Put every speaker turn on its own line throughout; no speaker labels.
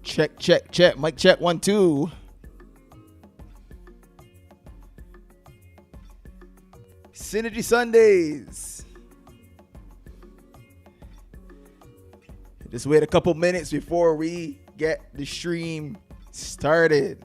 Check, check, check. Mic check 1, 2. Synergy Sundaze. Just wait a couple minutes before we get the stream started.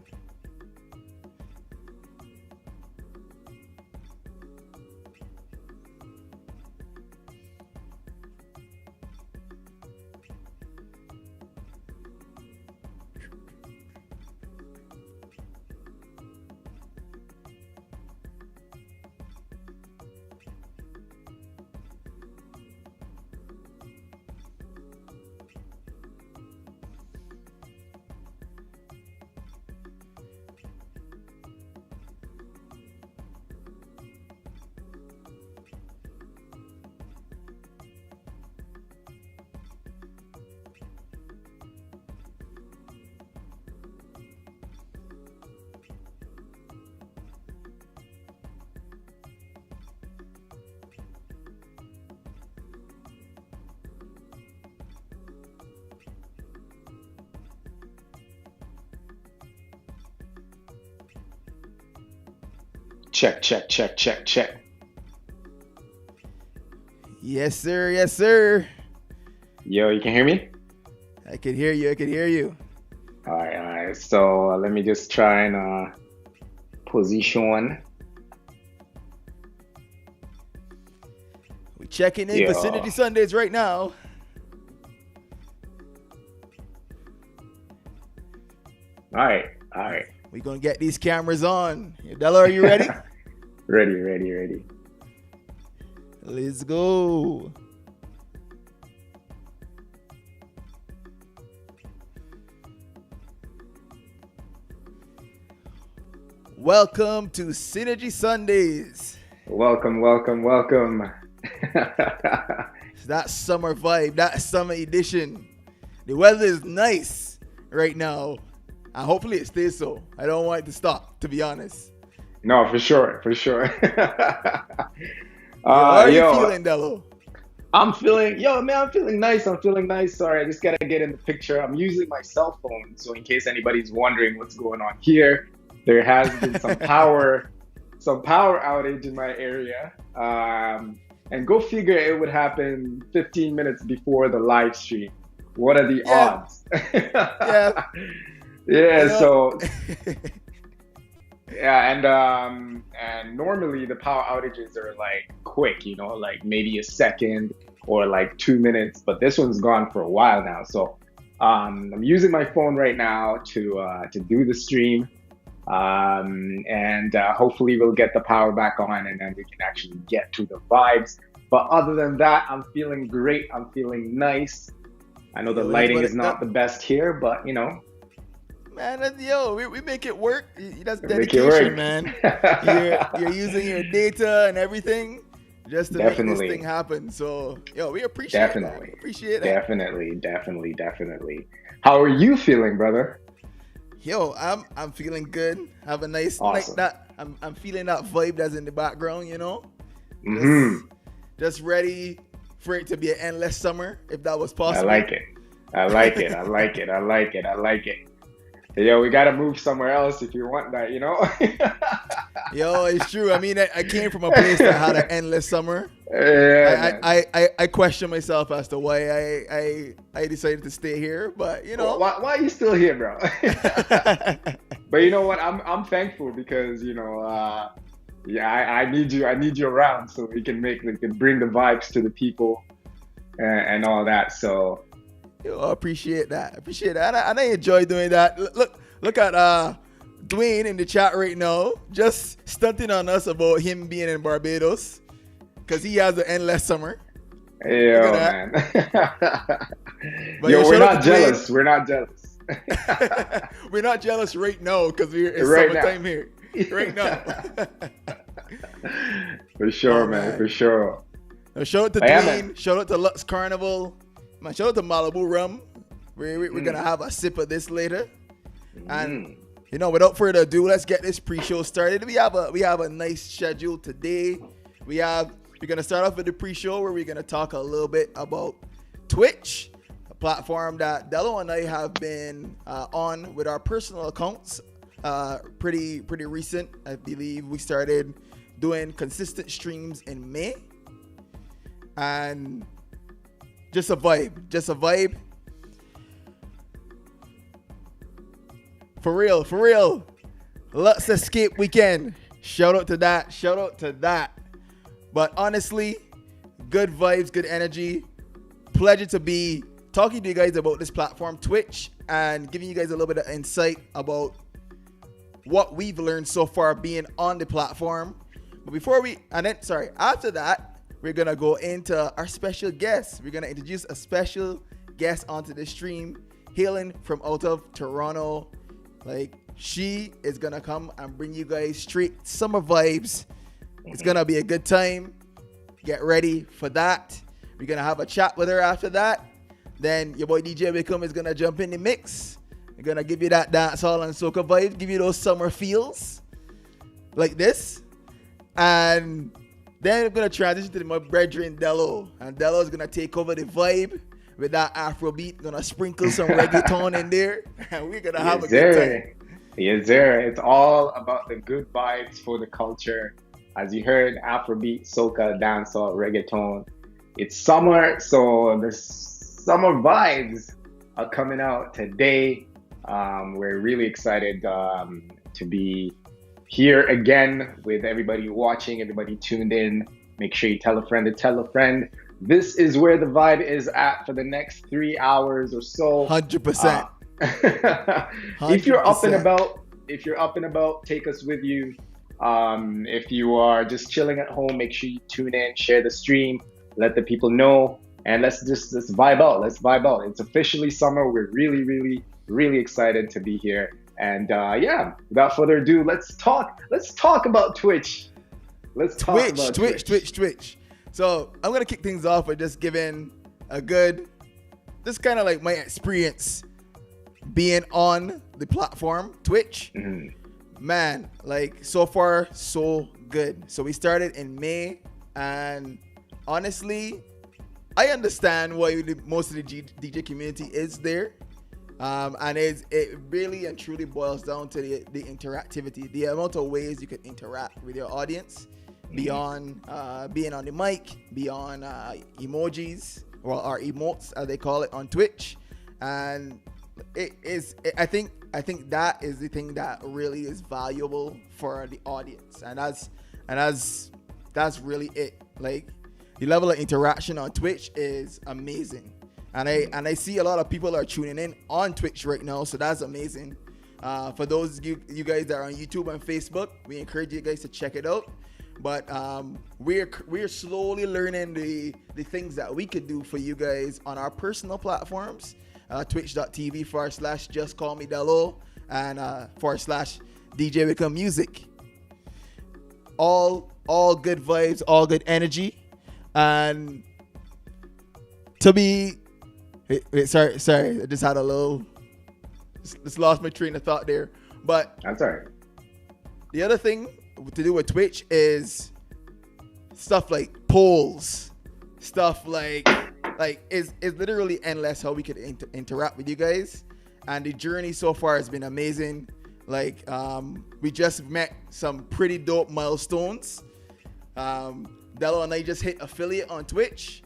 Check, check, check, check, check.
Yes, sir. Yes, sir.
Yo, you can hear me?
I can hear you. I can hear you.
All right. So let me just try and position.
We checking in for Synergy Sundays right now.
All right. All right.
We're going to get these cameras on. DELO, are you ready?
Ready.
Let's go. Welcome to Synergy Sundays.
Welcome.
It's that summer vibe, that summer edition. The weather is nice right now. And hopefully it stays so. I don't want it to stop, to be honest.
No, for sure.
How are you feeling, DELO?
I'm feeling nice. Sorry, I just gotta get in the picture. I'm using my cell phone, so in case anybody's wondering what's going on here, there has been some power outage in my area. And go figure, it would happen 15 minutes before the live stream. What are the odds? So and normally the power outages are like quick, like maybe a second or like 2 minutes, but this one's gone for a while now. So I'm using my phone right now to do the stream, and hopefully we'll get the power back on, and then we can actually get to the vibes. But other than that, I'm feeling great. I'm feeling nice. I know the lighting is not the best here, but
man, we make it work. That's dedication, man. You're using your data and everything just to make this thing happen. So, we appreciate that. We appreciate that.
Definitely. How are you feeling, brother?
I'm feeling good. Have a nice
awesome.
I'm feeling that vibe that's in the background, Just ready for it to be an endless summer, if that was possible.
I like it. Yo, we gotta move somewhere else if you want that,
It's true. I mean, I came from a place that had an endless summer.
Yeah.
I question myself as to why I decided to stay here, but
why are you still here, bro? But you know what? I'm thankful because I need you around so we can bring the vibes to the people and all that. So.
I appreciate that. And I enjoy doing that. Look at Dwayne in the chat right now, just stunting on us about him being in Barbados because he has an endless summer.
Yeah, man. We're not jealous. We're not jealous.
We're not jealous right now because it's
right
summertime here. Right now.
For sure, man. For sure.
Shout out to Dwayne. Shout out to LUX Carnival. Man, shout out to Malibu Rum. We're going to have a sip of this later. And, without further ado, let's get this pre-show started. We have a nice schedule today. We're going to start off with the pre-show where we're going to talk a little bit about Twitch, platform that DELO and I have been on with our personal accounts. Pretty recent. I believe we started doing consistent streams in May. And just a vibe. For real. LUX Escape Weekend. Shout out to that. But honestly, good vibes, good energy. Pleasure to be talking to you guys about this platform, Twitch, and giving you guys a little bit of insight about what we've learned so far being on the platform. But after that, we're gonna go into our special guest. We're gonna introduce a special guest onto the stream, hailing from out of Toronto. Like, she is gonna come and bring you guys straight summer vibes. It's gonna be a good time. Get ready for that. We're gonna have a chat with her after that. Then your boy DJ Wickham is gonna jump in the mix. We're gonna give you that dancehall and soca vibes, give you those summer feels like this. And then I'm gonna transition to my brethren DELO. And DELO is gonna take over the vibe with that Afrobeat. Gonna sprinkle some reggaeton in there. And we're gonna have a good time.
Yes, sir. It's all about the good vibes for the culture. As you heard, Afrobeat, soca, dancehall, reggaeton. It's summer, so the summer vibes are coming out today. We're really excited to be here again with everybody watching, everybody tuned in. Make sure you tell a friend to tell a friend. This is where the vibe is at for the next 3 hours or so.
100%.
If you're up and about, take us with you. If you are just chilling at home, make sure you tune in, share the stream, let the people know, and let's vibe out. Let's vibe out. It's officially summer. We're really excited to be here. And without further ado, let's talk about Twitch. Twitch.
So I'm gonna kick things off by just giving just kind of like my experience being on the platform Twitch. Man, like, so far so good. So we started in May, and honestly, I understand why most of the DJ community is there. And it really and truly boils down to the interactivity, the amount of ways you can interact with your audience beyond being on the mic, beyond emojis or emotes as they call it on Twitch. And I think that is the thing that really is valuable for the audience, and that's really it. Like, the level of interaction on Twitch is amazing. And I see a lot of people are tuning in on Twitch right now, so that's amazing. For those you guys that are on YouTube and Facebook, we encourage you guys to check it out. But we're slowly learning the things that we could do for you guys on our personal platforms, twitch.tv/justcallmedelo and /DJ Wickham Music. All good vibes, all good energy, and to be. Wait, sorry. I just had just lost my train of thought there. But
I'm sorry.
The other thing to do with Twitch is stuff like polls, stuff like is literally endless how we could interact with you guys. And the journey so far has been amazing. Like, we just met some pretty dope milestones. DELO and I just hit affiliate on Twitch,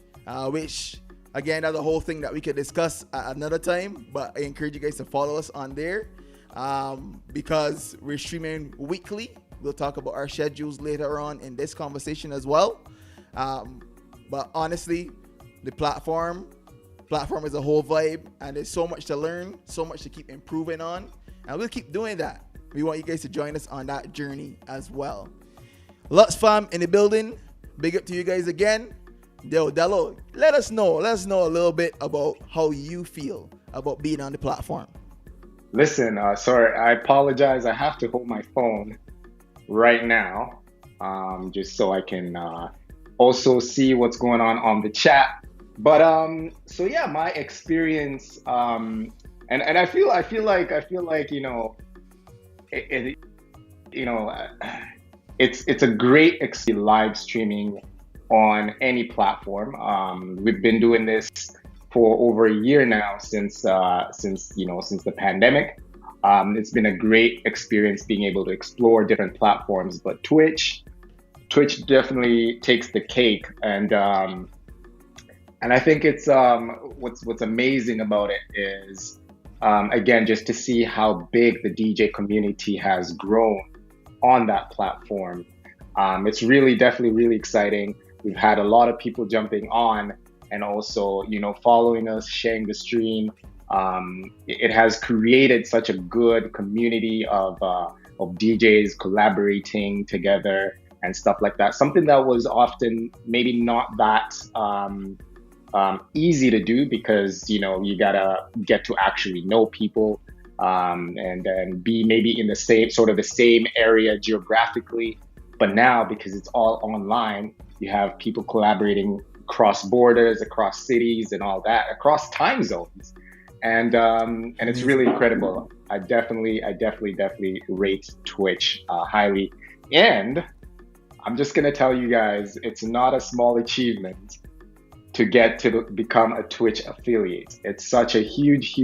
which, again, that's a whole thing that we could discuss at another time, but I encourage you guys to follow us on there because we're streaming weekly. We'll talk about our schedules later on in this conversation as well. But honestly, the platform is a whole vibe, and there's so much to learn, so much to keep improving on, and we'll keep doing that. We want you guys to join us on that journey as well. LUX fam in the building. Big up to you guys again. DELO, let us know a little bit about how you feel about being on the platform.
Listen, sorry, I apologize. I have to hold my phone right now, just so I can also see what's going on the chat. But so yeah, my experience, and I feel like it's a great experience live streaming on any platform. We've been doing this for over a year now since the pandemic. It's been a great experience being able to explore different platforms, but Twitch definitely takes the cake, and I think it's what's amazing about it is again, just to see how big the DJ community has grown on that platform. It's definitely really exciting. We've had a lot of people jumping on and also, following us, sharing the stream. It has created such a good community of DJs collaborating together and stuff like that. Something that was often maybe not that easy to do, because you gotta get to actually know people and then be maybe in the same area geographically. But now, because it's all online, you have people collaborating across borders, across cities, and all that, across time zones, and it's really incredible. I definitely rate Twitch highly, and I'm just gonna tell you guys, it's not a small achievement to get to become a Twitch affiliate. It's such a huge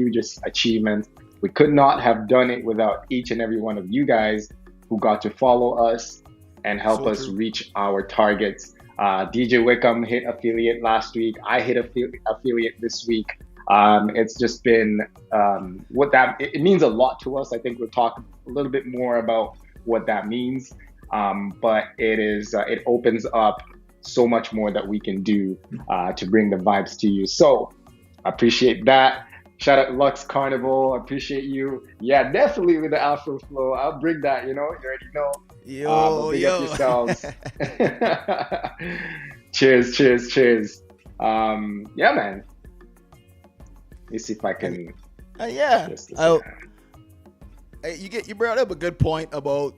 achievement. We could not have done it without each and every one of you guys who got to follow us and help us reach our targets. DJ Wickham hit affiliate last week. I hit affiliate this week. It's just been it means a lot to us. I think we'll talk a little bit more about what that means. But it opens up so much more that we can do to bring the vibes to you. So I appreciate that. Shout out LUX Carnival. I appreciate you. Yeah, definitely with the Afro flow. I'll bring that, you already know. Big up yourselves. Cheers. Yeah, man. Let me see if I can.
You brought up a good point about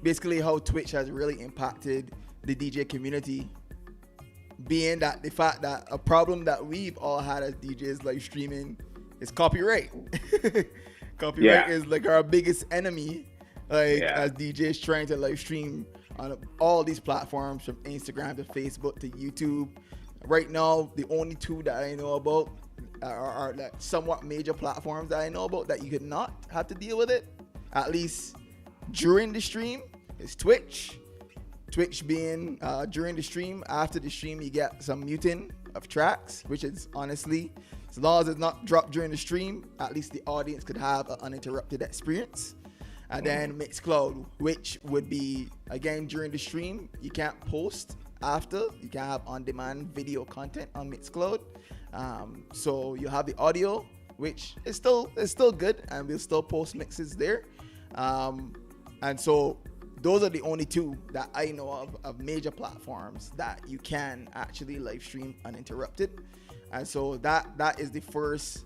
basically how Twitch has really impacted the DJ community, being that the fact that a problem that we've all had as DJs live streaming is copyright. Copyright is like our biggest enemy, as DJs trying to live stream on all these platforms, from Instagram to Facebook to YouTube. Right now, the only two that I know about are like somewhat major platforms that I know about that you could not have to deal with it, at least during the stream, is Twitch. Twitch being during the stream, after the stream you get some muting of tracks, which is honestly, as long as it's not dropped during the stream, at least the audience could have an uninterrupted experience. And then Mixcloud, which would be, again, during the stream, you can't post after. You can have on-demand video content on Mixcloud. So you have the audio, which is still good, and we'll still post mixes there. And so those are the only two that I know of major platforms that you can actually live stream uninterrupted. And so that is the first,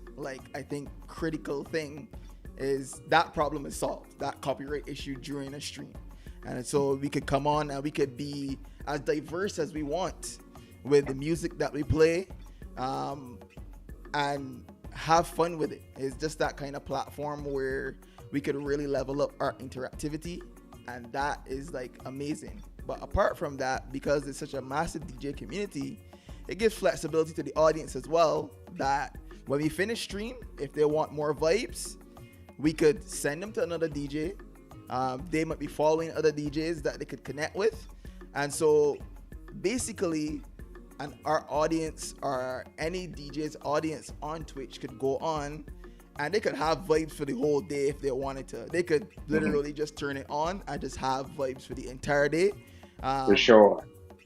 I think, critical thing, is that problem is solved, that copyright issue during a stream. And so we could come on and we could be as diverse as we want with the music that we play, and have fun with it. It's just that kind of platform where we could really level up our interactivity, and that is amazing. But apart from that, because it's such a massive DJ community, it gives flexibility to the audience as well, that when we finish stream, if they want more vibes, we could send them to another DJ. They might be following other DJs that they could connect with. And so basically, our audience, or any DJ's audience on Twitch, could go on and they could have vibes for the whole day if they wanted to. They could literally just turn it on and just have vibes for the entire day.
For sure.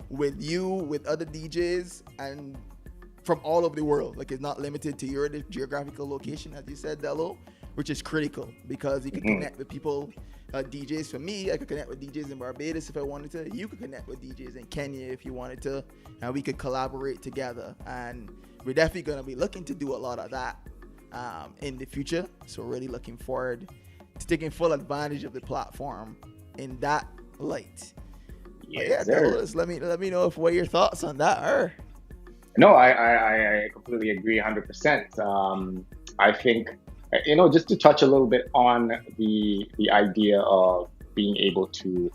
With you, with other DJs, and from all over the world. It's not limited to your geographical location, as you said, DELO, which is critical, because you can connect with people, DJs. For me, I could connect with DJs in Barbados if I wanted to. You could connect with DJs in Kenya if you wanted to, and we could collaborate together. And we're definitely going to be looking to do a lot of that in the future. So really looking forward to taking full advantage of the platform in that light. Douglas, let me know what your thoughts on that are.
No, I completely agree 100%. I think, just to touch a little bit on the idea of being able to,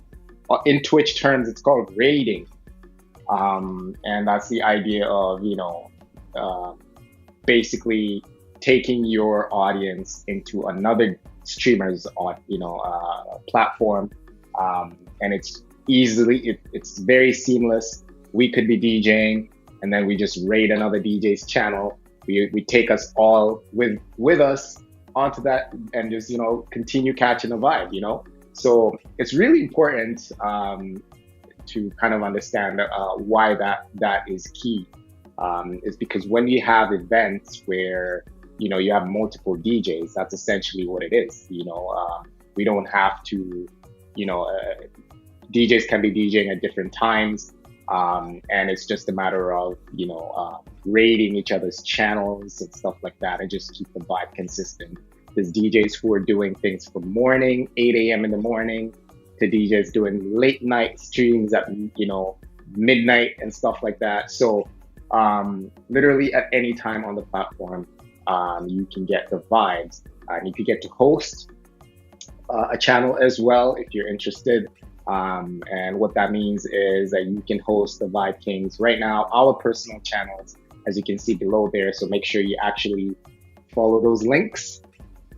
in Twitch terms, it's called raiding. And that's the idea of, basically taking your audience into another streamer's platform, and it's very seamless. We could be DJing, and then we just raid another DJ's channel. We take us all with us onto that, and just continue catching the vibe. So it's really important to kind of understand why that is key. Is because when you have events where you have multiple DJs, that's essentially what it is. We don't have to, DJs can be DJing at different times, and it's just a matter of raiding each other's channels and stuff like that, and just keep the vibe consistent. There's DJs who are doing things from morning, 8 a.m. in the morning, to DJs doing late night streams at midnight and stuff like that. So literally at any time on the platform, you can get the vibes, and you can get to host a channel as well if you're interested. And what that means is that you can host the Vybekingz right now, our personal channels, as you can see below there. So make sure you actually follow those links.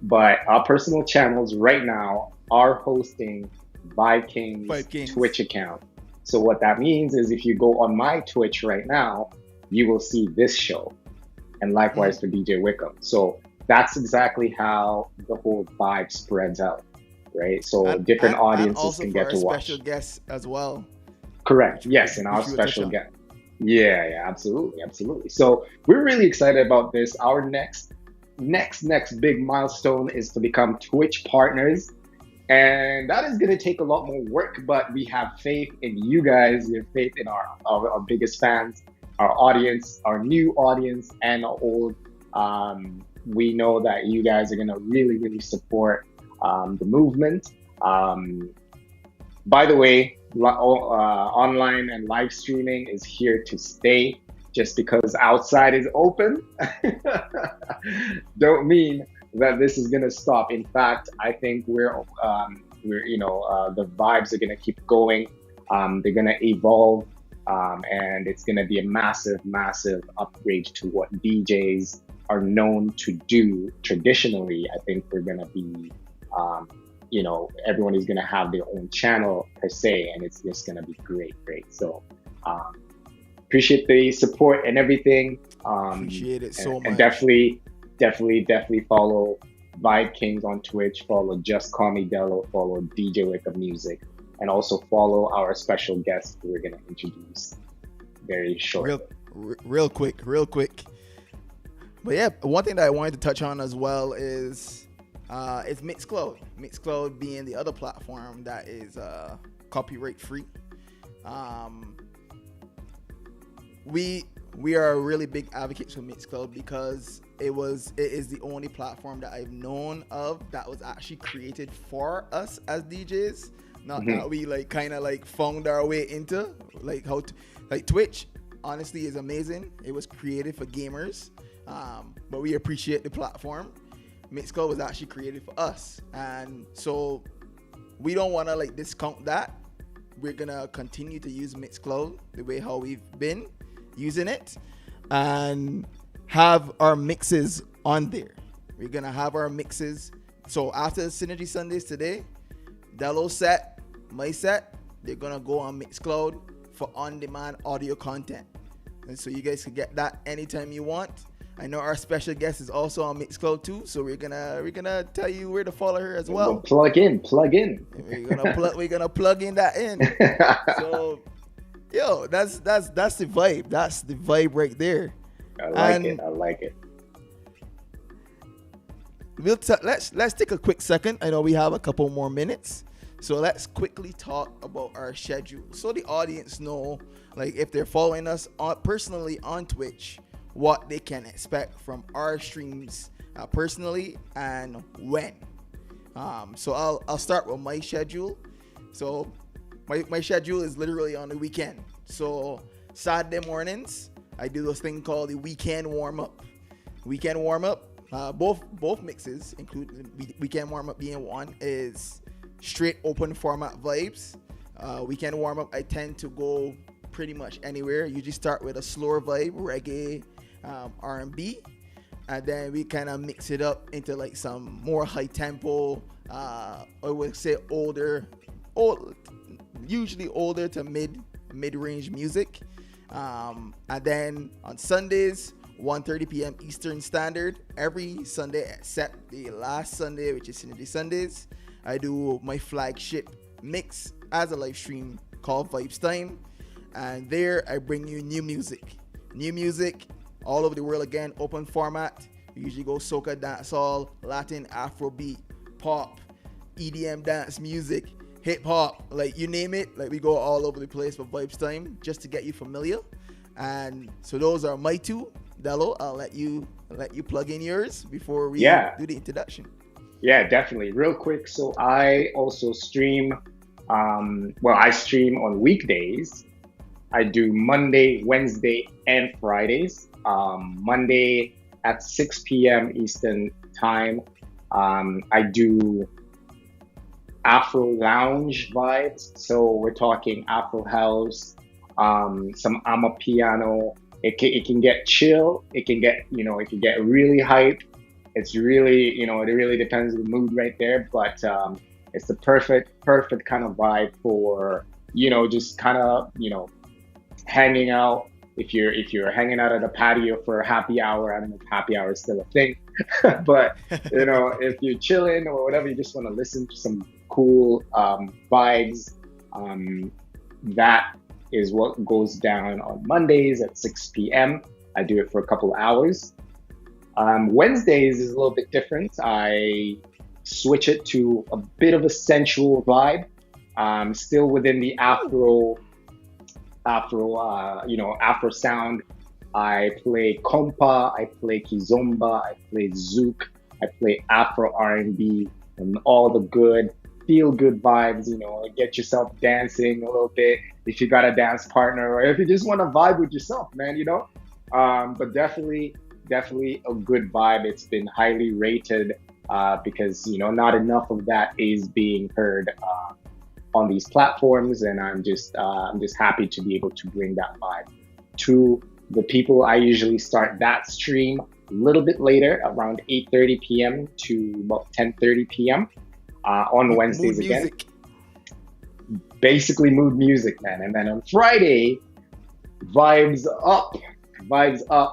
But our personal channels right now are hosting Vybekingz Twitch account. So what that means is if you go on my Twitch right now, you will see this show, and likewise for DJ Wickham. So that's exactly how the whole vibe spreads out, right? So different audiences can get to watch.
Special guests as well.
Correct. Yes, and our special guest. Yeah, absolutely. So we're really excited about this. Our next big milestone is to become Twitch partners. And that is going to take a lot more work, but we have faith in you guys. We have faith in our biggest fans, our audience, our new audience, and our old. We know that you guys are going to really, really support the movement. By the way, online and live streaming is here to stay. Just because outside is open don't mean that this is going to stop. In fact, I think the vibes are going to keep going. They're going to evolve, and it's going to be a massive upgrade to what DJs are known to do traditionally. I think we're going to be, everyone is going to have their own channel per se, and it's just going to be great. So, appreciate the support and everything.
Appreciate it so much.
And definitely follow Vybekingz on Twitch. Follow Just Call Me DELO. Follow DJ Wickham Music, and also follow our special guest who we're gonna introduce very shortly.
Real quick. But yeah, one thing that I wanted to touch on as well is Mixcloud. Mixcloud being the other platform that is copyright free. We are really big advocates for Mixcloud because it is the only platform that I've known of that was actually created for us as DJs. Not that we found our way into Twitch. Honestly, is amazing. It was created for gamers, but we appreciate the platform. Mixcloud was actually created for us, and so we don't want to discount that. We're gonna continue to use Mixcloud the way how we've been using it, and have our mixes on there. We're gonna have our mixes. So after the Synergy Sundays today, DELO set, my set, they're gonna go on Mixcloud for on-demand audio content, and so you guys can get that anytime you want. I know our special guest is also on Mixcloud too, so we're gonna tell you where to follow her as well.
Plug in.
We're gonna plug in that in. So, yo, that's the vibe. That's the vibe right there.
I like it.
Let's take a quick second. I know we have a couple more minutes, so let's quickly talk about our schedule, so the audience know, if they're following us personally on Twitch, what they can expect from our streams personally and when. So I'll start with my schedule. So my schedule is literally on the weekend. So Saturday mornings, I do this thing called the weekend warm up. Both mixes, including weekend warm up being one, is straight open format vibes. Weekend warm up, I tend to go pretty much anywhere. Usually start with a slower vibe, reggae, R&B. and then we kind of mix it up into like some more high tempo, I would say usually older to mid-range music. And then on Sundays, 1:30 p.m. Eastern Standard, every Sunday except the last Sunday, which is Sundaze, I do my flagship mix as a live stream called Vibes Time. And there I bring you new music all over the world. Again, open format. We usually go soca, dancehall, Latin, Afrobeat, pop, EDM dance music, hip hop, like you name it. Like we go all over the place for Vibes Time just to get you familiar. And so those are my two. DELO, I'll let you plug in yours before we do the introduction.
Yeah, definitely. Real quick. So I also stream. I stream on weekdays. I do Monday, Wednesday, and Fridays. Monday at 6 p.m. Eastern Time. I do Afro Lounge vibes. So we're talking Afro House, some Amapiano. It can get chill. It can get really hype. It's really, it really depends on the mood right there. But it's the perfect kind of vibe for, just kind of, hanging out. If you're hanging out at a patio for a happy hour, I don't know if happy hour is still a thing, but if you're chilling or whatever, you just want to listen to some cool vibes. That is what goes down on Mondays at 6 p.m. I do it for a couple of hours. Wednesdays is a little bit different. I switch it to a bit of a sensual vibe, still within the Afro sound. I play compa, I play kizomba, I play zouk, I play Afro R&B, and all the good feel-good vibes. Get yourself dancing a little bit if you got a dance partner, or if you just want to vibe with yourself, man. But definitely a good vibe. It's been highly rated because not enough of that is being heard on these platforms, and I'm just happy to be able to bring that vibe to the people. I usually start that stream a little bit later, around 8:30 p.m. to about 10:30 p.m. On Wednesdays again. Basically mood music, man. And then on Friday, vibes up.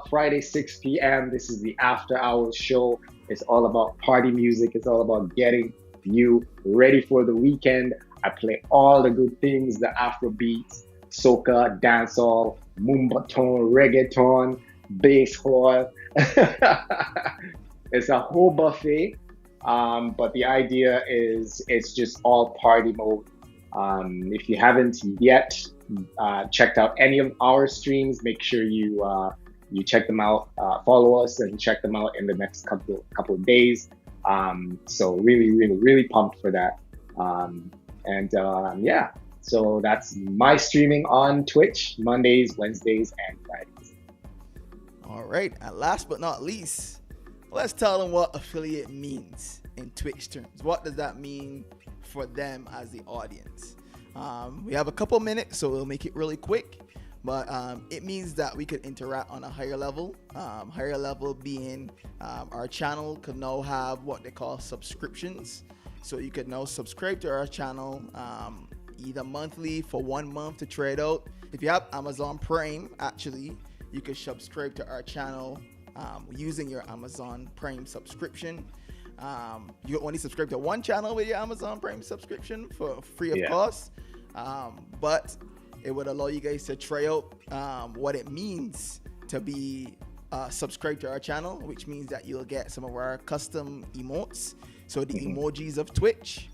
Friday 6 p.m. This is the after hours show. It's all about party music. It's all about getting you ready for the weekend. I play all the good things, the Afrobeats, soca, dancehall, mumbaton, reggaeton, basscore. It's a whole buffet, but the idea is it's just all party mode. If you haven't yet checked out any of our streams, make sure you check them out, follow us, and check them out in the next couple of days. So really pumped for that. So that's my streaming on Twitch, Mondays, Wednesdays, and Fridays.
All right, and last but not least, let's tell them what affiliate means in Twitch terms. What does that mean for them as the audience? We have a couple minutes, so we'll make it really quick, but it means that we could interact on a higher level. Higher level being our channel could now have what they call subscriptions. So you could now subscribe to our channel either monthly for 1 month to try it out. If you have Amazon Prime, actually, you could subscribe to our channel using your Amazon Prime subscription. You only subscribe to one channel with your Amazon Prime subscription for free of cost. But it would allow you guys to try out what it means to be subscribed to our channel, which means that you'll get some of our custom emotes. So the emojis of Twitch,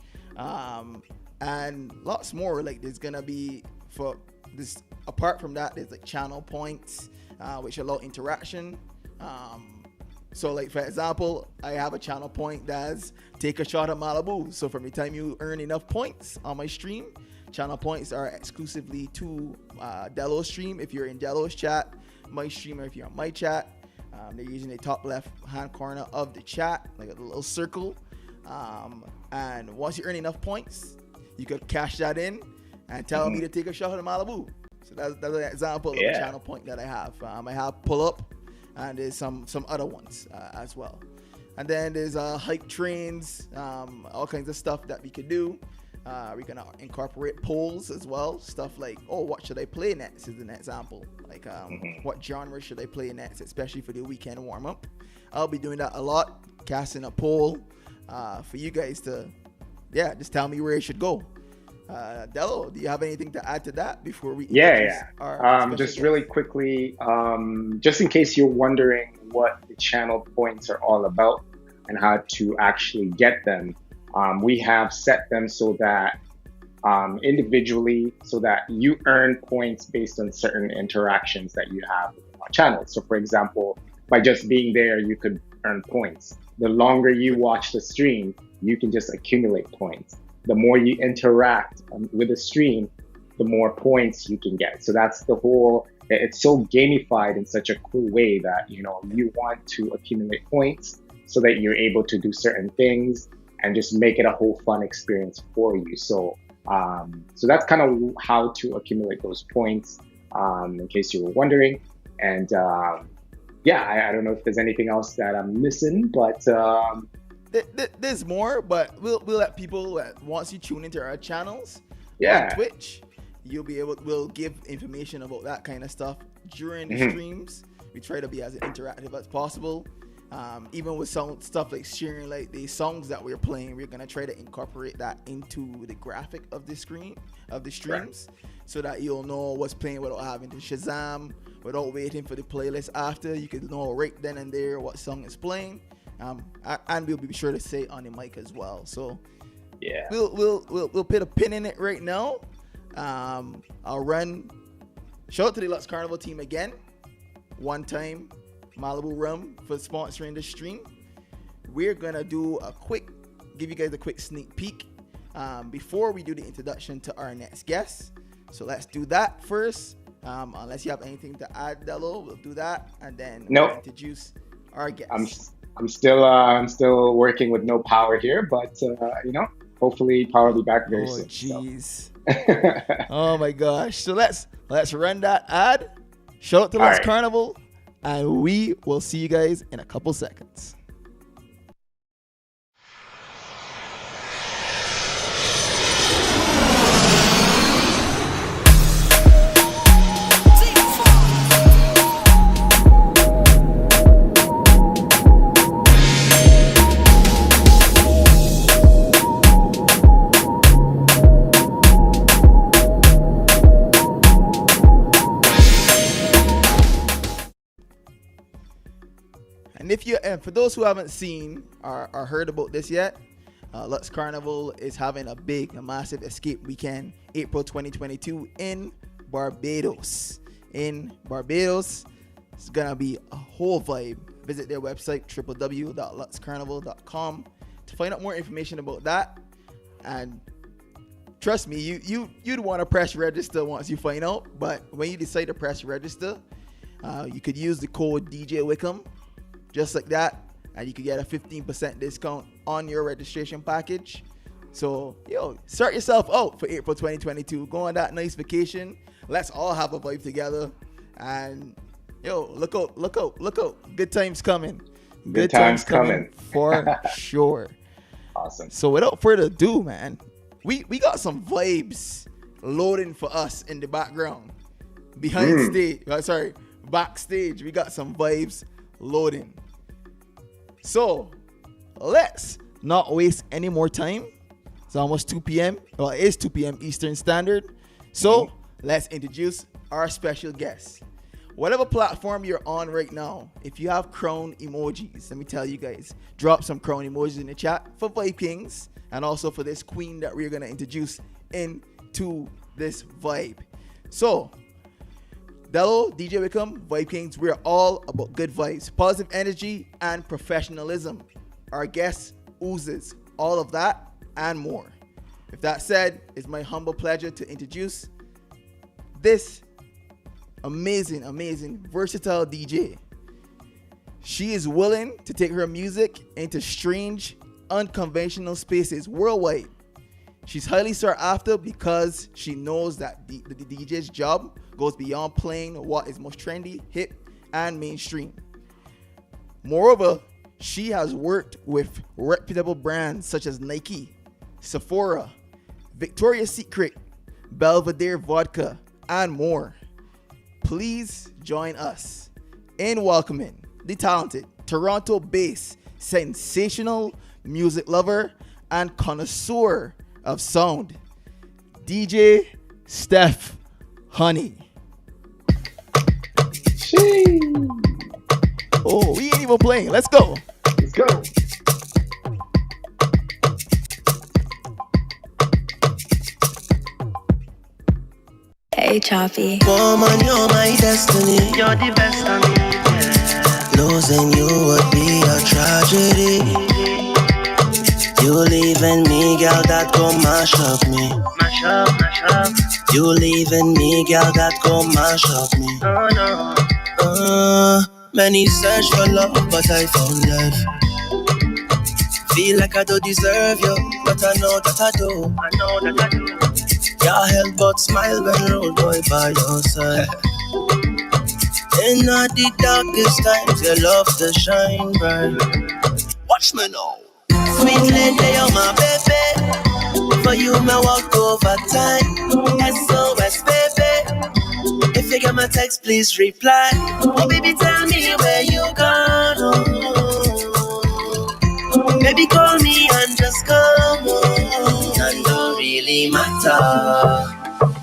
and lots more. Like there's gonna be for this. Apart from that, there's like channel points, which allow interaction. So like for example, I have a channel point that's take a shot at Malibu. So from the time you earn enough points on my stream, channel points are exclusively to DELO's stream. If you're in DELO's chat, my streamer, if you're on my chat, they're using the top left hand corner of the chat, like a little circle. And once you earn enough points, you could cash that in and tell me to take a shot at Malibu. So that's an example of a channel point that I have. I have pull up. and there's some other ones as well. And then there's hype trains, all kinds of stuff that we could do. We're gonna incorporate polls as well, stuff like, oh, what should I play next is an example, like what genre should I play next, especially for the weekend warm-up. I'll be doing that a lot, casting a poll for you guys to just tell me where it should go. DELO, do you have anything to add to that before we
our just guest? Really quickly, just in case you're wondering what the channel points are all about and how to actually get them, we have set them so that individually, so that you earn points based on certain interactions that you have with our channel. So for example, by just being there, you could earn points. The longer you watch the stream, you can just accumulate points. The more you interact with the stream, the more points you can get. So that's the whole, it's so gamified in such a cool way that, you want to accumulate points so that you're able to do certain things and just make it a whole fun experience for you. So that's kind of how to accumulate those points, in case you were wondering. And I don't know if there's anything else that I'm missing, but
there's more, but we'll let people once you tune into our channels on Twitch, we'll give information about that kind of stuff during the streams. We try to be as interactive as possible. Even with some stuff like sharing like the songs that we're playing, we're gonna try to incorporate that into the graphic of the streams, so that you'll know what's playing without having to Shazam, without waiting for the playlist after. You can know right then and there what song is playing. And we'll be sure to say on the mic as well. So we'll put a pin in it right now. I'll shout out to the LUX Carnival team again. One time, Malibu Rum for sponsoring the stream. We're gonna give you guys a quick sneak peek before we do the introduction to our next guest. So let's do that first. Unless you have anything to add, DELO, we'll do that, and then we'll introduce our guest.
I'm still working with no power here, but hopefully power will be back very soon.
Jeez. Oh my gosh. So let's run that ad. Shout out to LUX Carnival, and we will see you guys in a couple seconds. And for those who haven't seen or heard about this yet, LUX Carnival is having a massive escape weekend, April 2022 in Barbados. It's gonna be a whole vibe. Visit their website, www.luxcarnival.com, to find out more information about that. And trust me, you'd want to press register once you find out. But when you decide to press register, you could use the code DJ Wickham, just like that, and you could get a 15% discount on your registration package. So, start yourself out for April 2022. Go on that nice vacation. Let's all have a vibe together. And, look out. Good times coming.
Good times coming.
For sure.
Awesome.
So, without further ado, man, we got some vibes loading for us in the background. Backstage, we got some vibes loading. So let's not waste any more time. It's almost 2 p.m. Well, it is 2 p.m. Eastern Standard. So let's introduce our special guest. Whatever platform you're on right now, if you have crown emojis, let me tell you guys, drop some crown emojis in the chat for Vybekingz and also for this queen that we're going to introduce into this vibe. So DELO, DJ Wickham, Vybekingz, we're all about good vibes, positive energy, and professionalism. Our guest oozes all of that and more. With that said, it's my humble pleasure to introduce this amazing, versatile DJ. She is willing to take her music into strange, unconventional spaces worldwide. She's highly sought after because she knows that the DJ's job goes beyond playing what is most trendy, hip, and mainstream. Moreover, she has worked with reputable brands such as Nike, Sephora, Victoria's Secret, Belvedere Vodka, and more. Please join us in welcoming the talented Toronto-based sensational music lover and connoisseur of sound, DJ Steph Honey. Oh, we ain't even playing. Let's go.
Let's go.
Hey, Choppy.
Woman, you're my destiny.
You're the best of me, yeah.
Losing you would be a tragedy. You leaving me, girl, that go mash up me.
Mash up, mash up.
You leaving me, girl, that go mash up me.
Oh, no.
Many search for love, but I found love. Feel like I don't deserve you, but I know that I do.
I know that I do.
Can't help but smile when road boy by your side. In all the darkest times, your love to shine bright. Watch me now. Sweet lady, you're my baby. For you, me walk over time. SOS, baby. If you get my text, please reply. Oh, baby, tell me where you gone. Oh. Baby, call me and just come home. And don't really matter.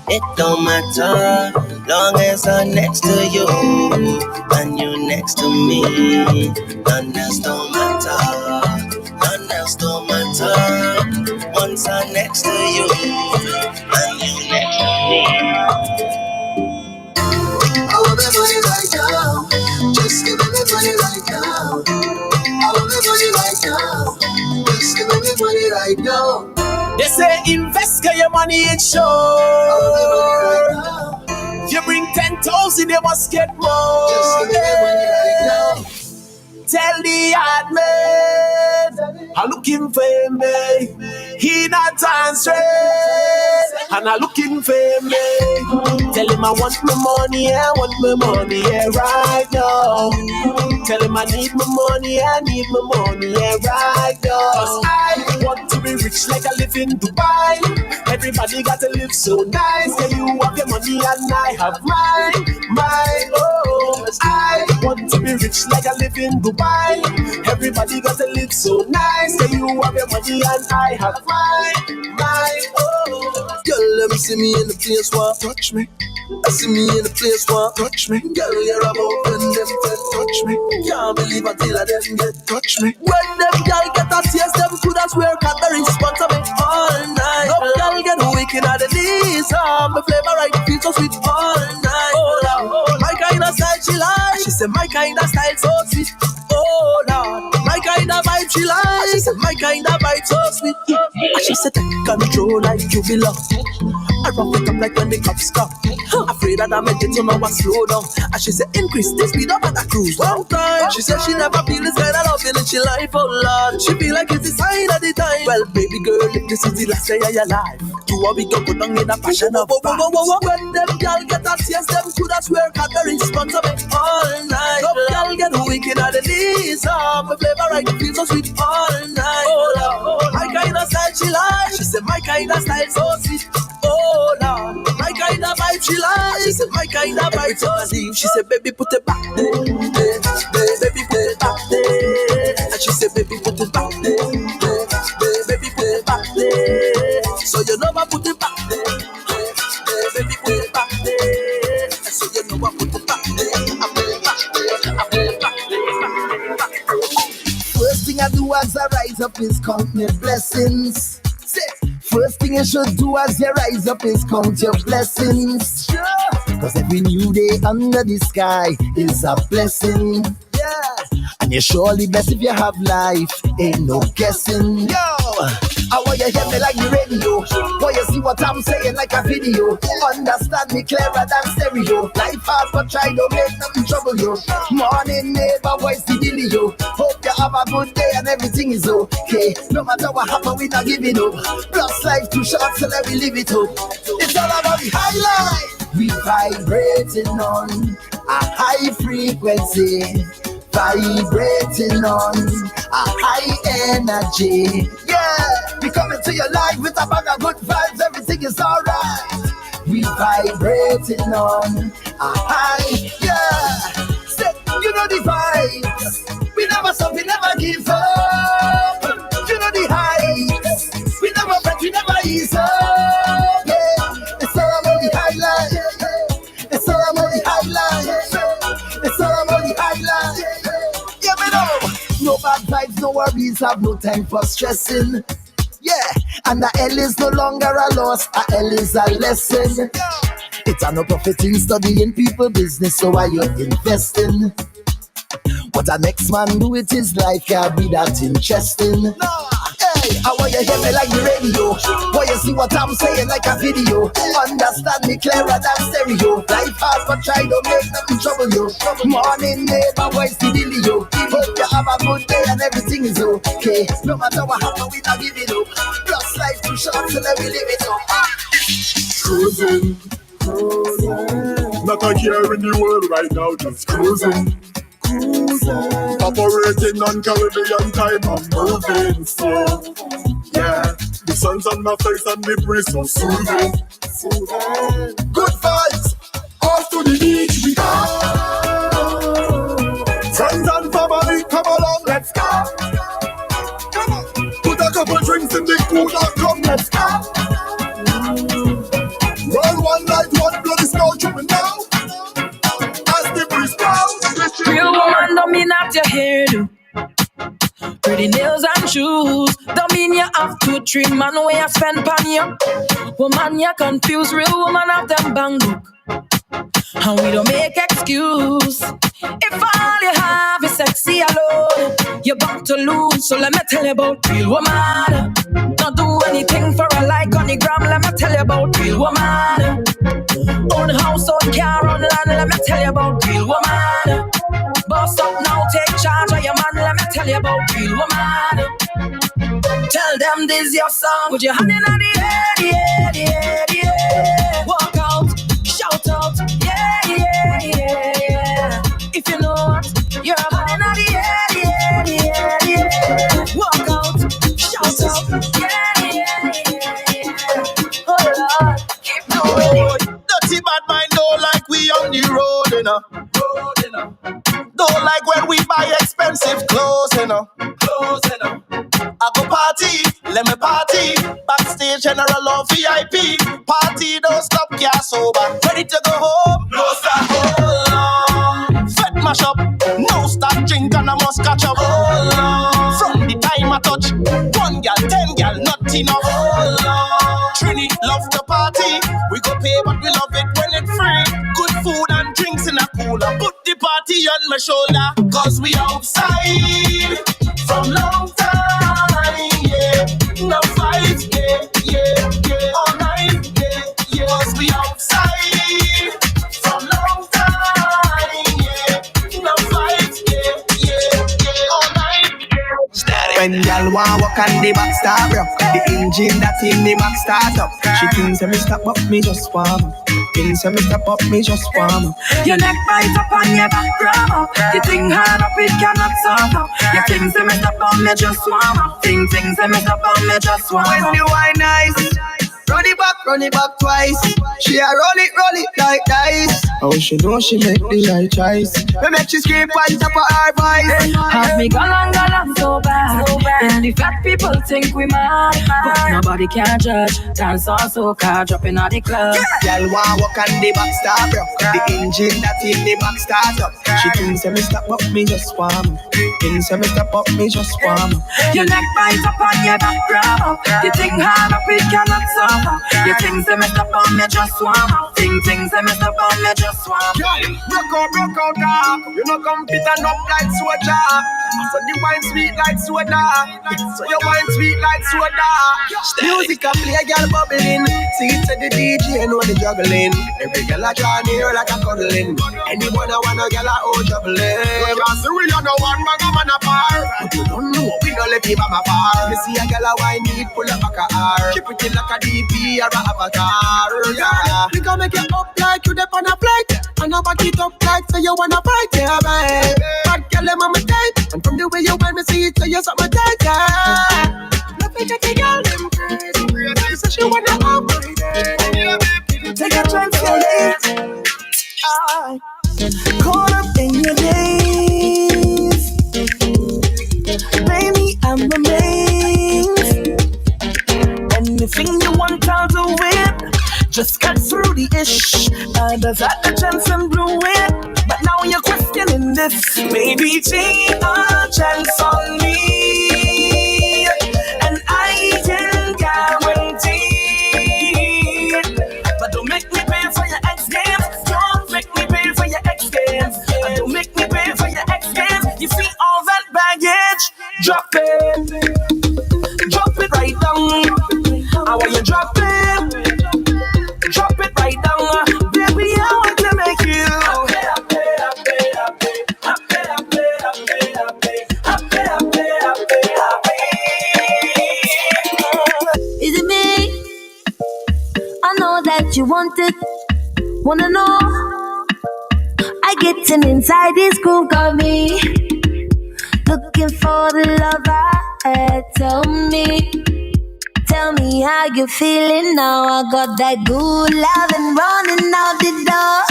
It don't matter. Long as I'm next to you and you next to me. None else don't matter. None else don't matter. Once I'm next to you and you next to me.
I want my money right now. Just give me money right now. I want my money right now. Just give me money right now.
They say invest your money in show.
I want my money right now.
You bring 10,000, you must get more.
Just give me money right now.
Tell the hard man I'm looking for me. He not answering, and I'm looking for me. Tell him I want my money, I want my money, yeah, right now. Tell him I need my money, I need my money, yeah, right now. 'Cause I want to be rich like I live in Dubai. Everybody got to live so nice. Yeah, you have your money and I have mine, oh. I want to be rich like I live in Dubai. Everybody got to live so nice. Yeah, you have your money and I have mine, oh.
Girl, let me see me in the place where touch me. I see me in the place where touch me. Girl, you're about when them friends touch me. Can't believe until I them get touch me. When them girl get a taste, them could as swear Cadbury sponsor me all night. No girl get wicked at the knees. My flavor right feels so sweet all night. Oh, my kind of style she like. She said my kind of style so sweet. Oh Lord, my kind of vibe she like. She said my kind of vibe so sweet. And she said take control like you belong. I rough it up like when the cops stop. Afraid that I make it to know I slow down. And she said increase the speed up at the cruise. One time, she said she never feel this kind of loving in she life, oh Lord. She feel like it's the sign of the time. Well, baby girl, if this is the last day of your life, you want me to go down in a passion of vibes. When them girl get a taste, them could have swear Cadbury sponsor me all night. Some girl get wicked at the knees. My flavor right feels so sweet all night. Oh Lord, my kind of style she like. She said my kind of style so sweet. Oh Lord, my kind of vibe she like. She said my kind of vibe so sweet. She said baby put it back there, baby put it back there. And she said baby put it back there, baby put it back there. So you know I put it back there, baby put it back there. And so you know I put it back there. I put it back there, I put it back there. First thing I do as I rise up is count my blessings. First thing you should do as you rise up is count your blessings. Cause every new day under the sky is a blessing. And you're surely blessed if you have life, ain't no guessing. Yo, I want you hear me like the radio. Want you see what I'm saying like a video. Understand me clearer than stereo. Life hard but try to make nothing trouble you. Morning neighbor, voice the dealio. Hope you have a good day and everything is okay. No matter what happen, we not giving up. Plus life too short, so let me live it up. It's all about the highlight. We vibrating on a high frequency. vibrating on a high energy. Yeah, we coming to your life with a bag of good vibes. Everything is alright. We vibrating on a high. Yeah, say, you know the vibes. We never stop, we never give up. You know the heights. We never break, we never ease up. Yeah, it's all about the highlight. It's all about the highlight. It's all about the highlight. Yeah, me know. No bad vibes, no worries, have no time for stressing. Yeah, and the L is no longer a loss, a L is a lesson. It's a no profit in studying people business, so why you investing? What a next man do with his life can't be that interesting. Hey, I want you hear me like the radio. Want you see what I'm saying like a video. Understand me clearer than stereo. Life hard but try to make nothing trouble you. Morning neighbor, voice the dealio. Hope you have a good day and everything is okay. No matter what happens, we not give it up. Plus life too short, so let me live it up.
Cruising, cruising. Not a care in the world right now, just cruising. Operating on Caribbean time, I'm moving slow. Yeah, the sun's on my face and the breeze so soothing. Good vibes, off to the beach we go. Friends and family, come along, let's go. Come on, put a couple drinks in the cooler, come, let's go. Roll one night, one bloody snow tripping down. As the breeze blows.
Real woman don't mean that your hair do. Pretty nails and shoes don't mean you have to trim man where you spend on you. Woman you confused, real woman have them bang book. And we don't make excuse. If all you have is sexy alone, you're bound to lose. So let me tell you about real woman. Not do anything for a like on the gram. Let me tell you about real woman. Own house, own car, own land. Let me tell you about real woman. Boss up now, take charge of your man. Let me tell you about real woman. Tell them this your song. Put your hand in the air, yeah, yeah, yeah. Walk out, shout out, yeah, yeah, yeah, yeah. If you know what, you're a man in the air, yeah, yeah, yeah. Walk out, shout out, yeah, yeah, yeah. Oh Lord, keep doing it.
Dirty bad mind don't like we on the road, you know. Don't like when we buy expensive clothes, you know. I go party, let me party. Backstage, general or VIP. Party, don't stop, yeah, sober. Ready to go home? No stop, hold on. Fed mash up, no stop, drink and I must catch up. Hold on. From the time I touch, 1 gal, 10 gal, not enough. Hold on. Trini, love the party. We go pay, but we love it when it's free. Good food and drinks in a cooler. Put the party on my shoulder, cause we outside from long time, yeah. No fight, yeah, yeah, yeah. All night, yeah, yeah. Cause we outside from long time, yeah. No fight, yeah, yeah, yeah. All night, yeah.
When y'all want walk on the back start up, the engine that in the back start up. She thinks me stop up, me just warm up. Things me step up, me just warm up.
Your neck bite up and your back grab up. You think hard up, it cannot stop up. Your things me step up, me just warm up. Things me step up, me just warm up.
When the wine nice, run it back twice. She a roll it like dice. Oh, she know she make the right choice. We make she scream on top of her voice.
Have me galang so bad. And the fat people think we mad, but nobody can judge. Dancehall Soca dropping out the club.
Y'all want walk on the back start up. The engine that in the back start up. She thinks me stop up, me just warm up. Things me step up, me just warm up.
Your neck bite up and your back grab up. You think hard up, it cannot stop up. You think me step on me just warm up. Things me step on me just warm up.
Broke out, dog. You know come fit and up like soda. So the wine sweet like soda. So your wine sweet like soda. Music a play, girl bubbling. See it to the DJ, know the juggling. Every girl a draw near like a cuddling. Anyone a wanna girl a oh juggling. Cause we are no one man a man apart. But you don't know we don't let people apart. You see a girl a wine need pull up back a R. Keep it in like a DP or a avatar. Yeah, we gon' make it up like you dep on a flight. And I back it up like say you wanna fight, yeah, babe. Bad girl them on my type. And from the way you want me see it, so you're something tight, yeah. Love it, take a girl, them crazy. So she wanna have my day. Take a chance, for it. Caught up in your days. Baby, I'm amazed. Anything you want, I'll do it. Just cut through the ish. Others had the chance and blew it. But now you're questioning this. Maybe take a chance on me, and I can guarantee. But don't make me pay for your ex games. Don't make me pay for your ex games. Don't make me pay for your ex games. You see all that baggage? Drop it. Drop it right down. How are you drop it? Drop it right down. Baby, I want to make you
Is it me? I know that you want it. Wanna know? I getting inside this groove, got me looking for the love I had. Tell me how you feeling now. I got that good loving running out the door,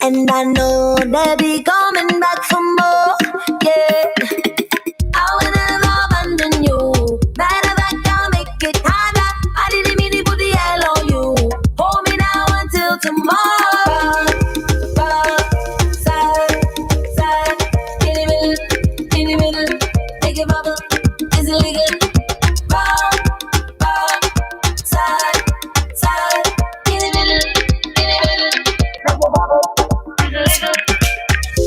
and I know they'll be coming back for more. Yeah, I will never abandon you. Matter of fact, I'll make it harder. I didn't mean to put the hell on you. Hold me now until tomorrow. Side, in the middle, make it bubble. Is it legal?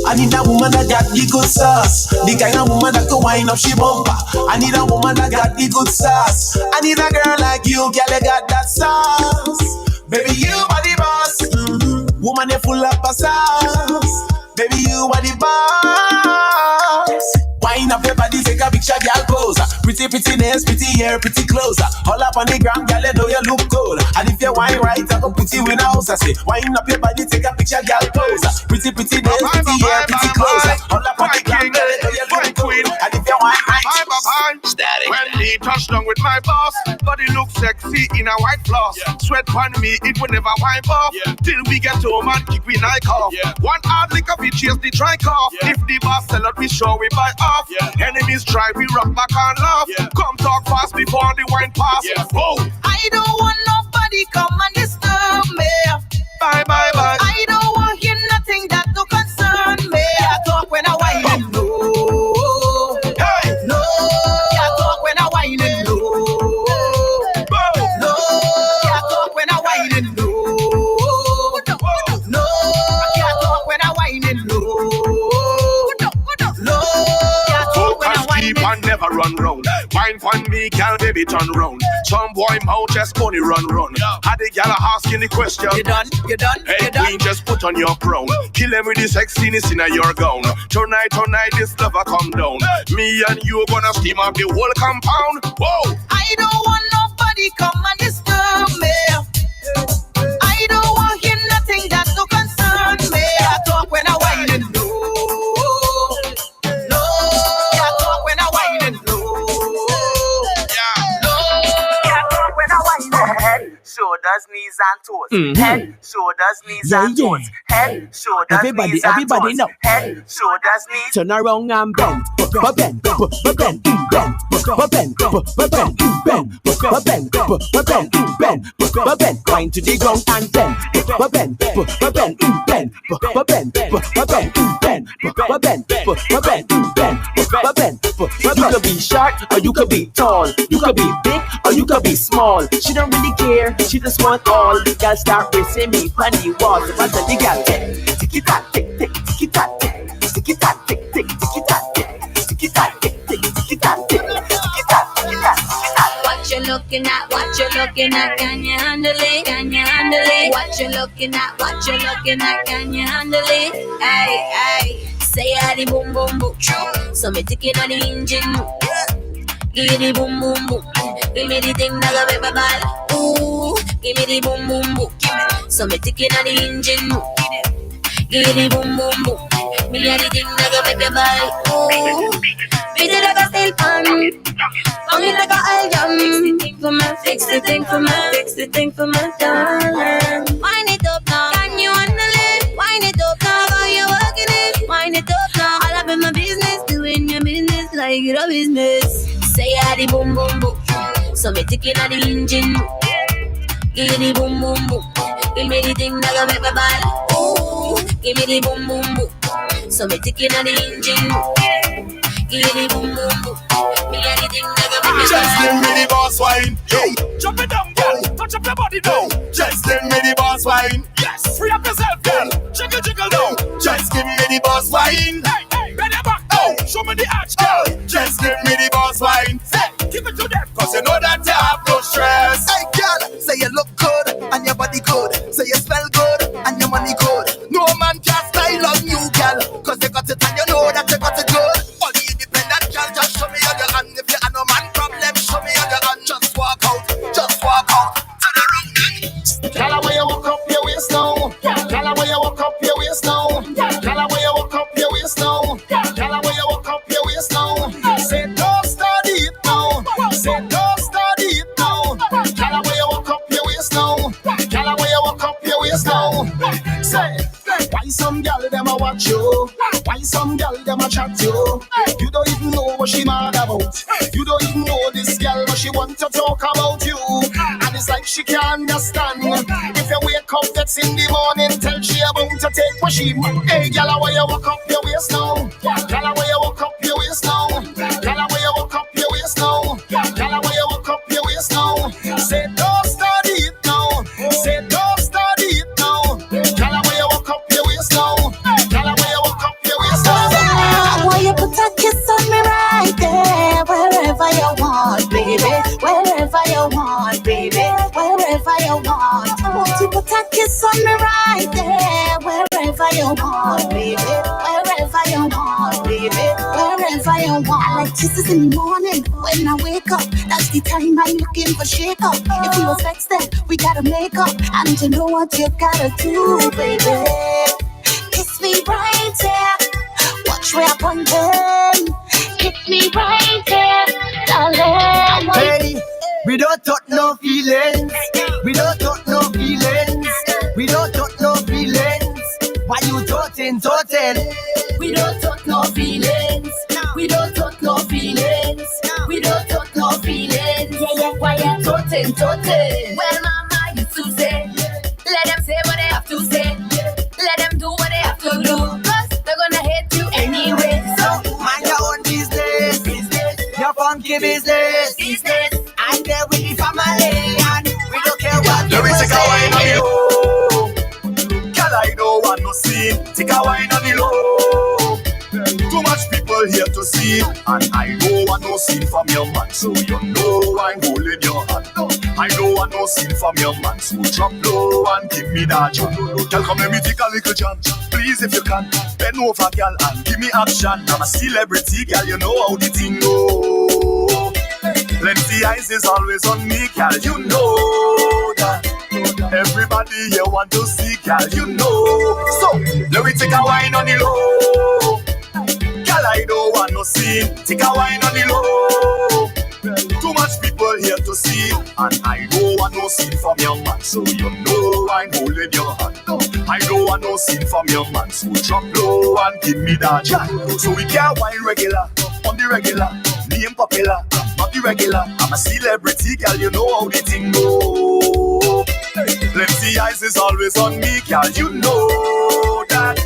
I need a woman that got the good sauce. The kind of woman that can wind up she bumper. I need a woman that got the good sauce. I need a girl like you, girl, you got that sauce. Baby, you are the boss. Mm-hmm. Woman, you full up of sauce. Baby, you are the boss. Wind up your body, take a picture, girl, pose. Pretty nails, pretty hair, pretty clothes. All up on the ground, girl, you know you look cool. And if you wine right, I go put you in a house. I say, wind up your body, take a picture, girl, pose. Pretty nails, pretty hair, pretty clothes. All up on the ground, girl, you know you look cool. And if you wine right,
static. When me touch down with my boss, body look sexy in a white floss. Sweat on me, it will never wipe off. Till we get home and kick we night off. One hard lick of it, chase the dry cough. If the boss sell out, we show we buy off. Enemies try, we rock back and laugh. Come talk fast before the wine pass. Oh.
I don't want nobody come and disturb me.
Bye.
I don't want hear nothing that no concern me. I talk when I whine and low.
Hey.
No, I talk when I whine and low. No, I talk when I whine and low. No, I talk when I whine and low. No, I talk when I whine and low.
And never run round. Wine for me, girl, baby, turn round. Some boy mouth just money run. Had the gal asking the question.
You done?
Hey, queen, just put on your crown. Kill them with the sexiness in your gown. Tonight, this lover come down. Me and you gonna steam up the whole compound. Whoa!
I don't want nobody come and disturb me. I don't want hear nothing that no concern me. I talk when I whine and low. No, I talk when I whine and low. No, I talk when I whine and low.
Head, shoulders, knees and toes. Head, shoulders, knees and toes. Head, shoulders, knees and toes. Head, shoulders, knees.
Turn around and bend. Bend. Wind to the ground and bend. You could be short or you could be tall. You could be big or you could be small. She don't really care, she just want all. Girl start racing me on the wall. So I tell the girl, tick it tack, tick, tick, tick it tack, tick, tick it tack, tick, tick, tick it tack, tick, tick it tack, tick, tick, tick it tack, tick, tick it tack, tick it tack.
What you looking at? What you looking at? Can you handle it? Can you handle it? What you looking at? What you looking at? Can you handle it? Hey, say I the boom boom boom. So me ticking on the engine. Give me the boom boom boom. Give me the thing that go make my ball. Ooh, give me the boom boom boom. So me ticking on the engine. Give me the boom boom boom. Me and the thing that go make you buy. Ooh, beat it like a steel pan. Bang it like a oil jam. Fix the thing for me, fix the thing for me, darling. Wind it up now, can you handle it? Wind it up now, how you working it? Wind it up now, all up in my business, doing your business like it's a business. Say I the boom boom boom, so me ticking at the engine. Give me the boom boom boom, give me the thing that go make me ball. Ooh, give me the boom boom boom, so me ticking at the engine. Give me the boom boom boom, me and the thing that go make me ball.
Just give me the boss wine, yo. Jump it down, girl. Touch up your body, no. Just give me the boss wine. Yes, free up yourself, girl. Jiggle, jiggle, no. Just give me the boss wine. Hey, hey, bend your back, oh. Show me the arch, girl. Just give me the boss wine. Hey, give it to them, cause you know that you have no stress.
Hey, girl, say you look good and your body good. Say you smell good and your money good. No man can style on you, girl, cause you got it and you know that you got it good. All the independent girl, just show me on your hand. If you have no man problem, show me on your hand. Just walk out to the room.
Girl, where you walk up your waist now. Girl, where you walk up your waist now. Girl, where you walk up your waist now. Girl, where you walk up your waist now. Say don't start it now. Say don't start it now. Girl, where you walk up your waist now. Girl, where you walk up your waist now. Say, why some girl them a watch you? Why some girl them a chat you? You don't even know what she mad about. You don't even know this girl, but she want to talk about you. And it's like she can't understand. If you wake up that's in the morning, tell she about to take what she. Hey, girl, where you walk up your waist now? Girl, where you walk up your waist now? Girl, where you walk up your waist now? Girl, where you walk up your waist now? Say don't start it now. Say don't start it now. Girl, where you walk up your waist now? Girl, where you walk up your waist now?
Why you put a kiss on me right there? Wherever you want, baby. Wherever you want, baby. Wherever you want. Won't you put a kiss on me right there? Wherever you want, baby. Wherever you want, baby. Wherever you want. I like kisses in the morning when I wake up. That's the time I'm looking for shake up. If you was sex then we gotta make up. And you know what you gotta do, baby. Kiss me right there. Watch where I point them. Kiss me right there, darling.
Hey, we don't talk no feelings. We don't talk no feelings. We don't talk no feelings. Why you talking?
We don't talk no feelings. We don't talk no feelings. We don't talk no feelings. Yeah, why you talking? Well, mama used to say, let them say what they have to say. Let them do what they have to do. Cause they're gonna hate you anyway. So
mind your own business. Your funky business. I'm there with the family and we don't care what
Let me take a wine on
say.
the low. Girl, I don't want no scene. Take a wine on the low. Too much people here to see, and I don't want no scene from your man, so you know I'm holding your hand. I don't want no scene from your man, so drop low and give me that jump. Girl, come let me take a little jump, please if you can. Bend over, girl, and give me action. I'm a celebrity, girl, you know how the thing go. Plenty eyes is always on me, girl, you know that. Everybody here want to see, girl, you know. So, let me take a wine on the low. Girl, I don't want no scene. Take a wine on the low. Too much people here to see, and I don't want no scene from your man, so you know I'm holding your hand. I don't want no scene from your man, so drop low and give me that chat. So we can wine regular, on the regular, name popular, not the regular. I'm a celebrity, girl, you know how the thing go. Plenty eyes is always on me, girl, you know that.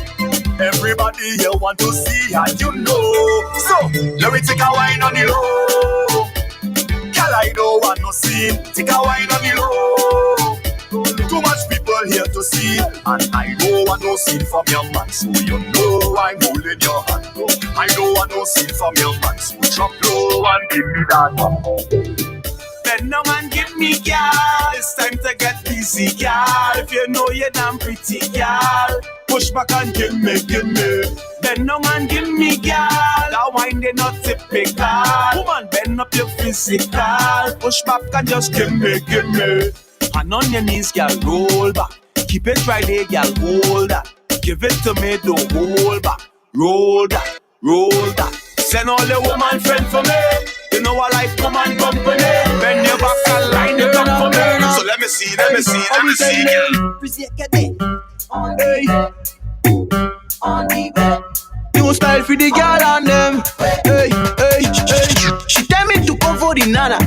Everybody here want to see, and you know. So, let me take a wine on the low. Girl, I don't want no scene. Take a wine on the low. Too much people here to see, and I don't want no scene from your man, so you know I'm holding your hand. I don't want no scene from your man, so drop low and give me that one. Bend down and give me, girl. It's time to get busy, girl. If you know you're damn pretty, girl, push back and give me. Bend down and give me, girl. That wine they not typical. Woman, bend up your physical. Push back and just give me. And on your knees, girl, roll back. Keep it right there, girl, hold that. Give it to me, don't hold back.
roll that, roll that. Send all the woman friends for me. You know I like woman company. Bend your back and line it up for me. So let me see, let me see, let me see. Hey, on the bed. New style for the girl and them. Hey, hey, hey. She tell me to come for the nana.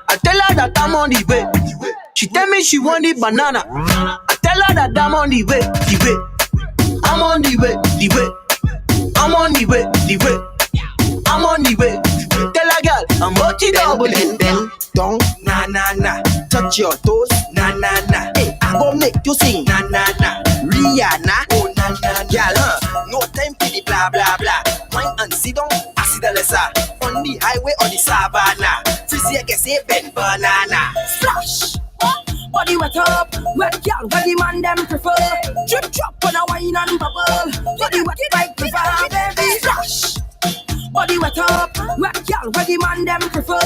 I tell her that I'm on the way. She tell me she want the banana. I tell her that I'm on the way, the way. I'm on the way, the way. I'm on the way, the way. I'm on the way. Tell a girl I'm multi doubling. Then don't na na na. Touch your toes, na na na. Hey, I gon' make you sing, na na na. Rihanna, oh na na. Girl, no time for the blah blah blah. Wine and sit down, I see the lesser. On the highway, on the savannah. Fizzy, I can say Ben banana. Flash. Body wet up, wet girl, where the man them prefer. Drip drop when I wine and bubble. Body wet like prefer, baby. Flash. Body wet up, wet girl, where the man them prefer.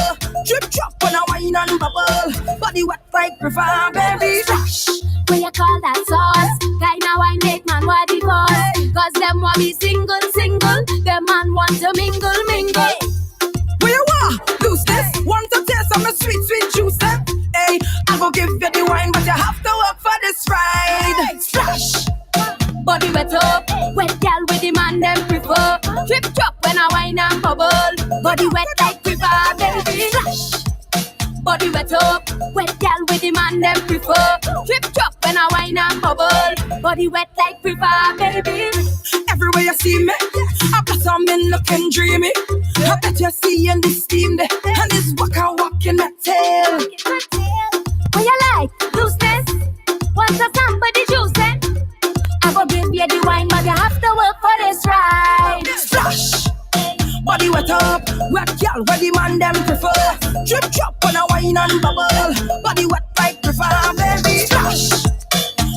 Drip drop when I wine and bubble. Body wet like prefer, baby. Flash.
What you call that sauce? Kinda wine make man what the cause. Cause them want be single, single. Them man want to mingle, mingle.
Where you are? Lose this. Want to taste some sweet, sweet juice. Hey, I will give you the wine, but you have to work for this ride. Splash.
Body wet up, wet girl with the man them prefer. Drip drop when I wine and bubble. Body wet like river, baby. Splash. Body wet up, wet girl with the man them prefer. Drip drop when I wine and bubble. Body wet like river, baby.
Everywhere you see me, I blossom in looking dreamy. I bet you see in this steam there, and this walk in that tail.
What you like? Looseness? Want to somebody juicing? I go give you the wine, but you have to work for this ride.
Splash. Body wet up, wet girl, where the man them prefer. Drip drop when I wine and bubble. Body wet like prefer, baby. Splash.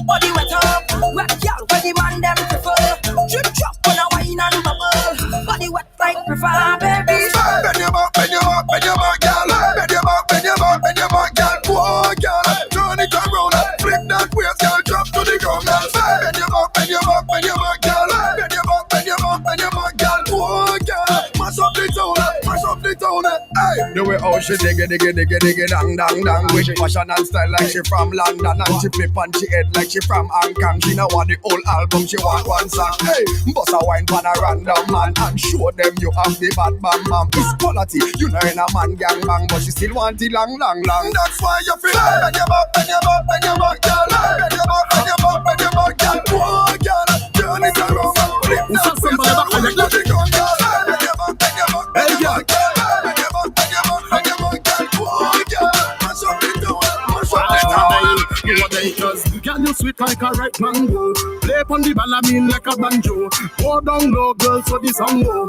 Body wet up, wet girl, where the man them prefer. Drip drop when I wine and bubble. Body wet like prefer, baby.
Bend your back, bend your back, bend your back, girl. Bend your back, bend your back, bend your back, girl. Whoa, girl. Turn it around, flip that waist, girl. Drop to the ground, girl. Bend your back, bend your back, bend your back, girl. Bend your back, bend your back, bend your back, girl. Whoa, girl. Mash up the town, mash up the town. Hey, the way how she diggy, dang, dang, dang. With fashion and style like she from London, and she flip on she head like she from Hong Kong. She now want the whole album, she want one song. Hey, bust a wine pan a random man and show them you have the bad bam bam. It's quality, you know in a man gang bang, but she still want it long, long, long. That's why you feel bend your back, bend your back, bend your back, girl. Bend your back, bend your back, bend your back, girl. Whoa, girl, turn it around and flip that waist, girl. Let it go, girl. Bend your back, bend your back, bend your back, girl. Bend your back, bend your back, bend your back, girl. Whoa, girl, mash up the town, mash up the town.
You are dangerous, girl, you sweet like a ripe mango. Play on the balamin like a banjo. Go down low, girl, so the song go.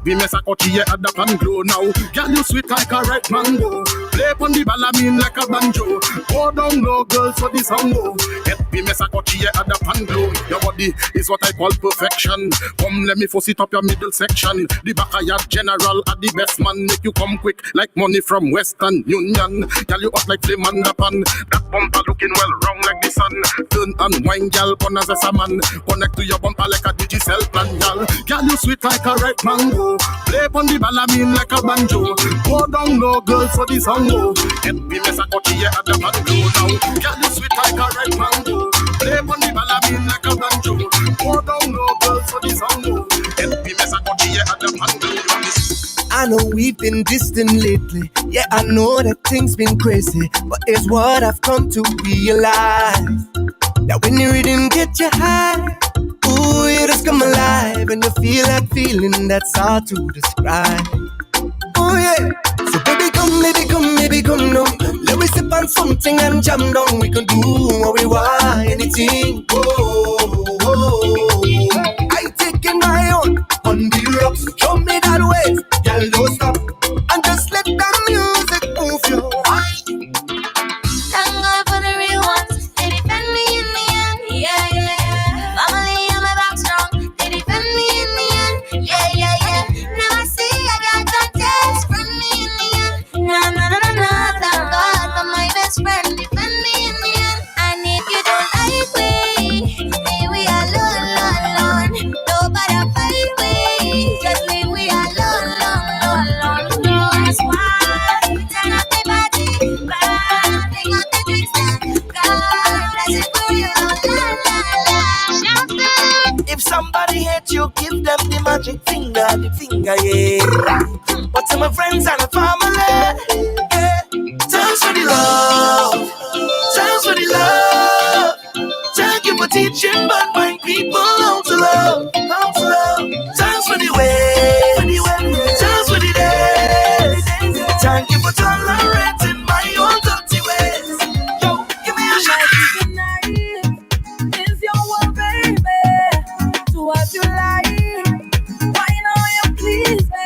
Be mess a cocky at the pan glow now. Girl, you sweet like a ripe mango. Play on the balamin like a banjo. Go down low, girl, so the song go. Be mess a cocky at the pan glow. Your body is what I call perfection. Come, let me force it up your middle section. The back of your general at the best man. Make you come quick like money from Western Union. Girl, you up like flame on the pan. That bumper looking well round like the sun. Turn and wine, girl, pon as a man. Connect to your bumper like a digital plan, girl. Girl, you sweet like a ripe mango. Play on the balamin like a banjo. Go down low, girl, so the song go. Be mess a cocky at the man glow now. Girl, you sweet like a ripe mango. Play on the balamin like a banjo. Go down low, girl, so the song go. Be mess a cocky at the man glow.
I know we've been distant lately. Yeah, I know that things been crazy, but it's what I've come to realize. That when the rhythm get you high, ooh, you just come alive, and you feel that feeling that's hard to describe. Oh yeah, so baby come now. Let me sip on something and jam down. We can do what we want, anything. I taking my own on the rocks. Show me that way, girl, don't stop, and just let the music move you.
Thank God for the real ones. They defend me in the end. Yeah, yeah, yeah. Family on my back strong. They defend me in the end. Yeah, yeah, yeah. Now I see I got contacts from me in the end. Nah. Thank God for my best friend. Defend me in the end. And if you don't like me, stay we alone. Nobody fight me.
the finger, yeah. But to my friends and the family, yeah. Thanks for the love, thanks for the love. Thank you for teaching bad mind people how to love, how to love. Thanks for the way, thanks for the days. Thank you for tolerating my own dirty ways. Yo, give me a shot.
Is your world, baby? Do what you like. Why now you please me?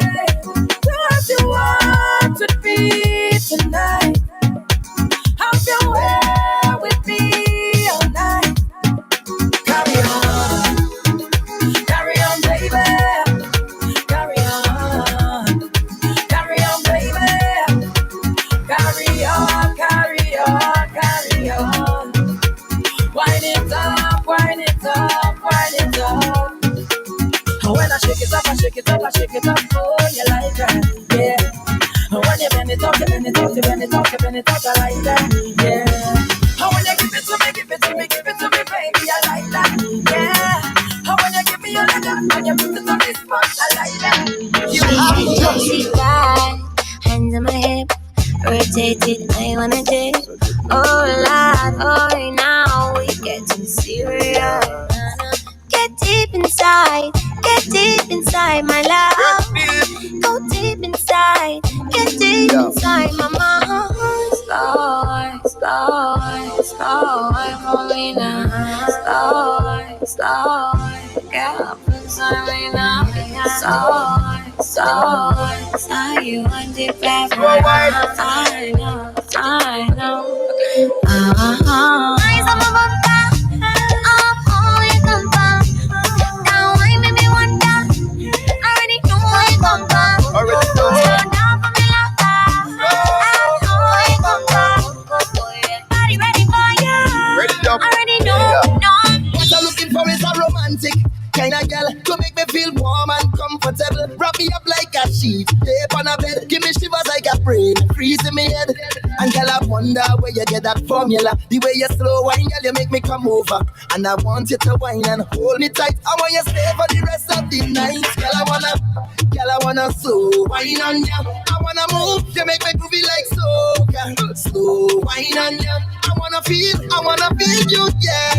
Do what you want with me tonight. Have your way with me all night. Carry on, baby. Carry on, baby. Carry on, carry on, carry on. Wind it up, wind it up, wind it up. And when I shake it up, I shake it up, I shake it up. Oh, you like that, yeah. And when you bend it up, you bend it up, you bend it up, you bend it up, I like that, yeah. And when you give it to me, give it to me, give it to me, baby, I like that, yeah. And when you give me all of that, when you put it on this spot, I like that. You have to
back, hands on my hip, rotate it, I wanna dip. Oh Lord, oh now we getting serious. Get deep inside my love. Go deep inside, get deep inside my mind. Slow, rolling now. Slow, get up inside me now. Slow, you want the best. I know. Eyes on my bumper, up all you come from. Now I make me wonder. I already know I come from. Stand down for me laughter. I know I come from. Body ready for you. I already know.
What I'm looking for is a romantic kind of girl to make me feel warm and comfortable. Wrap me up like a sheet, tape on a bed. Give me shivers like a brain, freeze in me head. And girl, I wonder where you get that formula. The way you slow wine, girl, you make me come over. And I want you to wine and hold me tight. I want you stay for the rest of the night. Girl, I wanna slow wine on ya. I wanna move, you make me groovy like soca. Slow wine on ya. I wanna feel you, yeah.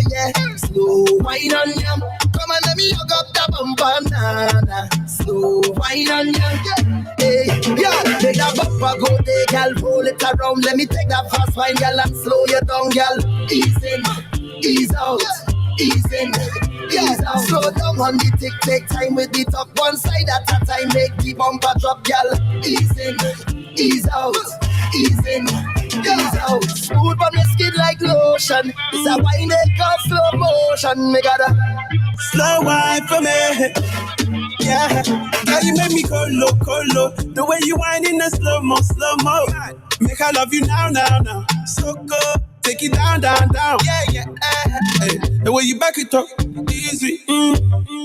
Slow wine on ya. Come and let me hug up the bumper, nana. Slow wine on ya, hey, yeah. Make that bumper go there, girl. Roll it around, let me take that fast wine, girl, and slow you down, girl. Ease in, ease out, ease in, ease out. Slow down on the tick, take time with the top. One side at a time, make the bumper drop, girl. Ease in, ease out, ease in, ease out. Smooth on the skin like lotion. It's a wine they call slow motion. Me gotta
slow wine for me, yeah. Girl, you make me go low. The way you whine in the slow mo. Make I love you now. So good, take it down. Yeah. Hey. The way you back it up, easy.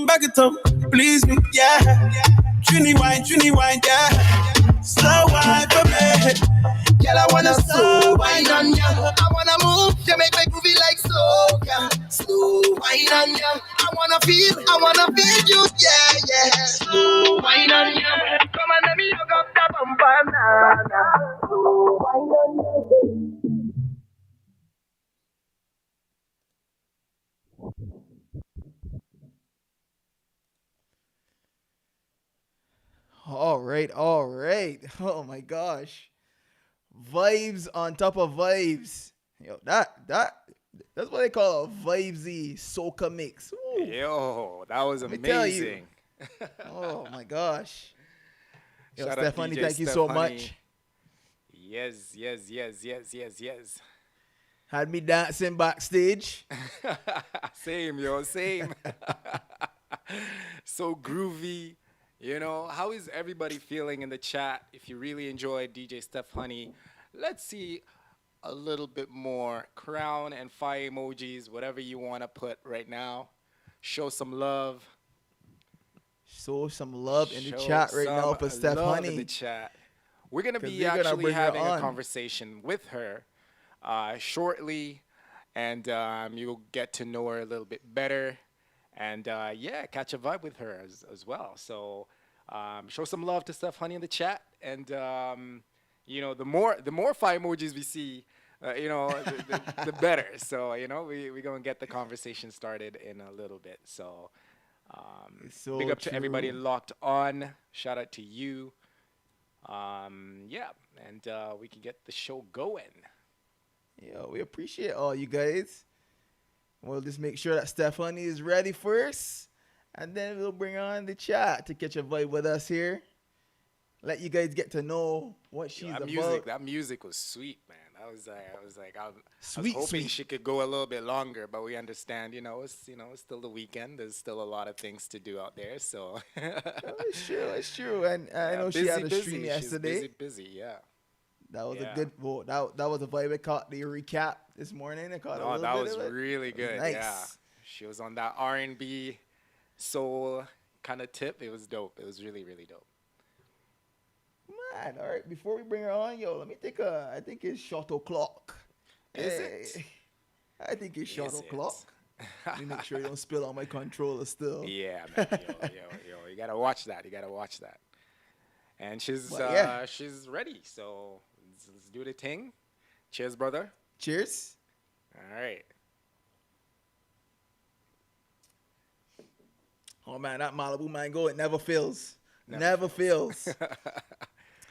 Back it up, please me, yeah. Trini wine, yeah. Slow wine for me.
Girl, I wanna slow wine on ya. I wanna move, you make me groovy like soca. Slow wine on ya. I wanna feel you, yeah. Slow wine on ya. Come on, let me hook up the bumper, nah. Slow wine on ya.
All right. Oh my gosh. Vibes on top of vibes. Yo, that's what they call a vibesy soca mix. Ooh.
Yo, that was amazing.
Oh my gosh. Yo,
Shout
Steph
out
Honey,
DJ
thank you
Steph
so
Honey.
much.
Yes.
Had me dancing backstage.
Same. So groovy. You know, how is everybody feeling in the chat? If you really enjoyed DJ Steph Honey, let's see a little bit more crown and fire emojis, whatever you want to put right now. Show some love.
Show some love in the chat right now for Steph Honey.
In the chat. We're going to be
we're gonna
actually having a
on.
conversation with her shortly, and you'll get to know her a little bit better. and catch a vibe with her as well. So show some love to Steph Honey in the chat, and the more fire emojis we see, the better. So we're gonna get the conversation started in a little bit. So, big up to everybody locked on. Shout out to you. And we can get the show going.
Yeah, we appreciate all you guys. We'll just make sure that Steph Honey is ready first, and then we'll bring on the chat to catch a vibe with us here. Let you guys get to know what she's about.
That music was sweet, man. I was hoping she could go a little bit longer, but we understand, it's still the weekend. There's still a lot of things to do out there, so.
It's true. And I know she had a stream yesterday.
She's busy, yeah.
That was a good vote. That was a vibe. I caught the recap this morning. That
was really good.
Nice.
Yeah, she was on that R&B soul kind of tip. It was dope. It was really, really dope.
Man, all right. Before we bring her on, let me take I think it's shot o'clock.
Is it?
I think it's shot o'clock. Let me make sure you don't spill on my controller still.
Yeah, man. Yo, you gotta watch that. And she's ready. So let's do the thing. Cheers, brother.
Cheers.
All right.
Oh man, that Malibu Mango, it never fails. Never fails.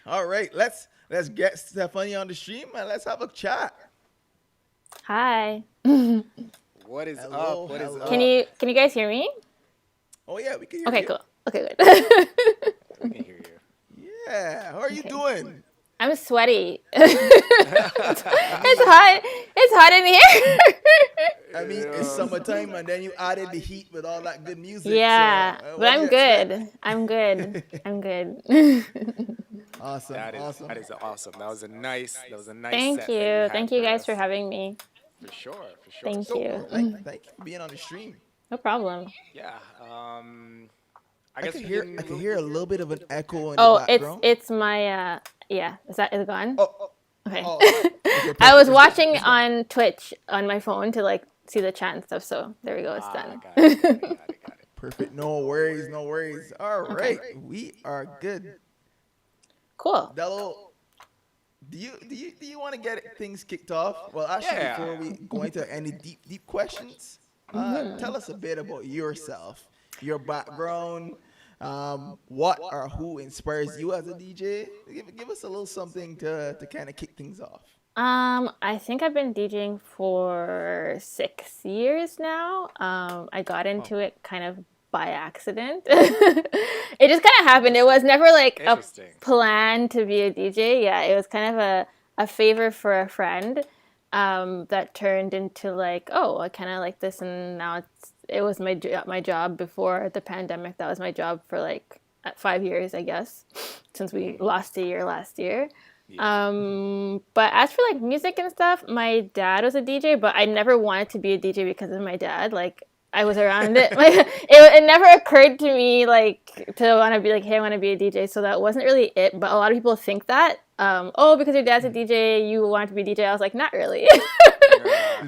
All right, let's get Steph Honey on the stream and let's have a chat.
Hi.
What is up? What is up?
Can you guys hear me?
Oh yeah, we can hear you.
Okay, cool. Okay, good.
We can hear you.
Yeah. How are you doing?
I'm sweaty. It's hot. It's hot in here.
I mean, it's summertime, and then you added the heat with all that good music.
Yeah, but I'm good. I'm good.
Awesome.
That is awesome. That was a nice.
Thank
set
you. Thank you guys for having me.
For sure.
Thank you.
Thank you for being on the stream.
No problem.
Yeah.
I can hear a little bit of an echo in the background.
It's my yeah. Is it gone?
Oh.
Okay.
Okay,
I was watching on Twitch on my phone to see the chat and stuff. So there we go. It's done.
Got it.
Perfect. No worries. All right. We are good.
Cool.
DELO, do you want to get things kicked off? Well, actually, before we go into any deep questions, tell us a bit about yourself, your background, what or who inspires you as a DJ. Give us a little something to kind of kick things off.
I think I've been DJing for 6 years now. I got into it kind of by accident. It just kind of happened. It was never a plan to be a DJ. Yeah, it was kind of a favor for a friend that turned into I kind of like this, and now it was my job before the pandemic. That was my job for 5 years, I guess, since we lost a year last year. Yeah. But as for music and stuff, my dad was a DJ, but I never wanted to be a DJ because of my dad. I was around it. It never occurred to me to want to be hey, I want to be a DJ. So that wasn't really it. But a lot of people think that because your dad's a DJ, you want to be a DJ. I was not really.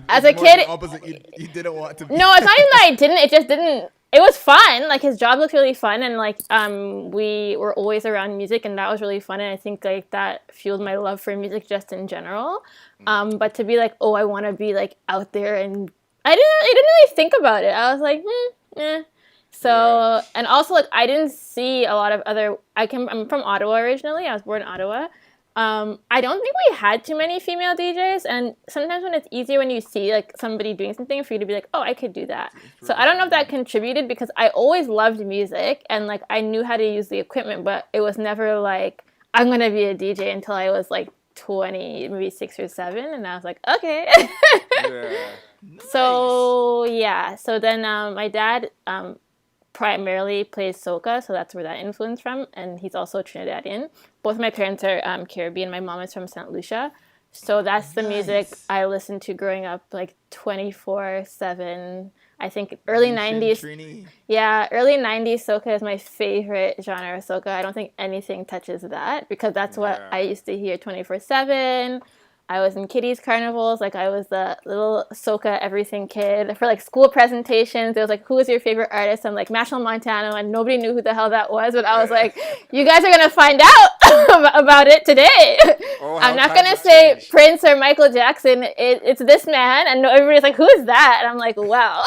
As a kid,
opposite. You didn't want to be.
No, it's not even that I didn't. It just didn't. It was fun. His job looked really fun, and we were always around music, and that was really fun. And I think that fueled my love for music just in general. But to be I want to be out there, and I didn't really think about it. I was eh. So, and also I didn't see a lot of other. I'm from Ottawa originally. I was born in Ottawa. I don't think we had too many female DJs, and sometimes when it's easier when you see somebody doing something for you to be oh, I could do that. So I don't know if that contributed, because I always loved music and I knew how to use the equipment, but it was never I'm gonna be a DJ until I was 20, maybe 6 or 7, and I was okay.
Yeah. Nice.
So yeah, so then my dad primarily plays soca, so that's where that influence from, and he's also Trinidadian. Both of my parents are Caribbean. My mom is from St. Lucia, so that's the music I listened to growing up 24/7. I think early 90s.
Trini.
Yeah, early 90s soca is my favorite genre of soca. I don't think anything touches that, because that's what I used to hear 24/7. I was in kiddies carnivals. Like, I was the little soca everything kid. For, like, school presentations, it was like, who is your favorite artist? I'm like, Machel Montano, and nobody knew who the hell that was. But I was like, you guys are going to find out about it today. I'm not going to say Prince or Michael Jackson. It's this man. And everybody's like, who is that? And I'm like, wow.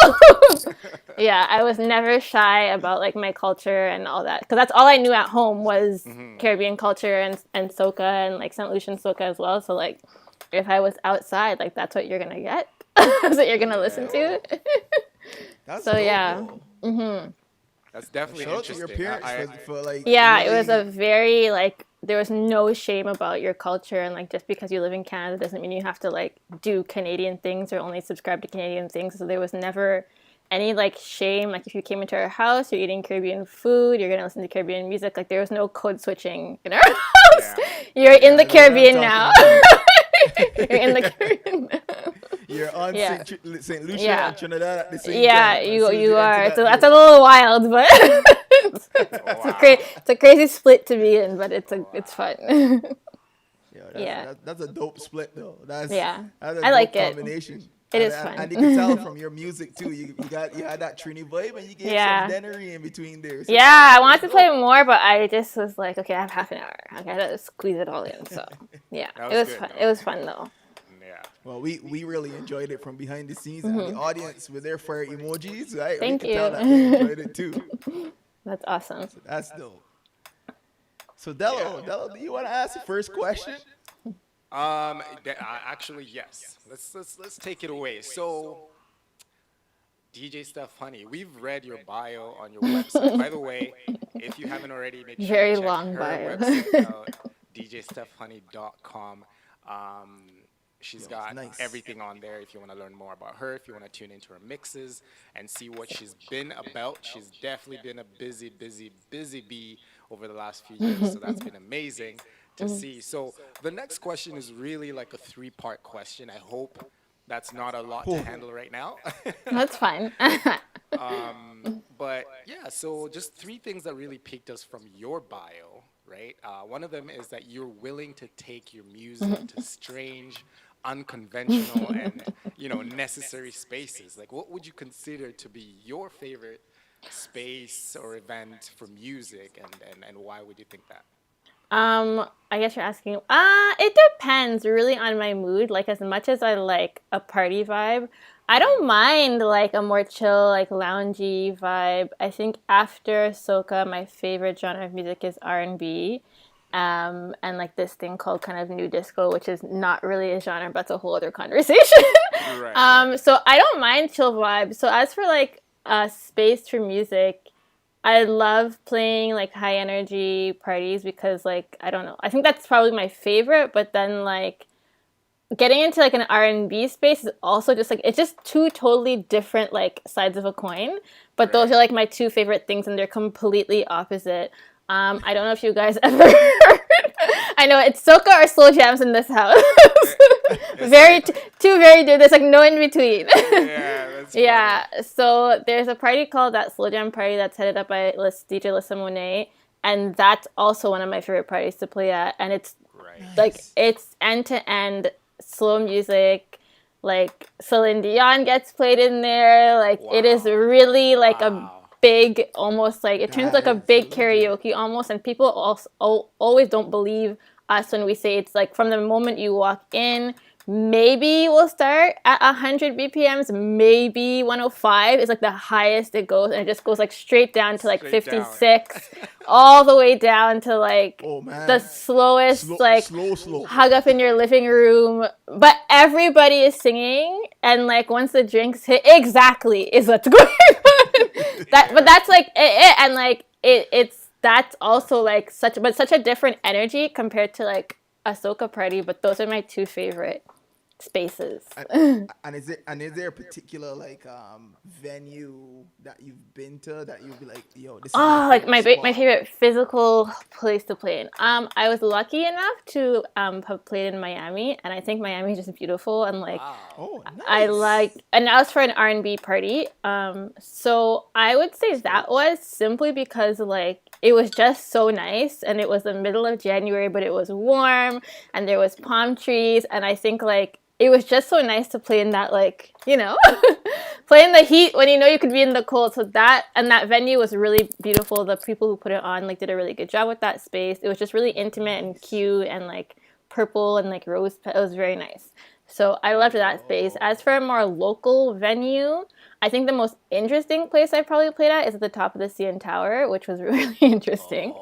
Yeah, I was never shy about, like, my culture and all that. Because that's all I knew at home was Caribbean culture and soca and, like, St. Lucian soca as well. So, like, if I was outside, like, that's what you're going to get. That's what you're going to listen to.
That's
so,
dope,
yeah.
That's definitely interesting.
Your parents for, like,
yeah,
really...
it was a very, like, there was no shame about your culture. And, like, just because you live in Canada doesn't mean you have to, like, do Canadian things or only subscribe to Canadian things. So there was never any, like, shame. Like, if you came into our house, you're eating Caribbean food, you're going to listen to Caribbean music. Like, there was no code switching in our house. Yeah. You're in the Caribbean now. You're in the Caribbean now.
You're on St. Lucia and Trinidad at the same time.
Yeah, you are. So that's a little wild, but it's a crazy split to be in, but it's fun.
That's a dope split, though. That's
I like it.
Combination.
It is fun.
And you can tell from your music too. You had that Trini vibe, and you gave some denery in between there. So.
Yeah, I wanted to play more, but I just was like, okay, I have half an hour. I gotta squeeze it all in. So it was fun. Though. It was fun though.
Yeah. Well, we really enjoyed it from behind the scenes, and the audience with their fire emojis. Right?
Thank you.
Tell that they enjoyed it too.
That's awesome.
So that's dope. So DELO, do you want to ask the first question?
Actually, yes. Let's take it away. So, DJ Steph Honey, we've read your bio on your website. By the way, if you haven't already, make sure
Very
you check
long
her
bio.
website out, djstephhoney.com. She's got everything on there if you want to learn more about her, if you want to tune into her mixes and see what she's been about. She's definitely been a busy bee over the last few years, so that's been amazing to see. So the next question is really like a 3-part question. I hope that's not a lot to handle right now.
That's fine.
But yeah, so just 3 things that really piqued us from your bio, right? One of them is that you're willing to take your music to strange, unconventional, and necessary spaces. Like, what would you consider to be your favorite space or event for music, and why would you think that?
I guess you're asking, it depends really on my mood. Like, as much as I like a party vibe, I don't mind like a more chill, like loungy vibe. I think after soca, my favorite genre of music is R&B. And like this thing called kind of new disco, which is not really a genre, but it's a whole other conversation. Right. So I don't mind chill vibes. So as for like a space for music, I love playing like high energy parties because like, I don't know, I think that's probably my favorite, but then like getting into like an R&B space is also just like, it's just 2 totally different like sides of a coin, but those are like my 2 favorite things and they're completely opposite. I don't know if you guys ever I know it's soca or slow jams in this house. Two very different. There's like no in between. Yeah. So there's a party called that slow jam party that's headed up by DJ Lissa Monet, and that's also one of my favorite parties to play at. And it's like it's end to end slow music. Like Celine Dion gets played in there. Like it is really like a big, almost like it turns like a big karaoke almost, and people also always don't believe us when we say it's like from the moment you walk in, maybe we'll start at 100 BPMs, maybe 105 is like the highest it goes, and it just goes like straight down to like 56 all the way down to like the slowest slow. Hug up in your living room, but everybody is singing, and like once the drinks hit, exactly is what's going on. But that's like it, and like it's that's also like such a different energy compared to like a soca party. But those are my 2 favorite spaces.
And is there a particular like venue that you've been to that you'd be like, yo, this is
like my favorite physical place to play in. I was lucky enough to have played in Miami, and I think Miami is just beautiful, and like nice. And that was for an R&B party. So I would say that was simply because like it was just so nice, and it was the middle of January, but it was warm, and there was palm trees, and I think like it was just so nice to play in that, like, you know, play in the heat when you know you could be in the cold. So that venue was really beautiful. The people who put it on like did a really good job with that space. It was just really intimate and cute and like purple and like rose. It was very nice. So I loved that space. As for a more local venue, I think the most interesting place I probably played at is at the top of the CN Tower, which was really interesting.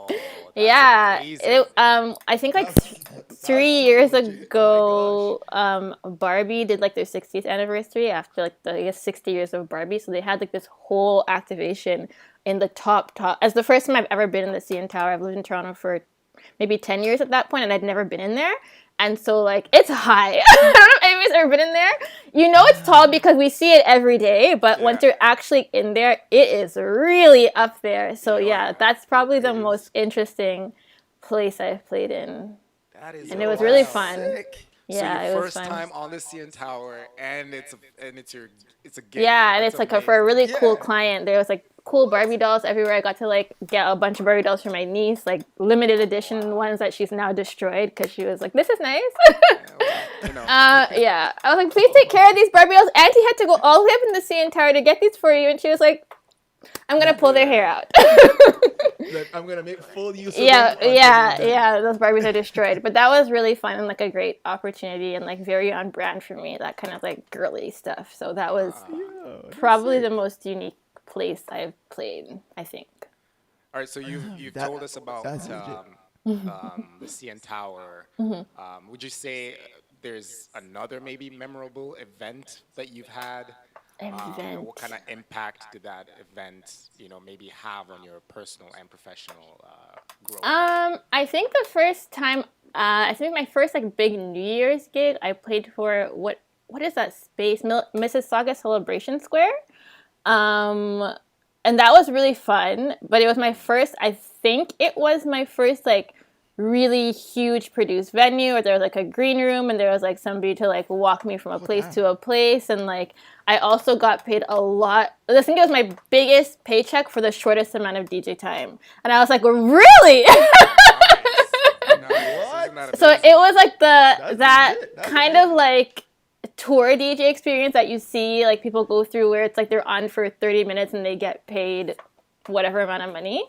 Yeah, I think like 3 years ago, Barbie did like their 60th anniversary after like I guess 60 years of Barbie. So they had like this whole activation in the top. As the first time I've ever been in the CN Tower. I've lived in Toronto for maybe 10 years at that point, and I'd never been in there. And so, like, it's high. I don't know if anybody's ever been in there. You know it's tall because we see it every day. But once you're actually in there, it is really up there. So, yeah, that's probably the most interesting place I've played in.
That is
and it was really fun.
Sick.
Yeah,
so your
it was
first
fun.
time on the CN Tower, and it's a gift.
Yeah, and
That's
it's like for a really cool client. There was like cool Barbie dolls everywhere. I got to like get a bunch of Barbie dolls for my niece, like limited edition ones that she's now destroyed because she was like, "This is nice." Yeah, I was like, "Please take care of these Barbie dolls." Auntie had to go all the way up in the CN Tower to get these for you, and she was like, "I'm gonna pull their hair out."
I'm gonna make full use of
yeah. Those Barbies are destroyed, but that was really fun and like a great opportunity and like very on brand for me. That kind of like girly stuff. So that was probably the most unique place I've played, I think.
All right, so you've told us about the CN Tower. Would you say there's another maybe memorable event that you've had? What kind of impact did that event, maybe have on your personal and professional growth?
I think the first time, I think my first like big New Year's gig, I played for what is that space? Mississauga Celebration Square. And that was really fun, but it was my first, I think it was my first like really huge produced venue where there was like a green room and there was like somebody to like walk me from a place to a place, and like I also got paid a lot. I think it was my biggest paycheck for the shortest amount of DJ time, and I was like, really? Nice. So it was like that kind of like tour DJ experience that you see like people go through where it's like they're on for 30 minutes and they get paid whatever amount of money.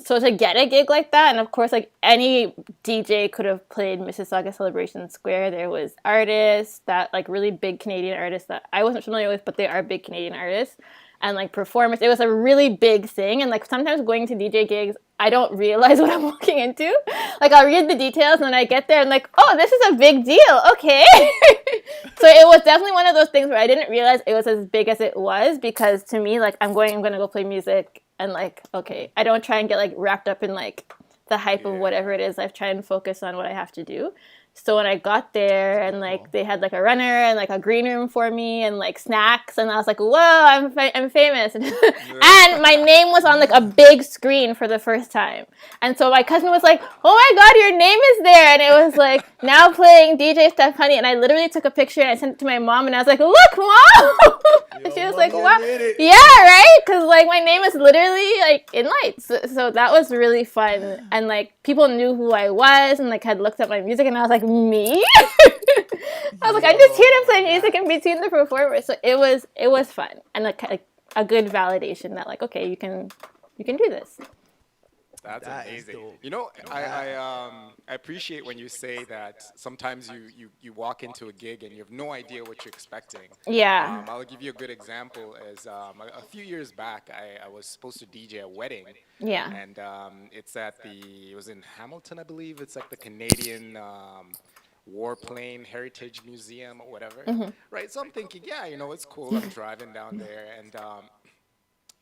So to get a gig like that, and of course, like any DJ could have played Mississauga Celebration Square. There was artists that like really big Canadian artists that I wasn't familiar with, but they are big Canadian artists, and like performers. It was a really big thing, and like sometimes going to DJ gigs, I don't realize what I'm walking into. Like I'll read the details, and then I get there and like, oh, this is a big deal. Okay. So it was definitely one of those things where I didn't realize it was as big as it was, because to me, like I'm gonna go play music. And like, okay, I don't try and get like wrapped up in like the hype of whatever it is. I try and focus on what I have to do. So when I got there and like they had like a runner and like a green room for me and like snacks, and I was like, whoa, I'm famous. And my name was on like a big screen for the first time. And so my cousin was like, oh my God, your name is there. And it was like, now playing DJ Steph Honey. And I literally took a picture and I sent it to my mom, and I was like, look, Mom. And she was like, wow. Yeah, right? Because like my name is literally like in lights. So that was really fun. And like people knew who I was and like had looked at my music, and I was like, me? I was like, I'm just here to play music in between the performers. So it was fun and like a good validation that like, okay, you can do this.
That's amazing. I appreciate when you say that sometimes you walk into a gig and you have no idea what you're expecting.
Yeah.
I'll give you a good example. Is a few years back, I was supposed to DJ a wedding.
Yeah.
And it was in Hamilton, I believe. It's like the Canadian Warplane Heritage Museum or whatever.
Mm-hmm.
Right. So I'm thinking, it's cool. I'm driving down there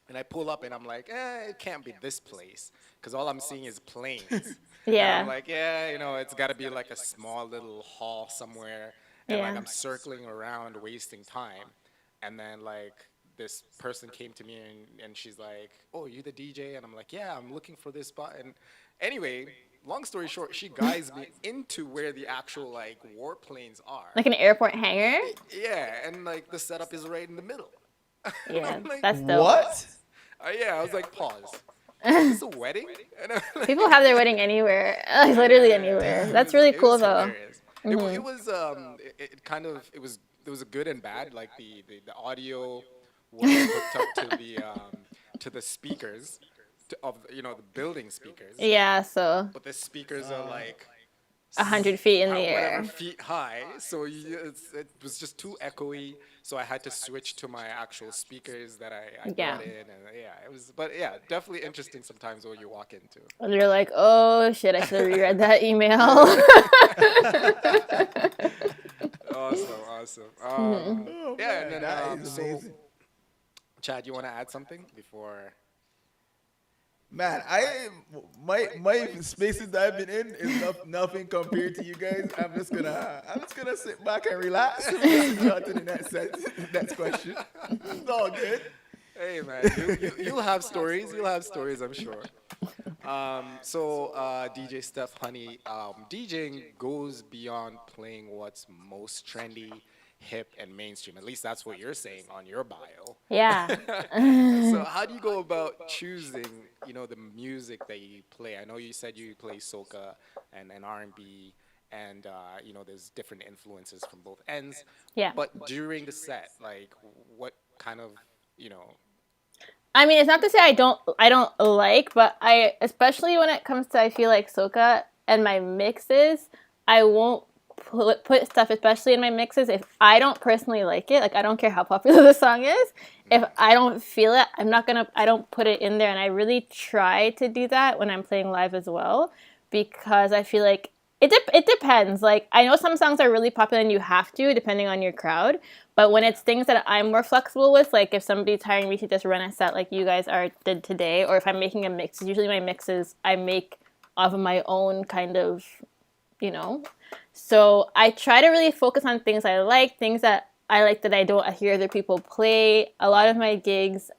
and I pull up and I'm like, it can't be this place, because all I'm seeing is planes.
Yeah.
And I'm like, it's got to be like a small little hall somewhere. and like I'm circling around wasting time, and then like this person came to me and she's like, "Oh, you the DJ?" And I'm like, "Yeah, I'm looking for this spot." And anyway, long story short, she guides me into where the actual like warplanes are.
Like an airport hangar?
Yeah, and like the setup is right in the middle.
Yeah,
like,
that's dope.
What?
Yeah, I was like, pause. Is this a wedding? Like,
people have their wedding anywhere, like literally anywhere. That's really cool though.
It was it kind of it was a good and bad. Like the audio was hooked up to the speakers of the building speakers.
Yeah, so.
But the speakers are like
100 feet in the air.
Whatever feet high, so it was just too echoey. So I had to switch to my actual speakers that I brought in, and it was. But yeah, definitely interesting sometimes when you walk into.
And you're like, oh shit, I should have reread that email.
Awesome. Yeah, and then so, Chad, you want to add something before?
Man, my spaces that I've been in is nothing compared to you guys. I'm just gonna sit back and relax and listen to the next question. It's all good.
Hey man, you'll have stories. You'll have stories, I'm sure. So DJ Steph Honey, DJing goes beyond playing what's most trendy, hip, and mainstream. At least that's what you're saying on your bio.
Yeah.
So how do you go about choosing, the music that you play? I know you said you play soca and R&B, and there's different influences from both ends.
Yeah.
But during the set, like, what kind of,
I mean, it's not to say I don't like, but especially when it comes to, I feel like soca and my mixes, I won't put stuff, especially in my mixes, if I don't personally like it. Like, I don't care how popular the song is. If I don't feel it, I don't put it in there. And I really try to do that when I'm playing live as well, because I feel like it depends. Like, I know some songs are really popular and you have to, depending on your crowd. But when it's things that I'm more flexible with, like if somebody's hiring me to just run a set like you guys did today, or if I'm making a mix, usually my mixes I make off of my own kind of, So I try to really focus on things I like that I don't hear other people play. A lot of my gigs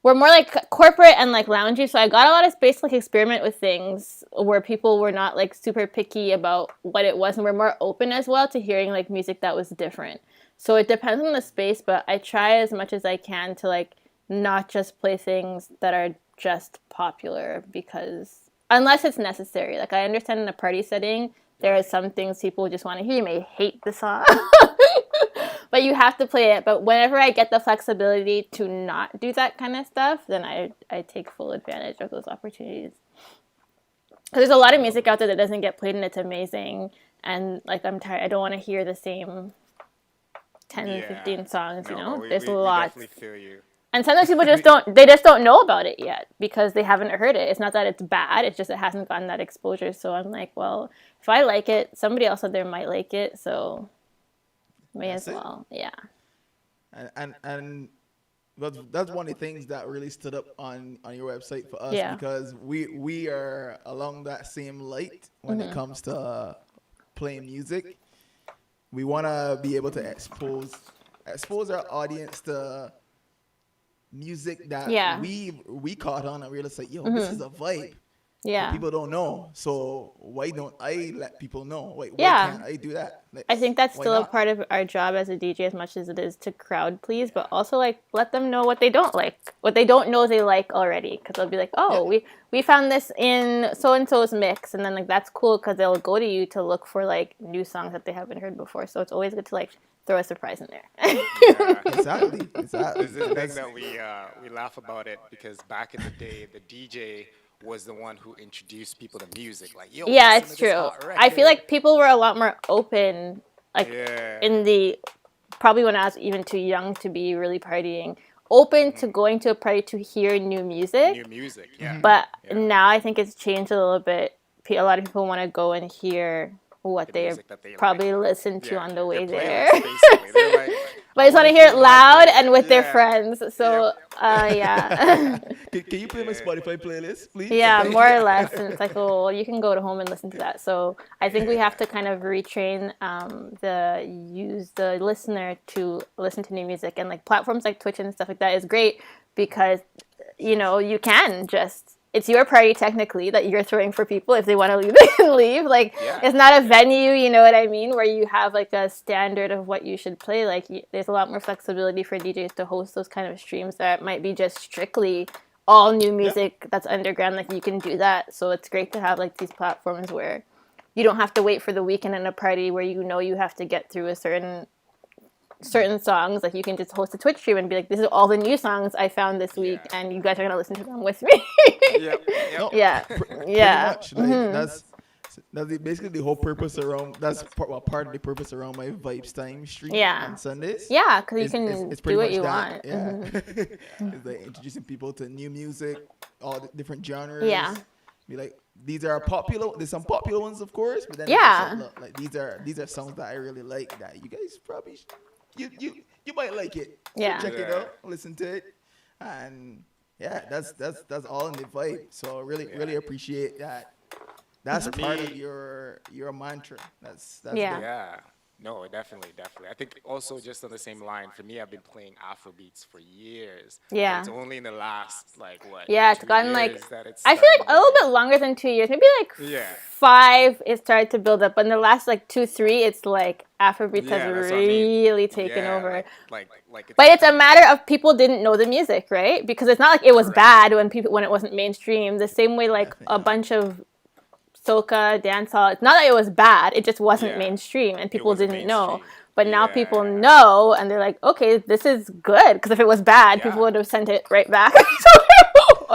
were more like corporate and like loungy, so I got a lot of space to like experiment with things where people were not like super picky about what it was, and were more open as well to hearing like music that was different. So it depends on the space, but I try as much as I can to like not just play things that are just popular, because unless it's necessary. Like, I understand in a party setting, there are some things people just want to hear. You may hate the song, but you have to play it. But whenever I get the flexibility to not do that kind of stuff, then I take full advantage of those opportunities. Because there's a lot of music out there that doesn't get played, and it's amazing. And, like, I'm tired. I don't want to hear the same 10, 15 songs, There's lots.
We definitely feel you.
And sometimes people just don't know about it yet because they haven't heard it. It's not that it's bad, it's just it hasn't gotten that exposure. So I'm like, well, if I like it, somebody else out there might like it, so may as well. Yeah.
And that's one of the things that really stood up on your website for us, because we are along that same light when it comes to playing music. We want to be able to expose our audience to music that we caught on, and we're just like, yo, this is a vibe. Yeah. But people don't know. So why don't I let people know? Why can't I do that? Like,
I think that's still a part of our job as a DJ, as much as it is to crowd please, but also like let them know what they don't like, what they don't know they like already, because they'll be like, oh, we found this in so and so's mix, and then like that's cool because they'll go to you to look for like new songs that they haven't heard before. So it's always good to like throw a surprise in there.
Exactly.
There's this thing that we laugh about it, because back in the day, the DJ was the one who introduced people to music. Like, yo,
yeah, it's true. I feel like people were a lot more open, like probably when I was even too young to be really partying, open to going to a party to hear new music.
New music, yeah.
But now I think it's changed a little bit. A lot of people want to go and hear what they probably listened to on the way there.
They're like,
But I just want to hear it loud and with their friends. So, yeah.
Can you play my Spotify playlist, please?
Yeah, more or less. And it's like, oh, well, you can go to home and listen to that. So I think we have to kind of retrain the listener to listen to new music. And like platforms like Twitch and stuff like that is great because, you know, you can just, it's your party technically that you're throwing for people. If they want to leave, they can leave. Like, it's not a venue, you know what I mean, where you have like a standard of what you should play. Like, there's a lot more flexibility for DJs to host those kind of streams that might be just strictly all new music that's underground. Like, you can do that. So it's great to have like these platforms where you don't have to wait for the weekend in a party where you know you have to get through a certain songs. Like, you can just host a Twitch stream and be like, this is all the new songs I found this week, and you guys are gonna listen to them with me.
Pretty much. Like, that's basically the whole purpose around. That's part of the purpose around my Vibes Time stream on Sundays.
Yeah, because you can do what you want.
Yeah, it's like introducing people to new music, all the different genres.
Yeah.
Be like, these are popular. There's some popular ones, of course, but then like these are songs that I really like that you guys probably you might like it. So check it out, listen to it, and that's all in the vibe. So really appreciate that. That's part of your mantra. That's
good. No, definitely. I think also just on the same line, for me, I've been playing Afrobeats for years.
Yeah.
It's only in the last, like, what?
Yeah, it's gotten like, I feel like a little bit longer than 2 years. Maybe like 5, it started to build up. But in the last like 2, 3, it's like Afrobeats has really taken over.
Like
but it's a matter of people didn't know the music, right? Because it's not like it was bad when it wasn't mainstream. The same way like a bunch of soca, dancehall. It's not that it was bad. It just wasn't mainstream, and people didn't know. But now people know, and they're like, okay, this is good. Because if it was bad, people would have sent it right back.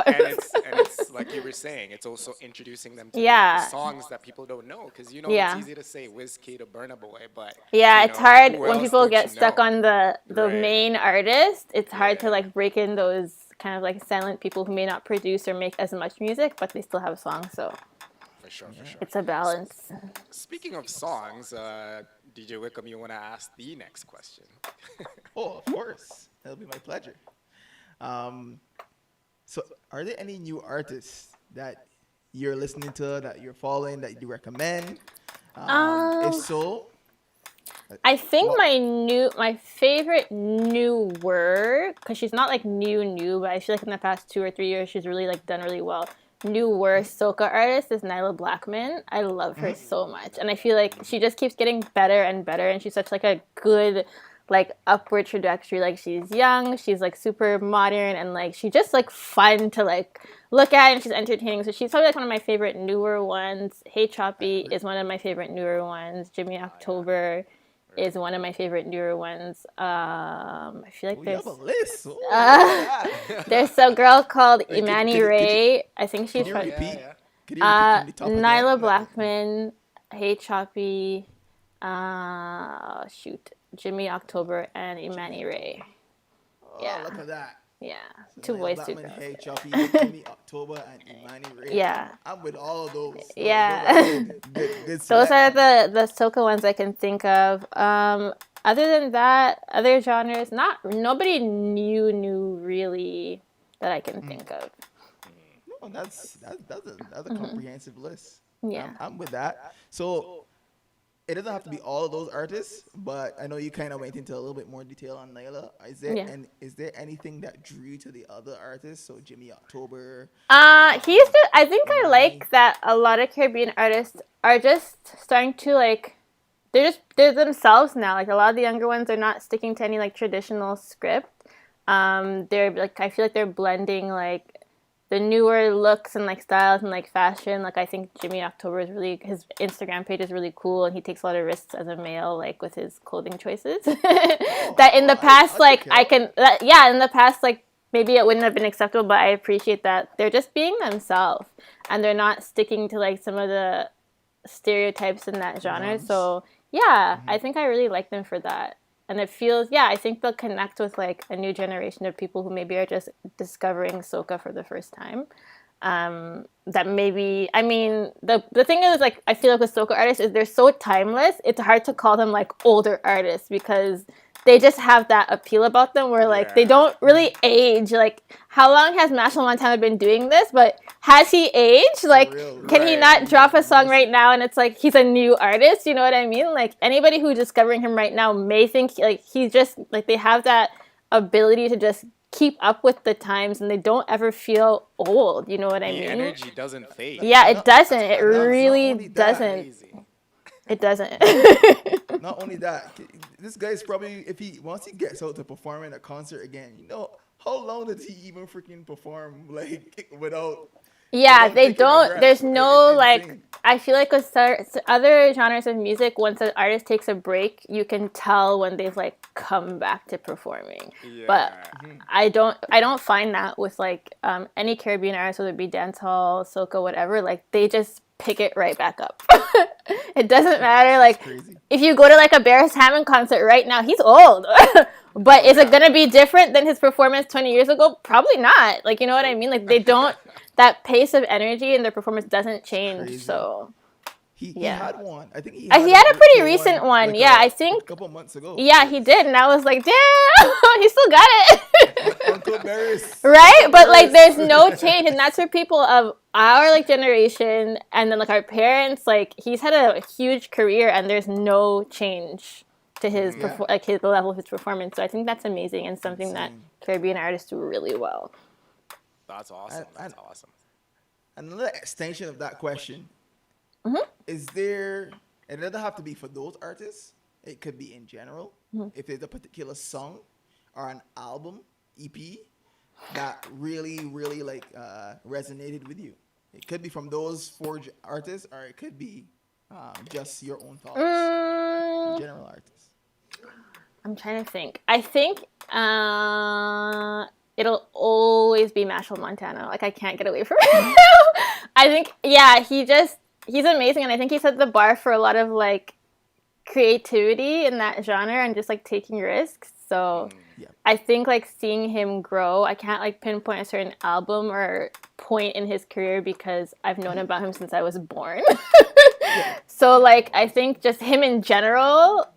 and it's like you were saying, it's also introducing them to the songs that people don't know. Because, you know, it's easy to say Wizkid or Burna Boy, but...
Yeah, it's hard when people get stuck on the main artist. It's hard to, like, break in those kind of, like, silent people who may not produce or make as much music, but they still have songs, so...
For sure.
It's a balance.
Speaking of songs, DJ Wickham, you want to ask the next question?
Oh, of course. That'll be my pleasure. So, are there any new artists that you're listening to, that you're following, that you recommend? If so,
I think my favorite new word, because she's not like new, but I feel like in the past 2 or 3 years she's really like done really well. Newer soca artist is Nyla Blackman. I love her so much, and I feel like she just keeps getting better and better, and she's such like a good like upward trajectory. Like, she's young, she's like super modern, and like she's just like fun to like look at, and she's entertaining. So she's probably like one of my favorite newer ones. Hey Choppy is one of my favorite newer ones. Jimmy October is one of my favorite newer ones. I feel like there's
you have a list.
There's a girl called Imani Ray. I think she's from Nyla Blackman, Hey Choppy, Jimmy October, and Imani Ray.
Oh, look at that.
Yeah,
so
2 boys, 2 girls.
Hey Choppy, Jimmy October, and Imani Ray.
Yeah,
I'm with all of those.
Yeah, those are the soca ones I can think of. Other than that, other genres, nobody new really that I can think of.
No, that's a comprehensive list.
Yeah,
I'm with that. So it doesn't have to be all of those artists, but I know you kind of went into a little bit more detail on Nyla. Is there anything that drew you to the other artists? So Jimmy October.
I think I like that a lot of Caribbean artists are just starting to like, they're themselves now. Like, a lot of the younger ones are not sticking to any like traditional script. They're like, I feel like they're blending like the newer looks and like styles and like fashion. Like, I think Jimmy October is really, his Instagram page is really cool, and he takes a lot of risks as a male, like with his clothing choices. That in the past, like in the past, like maybe it wouldn't have been acceptable, but I appreciate that they're just being themselves and they're not sticking to like some of the stereotypes in that genre. So yeah, I think I really like them for that. And it feels, I think they'll connect with like a new generation of people who maybe are just discovering soca for the first time. That maybe, I mean, the thing is like, I feel like with soca artists is they're so timeless. It's hard to call them like older artists because they just have that appeal about them where like they don't really age. Like, how long has Machel Montana been doing this? But has he aged? Like, can he not drop a song right now and it's like he's a new artist? You know what I mean? Like, anybody who's discovering him right now may think like he's just like, they have that ability to just keep up with the times and they don't ever feel old. You know what I mean?
The energy doesn't fade.
Yeah, it doesn't. It really doesn't. It doesn't.
Not only that, this guy's probably, once he gets out to perform in a concert again, you know, how long does he even freaking perform like without?
Yeah, they don't. There's no like. I feel like with other genres of music, once an artist takes a break, you can tell when they've like come back to performing. Yeah. But I don't find that with like any Caribbean artist, whether it be dancehall, soca, whatever. Like they just pick it right back up. It doesn't matter. Like if you go to like a Barris Hammond concert right now, he's old. But is it gonna be different than his performance 20 years ago? Probably not. Like, you know what I mean? Like they don't. That pace of energy in their performance doesn't change. So
he had one. I think
he had a pretty recent one.
Like
I think
a couple months ago.
Yeah, he did, and I was like, damn, he still got it.
Uncle Barris.
Right? But like there's no change, and that's for people of our like generation and then like our parents. Like he's had a huge career and there's no change to his the level of his performance. So I think that's amazing and something that Caribbean artists do really well.
That's awesome. That's awesome.
Another extension of that question. Is there, it doesn't have to be for those artists, it could be in general, if there's a particular song or an album, EP, that really, really like resonated with you. It could be from those four artists, or it could be just your own thoughts. General artists.
I'm trying to think. I think it'll always be Machel Montana. Like I can't get away from him. I think, he's amazing, and I think he set the bar for a lot of like creativity in that genre and just like taking risks. So I think like seeing him grow, I can't like pinpoint a certain album or point in his career because I've known about him since I was born. So like I think just him in general,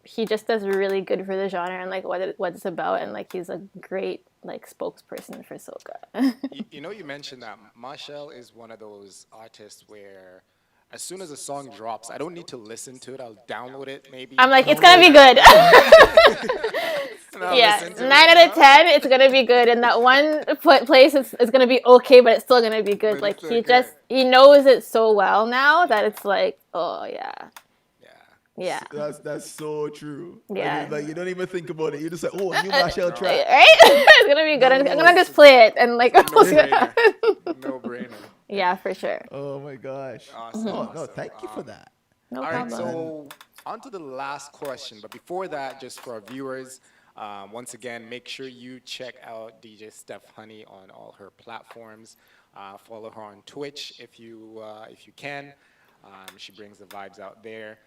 he just does really good for the genre and like what it's about, and like he's a great like spokesperson for soca.
you know, you mentioned that Machel is one of those artists where as soon as a song drops, I don't need to listen to it. I'll download it maybe.
I'm like, it's gonna be good. Yeah, 9 out of 10, it's gonna be good. And that one place is gonna be okay, but it's still gonna be good. Like he knows it so well now that it's like, oh yeah. Yeah.
That's so true.
Yeah.
Like you don't even think about it. You just like, oh, a new Machel track.
Right? It's gonna be good. I'm gonna just play it and like
no brainer.
Yeah, for sure.
Oh my gosh.
Awesome.
Oh, no, thank you for that.
No
all
problem.
right, so on to the last question. But before that, just for our viewers, once again, make sure you check out DJ Steph Honey on all her platforms. Follow her on Twitch if you can. She brings the vibes out there.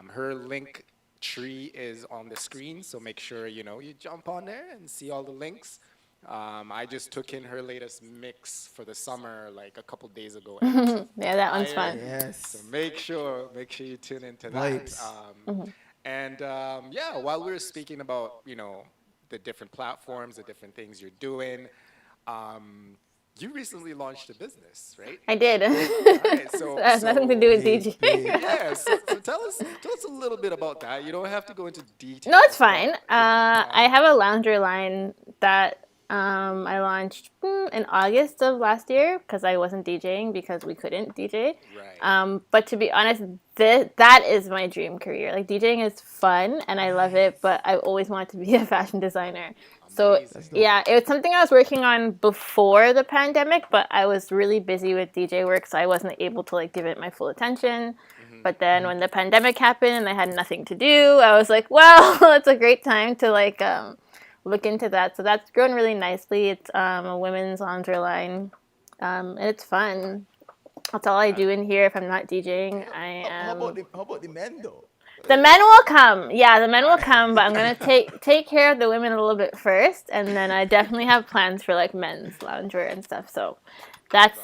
Her link tree is on the screen, so make sure you jump on there and see all the links. I just took in her latest mix for the summer like a couple days ago.
Yeah, that one's fun.
Yes.
So make sure you tune into that. And while we were speaking about the different platforms, the different things you're doing, you recently launched a business, right?
I did.
Right, so
that has nothing to do with DJ.
Yeah, so tell us a little bit about that. You don't have to go into detail.
No, it's fine. I have a lounger line that I launched in August of last year because I wasn't DJing because we couldn't DJ. Right. But to be honest, that is my dream career. Like DJing is fun and I love it, but I always wanted to be a fashion designer. So yeah, it was something I was working on before the pandemic, but I was really busy with DJ work, so I wasn't able to like give it my full attention. But then when the pandemic happened and I had nothing to do, I was like, well, it's a great time to like look into that. So that's grown really nicely. It's a women's lingerie line, and it's fun. That's all I do in here if I'm not DJing.
How about the men though?
The men will come. Yeah, the men will come, but I'm going to take care of the women a little bit first, and then I definitely have plans for like men's loungewear and stuff. So that's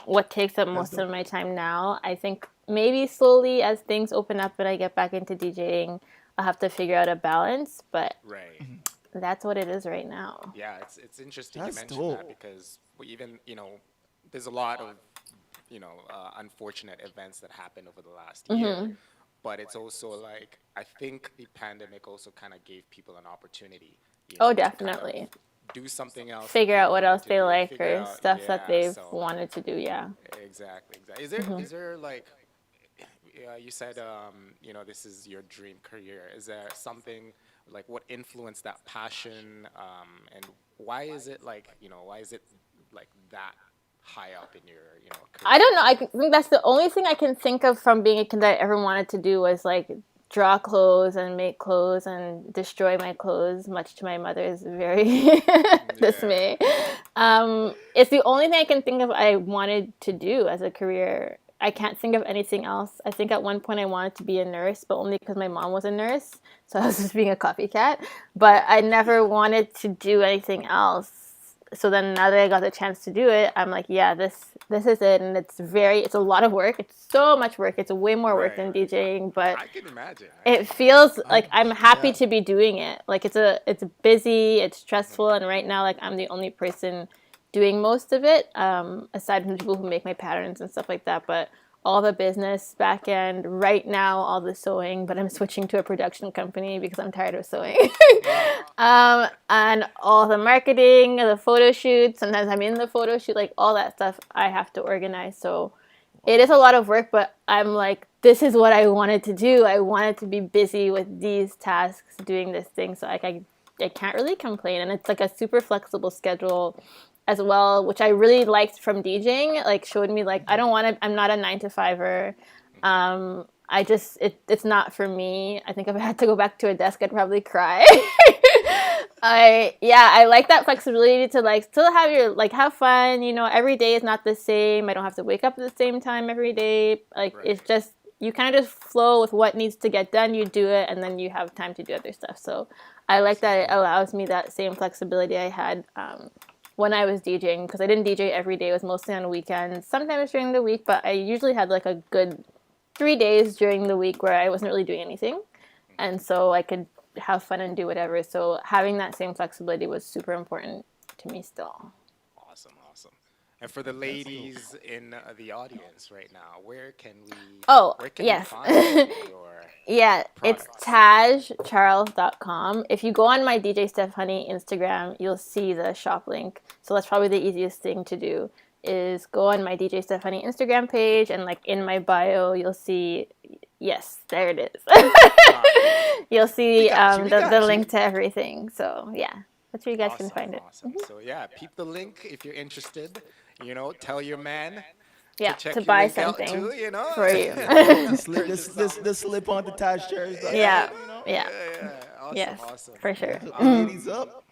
what takes up most of my time now. I think maybe slowly as things open up and I get back into DJing, I'll have to figure out a balance, but
Right.
that's what it is right now.
Yeah, it's interesting
That's
you mentioned
dope.
that because even there's a lot of unfortunate events that happened over the last year, but it's also like I think the pandemic also kind of gave people an opportunity.
Oh,
To kind of
definitely.
do something else.
Figure out what else they like
figure
or
out,
stuff that
yeah.
they've
So
wanted to do. Yeah.
exactly. Is there like you said this is your dream career. Is there something like what influenced that passion and why is it like that high up in your career?
I don't know. I think that's the only thing I can think of from being a kid that I ever wanted to do was like draw clothes and make clothes and destroy my clothes, much to my mother's very dismay. It's the only thing I can think of I wanted to do as a career. I can't think of anything else. I think at one point I wanted to be a nurse, but only because my mom was a nurse. So I was just being a copycat. But I never wanted to do anything else. So then now that I got the chance to do it, I'm like, yeah, this is it. And it's a lot of work. It's so much work. It's way more work than DJing, but
I can imagine.
It feels like I'm happy to be doing it. Like it's busy, it's stressful, and right now like I'm the only person doing most of it, aside from the people who make my patterns and stuff like that. But all the business back end right now, all the sewing, but I'm switching to a production company because I'm tired of sewing. And all the marketing, the photo shoots, sometimes I'm in the photo shoot, like all that stuff I have to organize. So it is a lot of work, but I'm like, this is what I wanted to do. I wanted to be busy with these tasks, doing this thing. So like I can't really complain. And it's like a super flexible schedule as well, which I really liked from DJing. Like showed me like I'm not a 9-to-5er. It's not for me. I think if I had to go back to a desk, I'd probably cry. I like that flexibility to like still have your like have fun. Every day is not the same. I don't have to wake up at the same time every day. Like it's just you kind of just flow with what needs to get done. You do it, and then you have time to do other stuff. So I like that it allows me that same flexibility I had when I was DJing, because I didn't DJ every day. It was mostly on weekends, sometimes during the week, but I usually had like a good 3 days during the week where I wasn't really doing anything. And so I could have fun and do whatever. So having that same flexibility was super important to me still.
Awesome. And for the ladies in the audience right now, where can we
yes.
find your
Yeah,
products?
it's tajcharles.com. If you go on my DJ Steph Honey Instagram, you'll see the shop link. So that's probably the easiest thing to do is go on my DJ Steph Honey Instagram page, and like in my bio, you'll see, yes, there it is. You'll see the link to everything. So yeah, that's where you guys can find it.
Awesome. So yeah, peep the link if you're interested. Tell your man.
Yeah,
to
buy something for you.
Just slip on the Taj chairs.
Yeah.
Awesome,
yes,
awesome.
for sure.
Ladies up.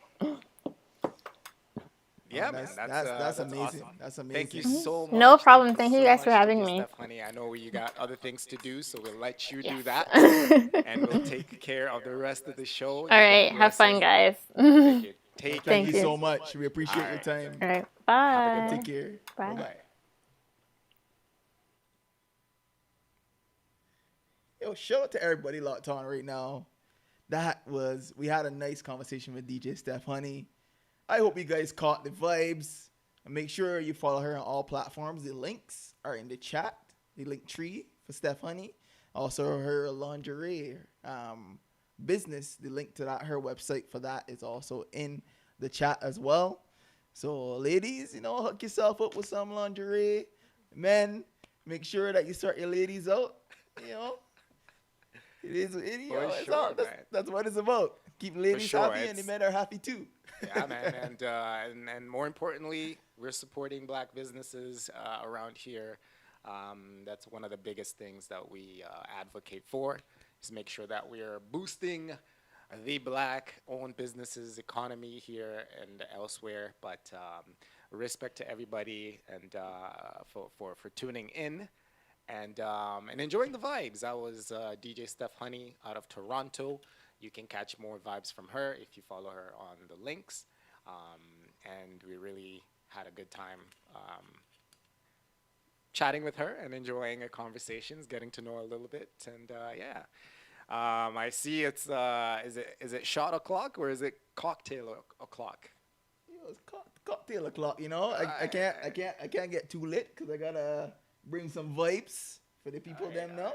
Yeah,
that's amazing.
Awesome.
That's amazing.
Thank you so much.
No problem. Thank you guys for having me.
Steph Honey, I know you got other things to do, so we'll let you do that, and we'll take care of the rest of the show.
All right, have fun, guys.
Thank you so much. We appreciate your time.
All right, bye.
Take care.
Bye.
Yo, shout out to everybody locked on right now. We had a nice conversation with DJ Steph Honey. I hope you guys caught the vibes. And make sure you follow her on all platforms. The links are in the chat. The link tree for Steph Honey. Also her lingerie business. The link to that, her website for that is also in the chat as well. So ladies, hook yourself up with some lingerie. Men, make sure that you start your ladies out. It is. That's what it's about. Keep ladies happy, and the men are happy too.
Yeah, man, and more importantly, we're supporting black businesses around here. That's one of the biggest things that we advocate for, is make sure that we are boosting the black-owned businesses economy here and elsewhere. But respect to everybody, and for tuning in. And enjoying the vibes. That was DJ Steph Honey out of Toronto. You can catch more vibes from her if you follow her on the links. And we really had a good time chatting with her and enjoying our conversations, getting to know her a little bit. And I see it's is it shot o'clock or is it cocktail o'clock?
It's cocktail o'clock. You know, I can't get too lit because I gotta bring some vibes for the people them now.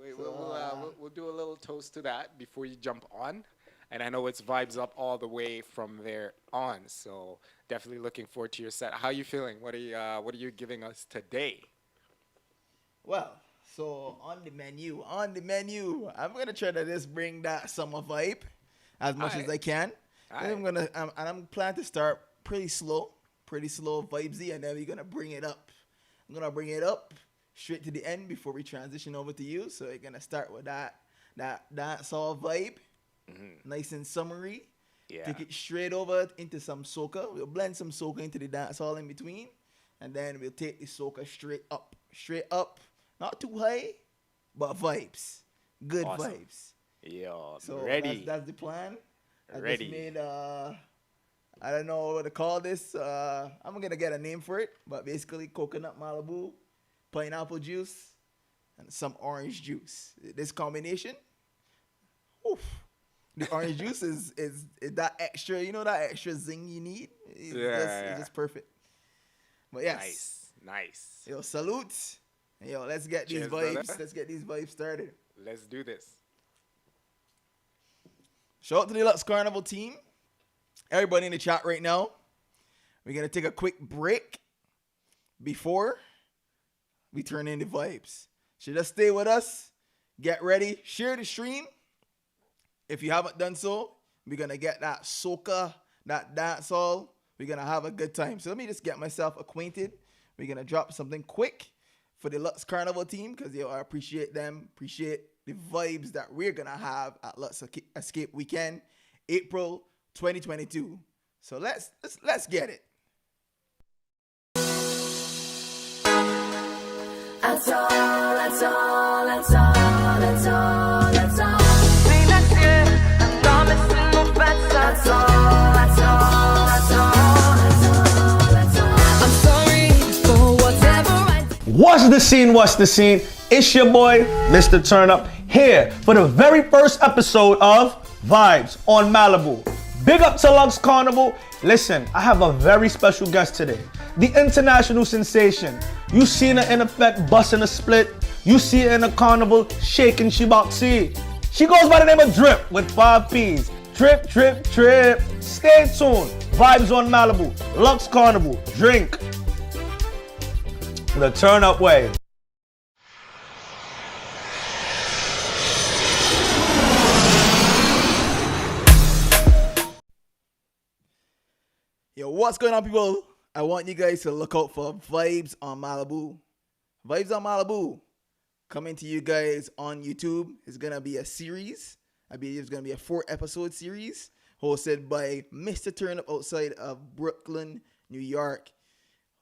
Wait, we'll do a little toast to that before you jump on. And I know it's vibes up all the way from there on. So definitely looking forward to your set. How are you feeling? What are you giving us today?
Well, so on the menu, I'm gonna try to just bring that summer vibe as much as I can. I'm planning to start pretty slow, vibesy, and then we're gonna bring it up. I'm gonna bring it up straight to the end before we transition over to you. So we're gonna start with that dancehall vibe. Mm-hmm. Nice and summery. Yeah. Take it straight over into some soca. We'll blend some soca into the dancehall in between, and then we'll take the soca straight up. Not too high, but vibes. Good vibes.
Yo,
so
ready.
That's the plan. I
ready.
Just made I don't know what to call this. I'm gonna get a name for it, but basically coconut Malibu, pineapple juice, and some orange juice. This combination. Oof. The orange juice is that extra, that extra zing you need. It's just perfect. But yes.
Nice.
Yo, salute. Yo, let's get these vibes. Brother. Let's get these vibes started.
Let's do this.
Shout out to the LUX Carnival team. Everybody in the chat right now. We're gonna take a quick break before we turn in the vibes. So just stay with us. Get ready. Share the stream. If you haven't done so, we're going to get that soca, that dancehall. We're going to have a good time. So let me just get myself acquainted. We're going to drop something quick for the LUX Carnival team because I appreciate them, appreciate the vibes that we're going to have at LUX Escape Weekend, April 2022. So let's get it.
That's all.
What's the scene? It's your boy, Mr. Turn Up, here for the very first episode of Vibes on Malibu. Big up to LUX Carnival. Listen, I have a very special guest today. The international sensation. You seen her in effect busting a split. You see her in the carnival shaking Shiboxy. She goes by the name of Drip with 5 P's. Trip, trip, trip. Stay tuned. Vibes on Malibu. LUX Carnival. Drink the turn up way.
Yo, what's going on, people? I want you guys to look out for Vibes on Malibu. Vibes on Malibu. Coming to you guys on YouTube. It's going to be a series. I believe it's going to be a 4-episode series hosted by Mr. Turn Up outside of Brooklyn, New York.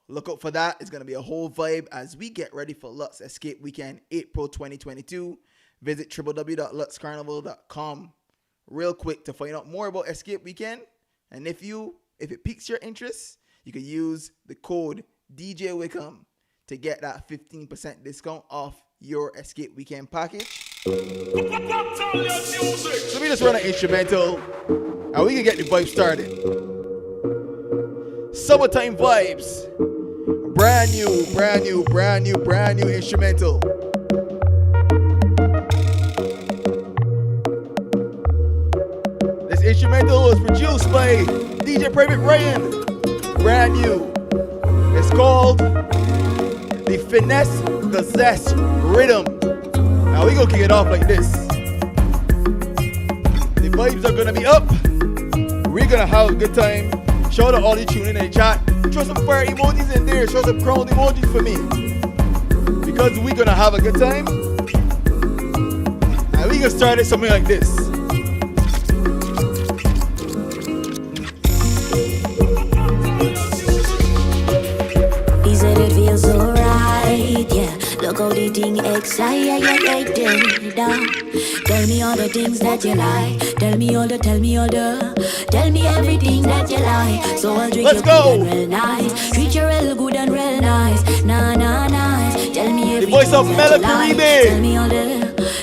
Look out for that. It's going to be a whole vibe as we get ready for LUX Escape Weekend, April 2022. Visit www.luxcarnival.com real quick to find out more about Escape Weekend. And if it piques your interest, you can use the code DJ Wickham to get that 15% discount off your Escape Weekend package. So we just run an instrumental and we can get the vibe started. Summertime vibes. Brand new instrumental. This instrumental was produced by DJ Private Ryan. Brand new. It's called The Finesse, The Zest Rhythm. Now we gonna kick it off like this. The vibes are gonna be up. We're gonna have a good time. Shout out all you tuning in the chat. Throw some fire emojis in there. Show some crown emojis for me. Because we're gonna have a good time. And we gonna start it something like this.
He said it feels so right, yeah. Look how the thing exciting. Tell me all the things that you like. Tell me everything that you like. So I'll drink you good and real nice. Treat you real good and real nice. Nah, nice. Tell me everything
the voice of
that you like.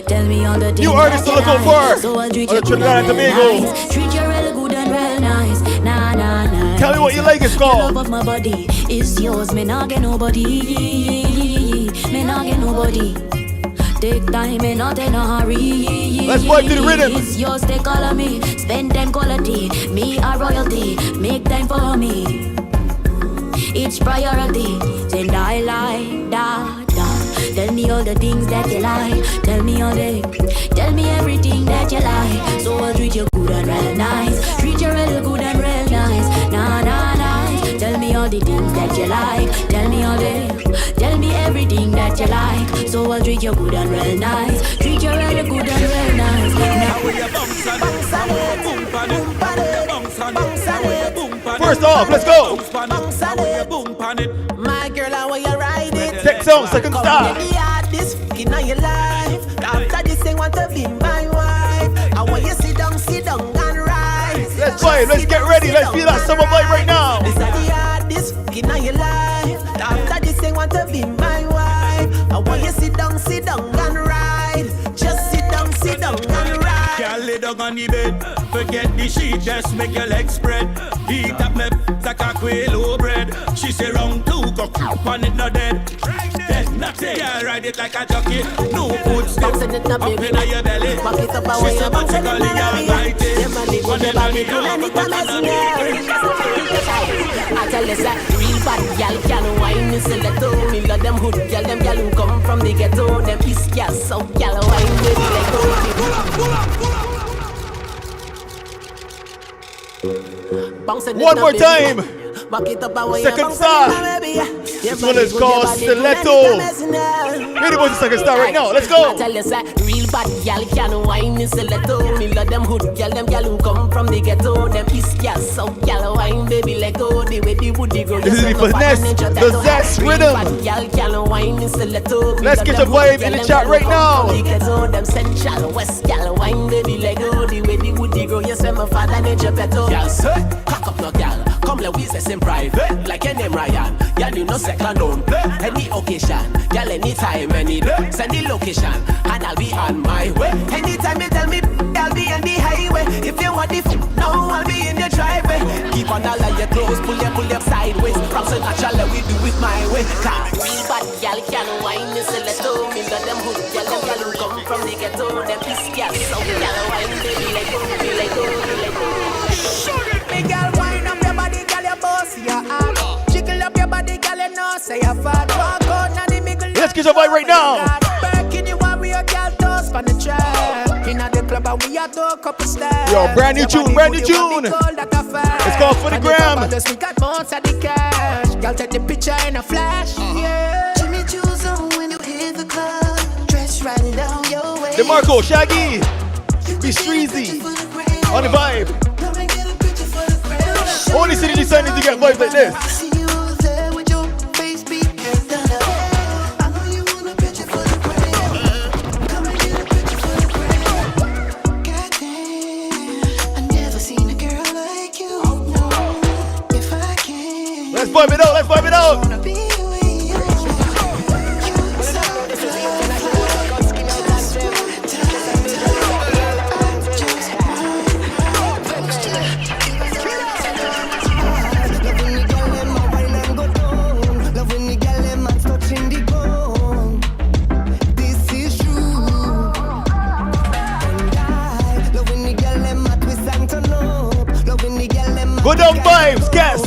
Tell me all the things
New artists to look out for.
So I'll treat
on
you
the Trinidad and Tobago.
nice. Treat you real good and real nice. Nah, nah, nah.
Tell me what you like, it's called.
The love of my body is yours. Me not get nobody. Me not get nobody. Take time and not in a hurry.
Let's vibe to the rhythm.
It's yours, take all of me. Spend time quality. Me a royalty. Make time for me. It's priority. And I like that. Tell me all the things that you like. Tell me everything that you like. So I'll treat you good and real nice. Treat you real good and real nice. Nah, nah, nice. Tell me all the things that you like. Tell me everything that you like. So I'll treat you good and real nice. Treat you real good and real nice. Now we are
First off, let's go.
My girl, I want you ride it.
Take song, second star.
This in your life. After this, I want to be my wife. I want you sit down and rise.
Let's vibe, let's get ready. Let's feel that summer vibe right now.
This is the hardest in your life. After this, I want to be my wife. I want you sit down and ride. Just sit down and ride.
Girl, lay down on the bed. Forget the sheet, just make your legs spread. Heat up me like a quail bread. She say round two, go on it not dead. Dead, nothing. Yeah, ride it like a jockey. No food step up in your belly. She say magically almighty. On the money,
I tell you that real bad gal can wine in stiletto. Me love them hood gal, them gal who come from the ghetto. Them east gal, south gal wine with like go.
One more time. Second star. This one is called Stiletto. Ready for the second star right now. Let's go.
I tell you that real bad gal can wine in stiletto. Me love them hood gal, them gal who come from the ghetto. Them east gal, south gal wine, baby, let go. The way the woody grow.
This is the finesse, the zest rhythm.
Gal can wine in stiletto.
Let's get a vibe in the chat right now.
Them central west gal wine, baby, let go. The way the woody grow. You say my father nature better. Gal, sir, cock up no gal. Come let we say in private, like your name Ryan. Y'all do no second don't play. Any occasion, y'all anytime, any day. Send the location, and I'll be on my way. Anytime you tell me, I'll be on the highway. If you want the now I'll be in your driveway. Keep on all of your clothes, pull up sideways. From sensational, we do it my way. Cause real bad y'all can wine is a little. Me got them hood, y'all who come from the ghetto. Them piss gas, so y'all wine, baby, like go, be like go, be like go. Shoot it, me girl, wine up your body, girl, your boss, your arm. Jiggle up your body, girl, you know, say you're fat. Walk out, now the middle.
Let's get your vibe right now.
Back in you, warrior, girl, toast for the track. In the club, and we are do a couple steps.
Yo, brand new tune. It's called For the Gram.
We got months at the cash. Girl, take the picture in a flash. Yeah.
Jimmy Choo's on when you hit the club. Dress right down your way.
DeMarco, Shaggy, be Streezy on the vibe. Only city decided to get vibes like this. Let's vibe it out, let's vibe it out. Go down vibes, guess.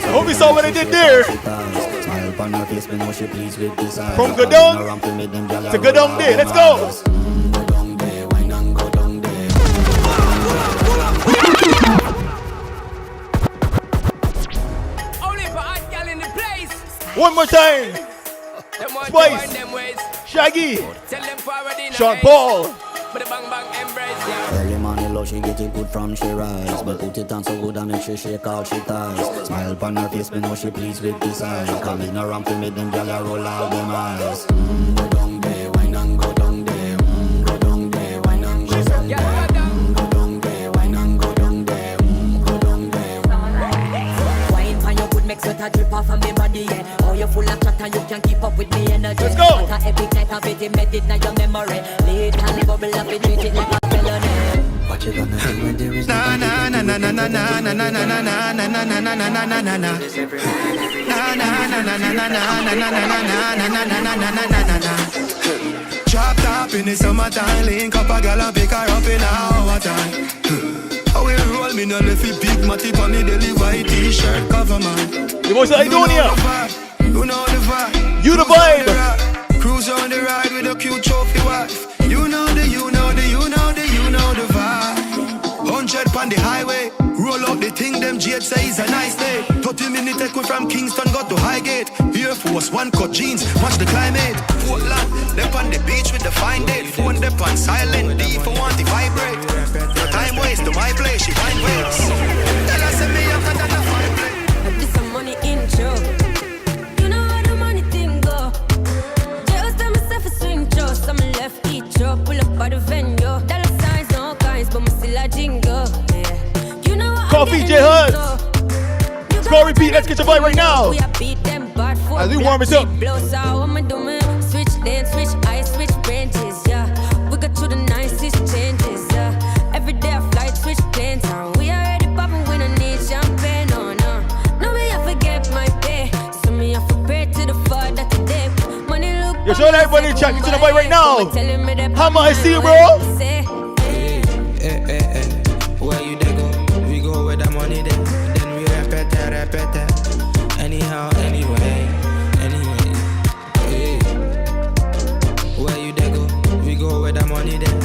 Hope you saw what I did there. From Godong to Godong Day. Let's go. more time. Spice, Shaggy, Sean Paul.
Early morning love, she get it good from she rise. But put it on so good and make she shake out she ties. Smile upon her face, me know she pleased with this eye. Come in around to make them gyal roll out them eyes. Go down there, wine and go down there. Go down there, wine and go down there. Go down there, wine and go down there. Go down there.
Wine for your good make sweat a drip off of me body, yeah. Oh, you're full of chat and you can keep up with me energy.
Let's go.
What a epic night of it, embedded in your memory. Late and bubble up, it treat it like a felony.
What you gonna do when there is nobody?
Na na na na na na na na na na na na na na na na na na na. Na na na na na na na na na na na na na na. Drop top in the summertime, link up a gal and pick her up in our time. How we roll, me no left it big matty on the daily white t-shirt cover man.
You boys are doing here?
You know the vibe.
You the vibe.
Cruise on the ride with a cute trophy wife. You know the vibe. 100 on the highway. Roll out the thing, them Jade say it's a nice day. 30 minutes take we from Kingston, got to Highgate. Air Force, one cut jeans, watch the climate. Portland, they on the beach with the fine date. Phone they on silent, D for one, the vibrate. No time waste to my place, she find ways. Tell us me after that a fine place.
This some money in joke. You know how the money thing go. Just tell myself a swing just I'm left each job. Pull up by the venue. Dollar signs, no kinds, but me still a jingle. Yeah. You know what
Coffee J Hud. Score repeat, let's get your vibe right now. As we warm it up.
Switch dance, switch ice, switch branches, yeah. We got to the nicest changes, yeah. Every day I fly, switch planes, we already popping, we don't need champagne, no, no. No, me I forget my pay, so me I forget to the Father today. Money look.
You're showing everybody check into the vibe right now. Hammer, I see you, bro.
Where you they go? We go where the money then we repeat it. Anyhow, anyway. Where you they go? We go where the money then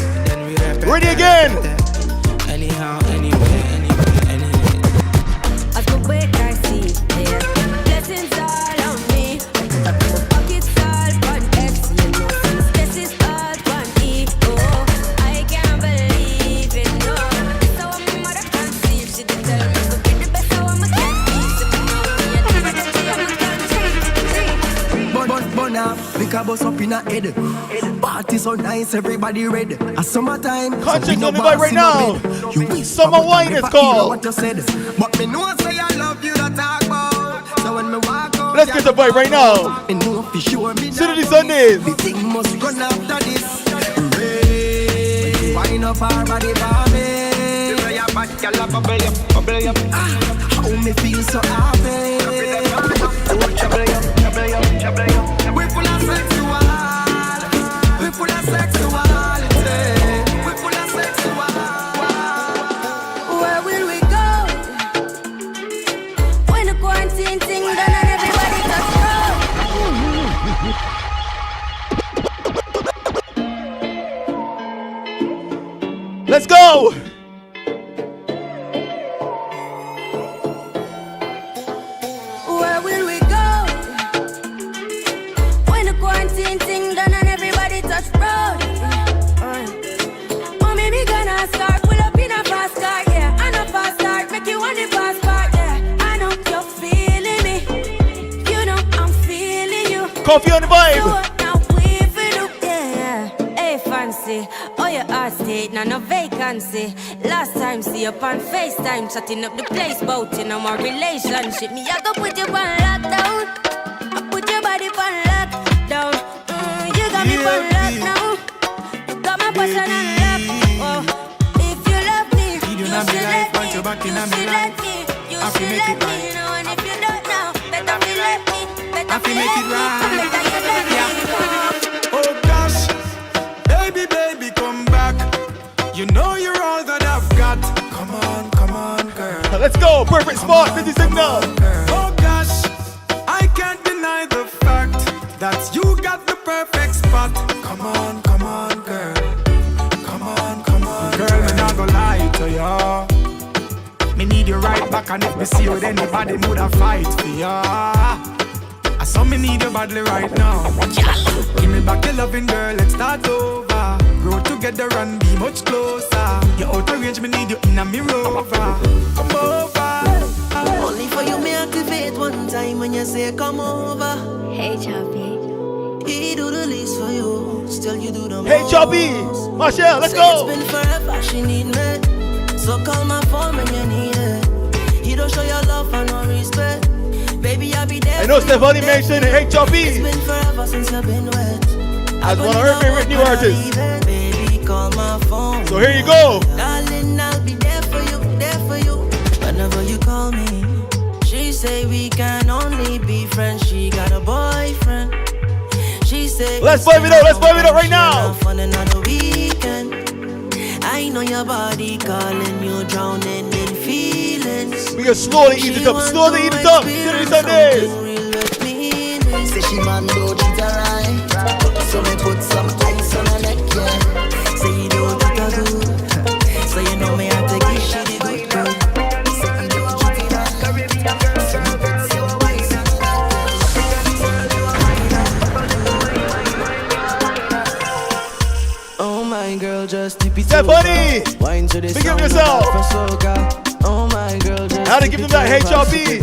we repeat it.
Ready again.
Anyhow, anyway.
As my wake I see, yeah. Blessings all on me. My pockets all on X, you know. This is all on E. Oh, I can't believe it, no. So my mother can't see if she did tell me. So get the best, so I'ma get peace. So me know me, I never get to you,
Bona, pick a bus up in a head. Party so nice, everybody red. A summertime,
conscious on the vibe right now. You summer wine is called.
What you said, but me know say I love you that talk about. So when me walk out,
let's get the vibe right now.
Me know for sure me
Sundaze Sundaze.
The thing must run after this. Hey, wine up our body, baby. How me feel so happy. We full of sexuality. We full of sexuality. We full of sexuality.
Where will we go? When the quarantine thing done and everybody got
Let's go.
Where will we go? When the quarantine thing done and everybody touch road. Mommy, me gonna start pull up in a fast car, yeah. I know fast start, make you want the fast part, yeah. I know you're feeling me. You know I'm feeling you.
Coffee on the vibe.
Now we feel yeah. Hey fancy, oh your heart state, now no vacancy. Last time see up on FaceTime, chatting up the place, bout in our relationship. Me I go put you on lockdown. I put your body on lockdown. You got me on lock now. You got my passion on lock. Oh, if you love me, you should let me. You should let me. You should let me. You know, and if you don't know, better be let me. Better be let me. Better you let me.
Oh gosh, baby, come back. You know you're all that I've got. Come on, girl.
Let's go, perfect spot, busy signal.
Oh gosh, I can't deny the fact that you got the perfect spot. Come on, girl. Come on. Girl, me not gonna lie to ya. Me need you right back, and if me see you with anybody, would I fight for ya?
I saw me need your badly right now. Give me back your loving, girl, let's start over. Grow together and be much closer. You're out of range, me need you in a mirror. Come over.
Only for you, me activate one time when you say come over.
Hey, Choppy.
He do the least for you, still you do the most.
Hey, Choppy, Marshall, let's go.
It's been forever, she need me. So call my phone when you need it. You don't show your love and no respect. Baby, I'll be there.
I know Steph Honey mentioned Hey, Choppy.
It's been forever since you've been wet.
As one of her favorite new artists.
Baby, call my phone.
So here you go.
Darling, I'll be there for you, whenever you call me. She say we can only be friends. She got a boyfriend. She say
let's vibe it up right now.
On another weekend. I know your body calling you, drowning in feelings.
We can slowly eat it up. Sundaze.
Say she man don't treat her right, so me put some ice on her neck, yeah. Say you don't treat her good, so you know me have to give she the good. Say you don't treat her right, so me put some ice on her neck. Oh my girl, just tip it
Steph Honey,
wine to the
big up yourself.
Oh my girl, just
how to give them that HRB.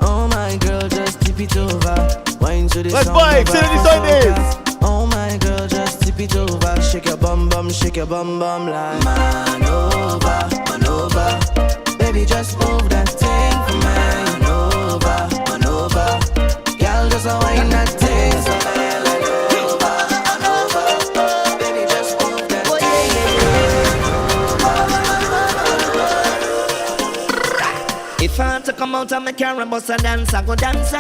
Oh my girl, just tip it over. Wine to the
let's vibe, Sundaze.
Oh my girl, just tip it over. Shake your bum like man over. Baby, just move that thing for me. Man over. Girl, just a wine that thing for me.
If I had to come out of my car and bust a dance, I go dance. Me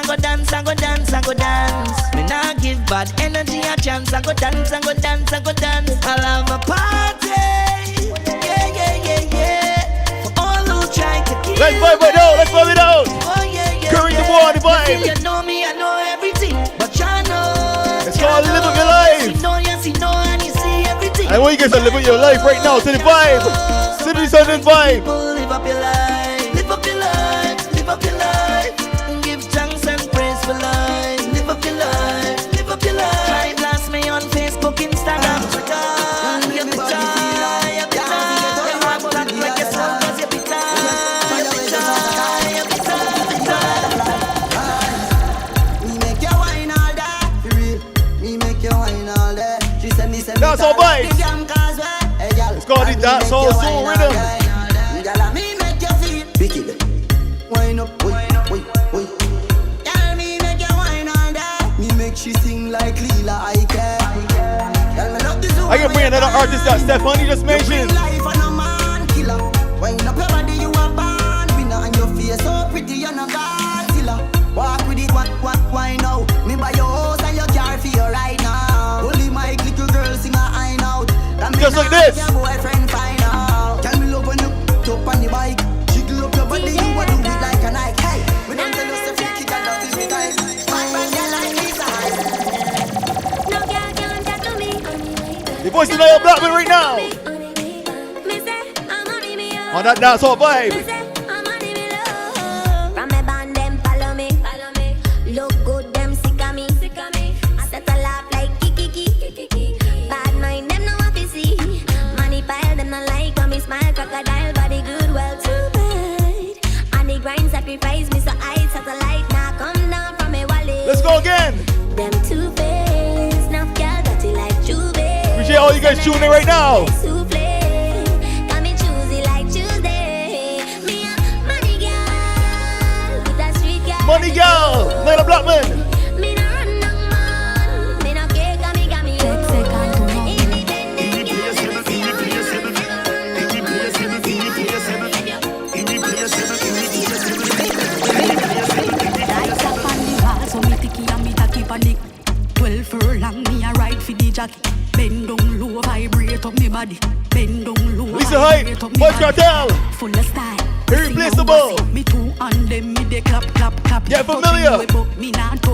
nah give bad energy a chance. I go dance. I'll have a party. Yeah. For all who try to keep.
Let's vibe it out.
Oh yeah.
Curry the boy on the vibe.
You know me, I know everything, but you know.
It's called live up your life.
You know, and you see everything.
I want you guys to live up your life right now to the vibe. Sundaze vibe.
Live up your life. Live up your life. Give thanks and praise for life. Live up your life. Try blast me on Facebook, Instagram, Twitter. You bitter. You walk back like a soul 'cause you bitter.
Me make you wine all day, for real. Me make you wine all day. She said me say
that's all vibes. It's called the Dancehall Soca rhythm.
Me make you feel wicked. Wine up, wait. Girl, me make you wine all day. Me make she sing like Leela, I care.
I can bring another artist that Steph Honey just mentioned.
Life and a man killer. Wine up your body, you a born winner. And your face so pretty, you're no Godzilla. Walk with it, why now? Me buy your house and your car for you right now. Only my little girl sing a high out.
Just like this.
Your boyfriend find out. Tell me love when you jump on the bike. Jiggle up your body, you a do it like a Nike. Hey, we don't tell us if you kick and love is the time.
The voice of Niall Blackman right now. On that dancehall vibe.
From my band, them follow me. Look good, them sick of me. I set a laugh like kiki. Bad mind, them no want to see. Money pile, them not like when me smile. Crocodile, body good, well too bad. And the grind sacrifice me, so I satellite now come down from my wallet.
Let's go again.
Them two-faced, now girl got it like Juve.
Appreciate all you guys tuning in right now. Money girl, Niall Blackman.
panic. 12 furlong, me a ride for the jockey. Bend down low, vibrate up me body. Bend down low,
Lisa Hype, Voice Cartel.
Full of style.
Irreplaceable.
Me two and them, me they clap.
Get familiar.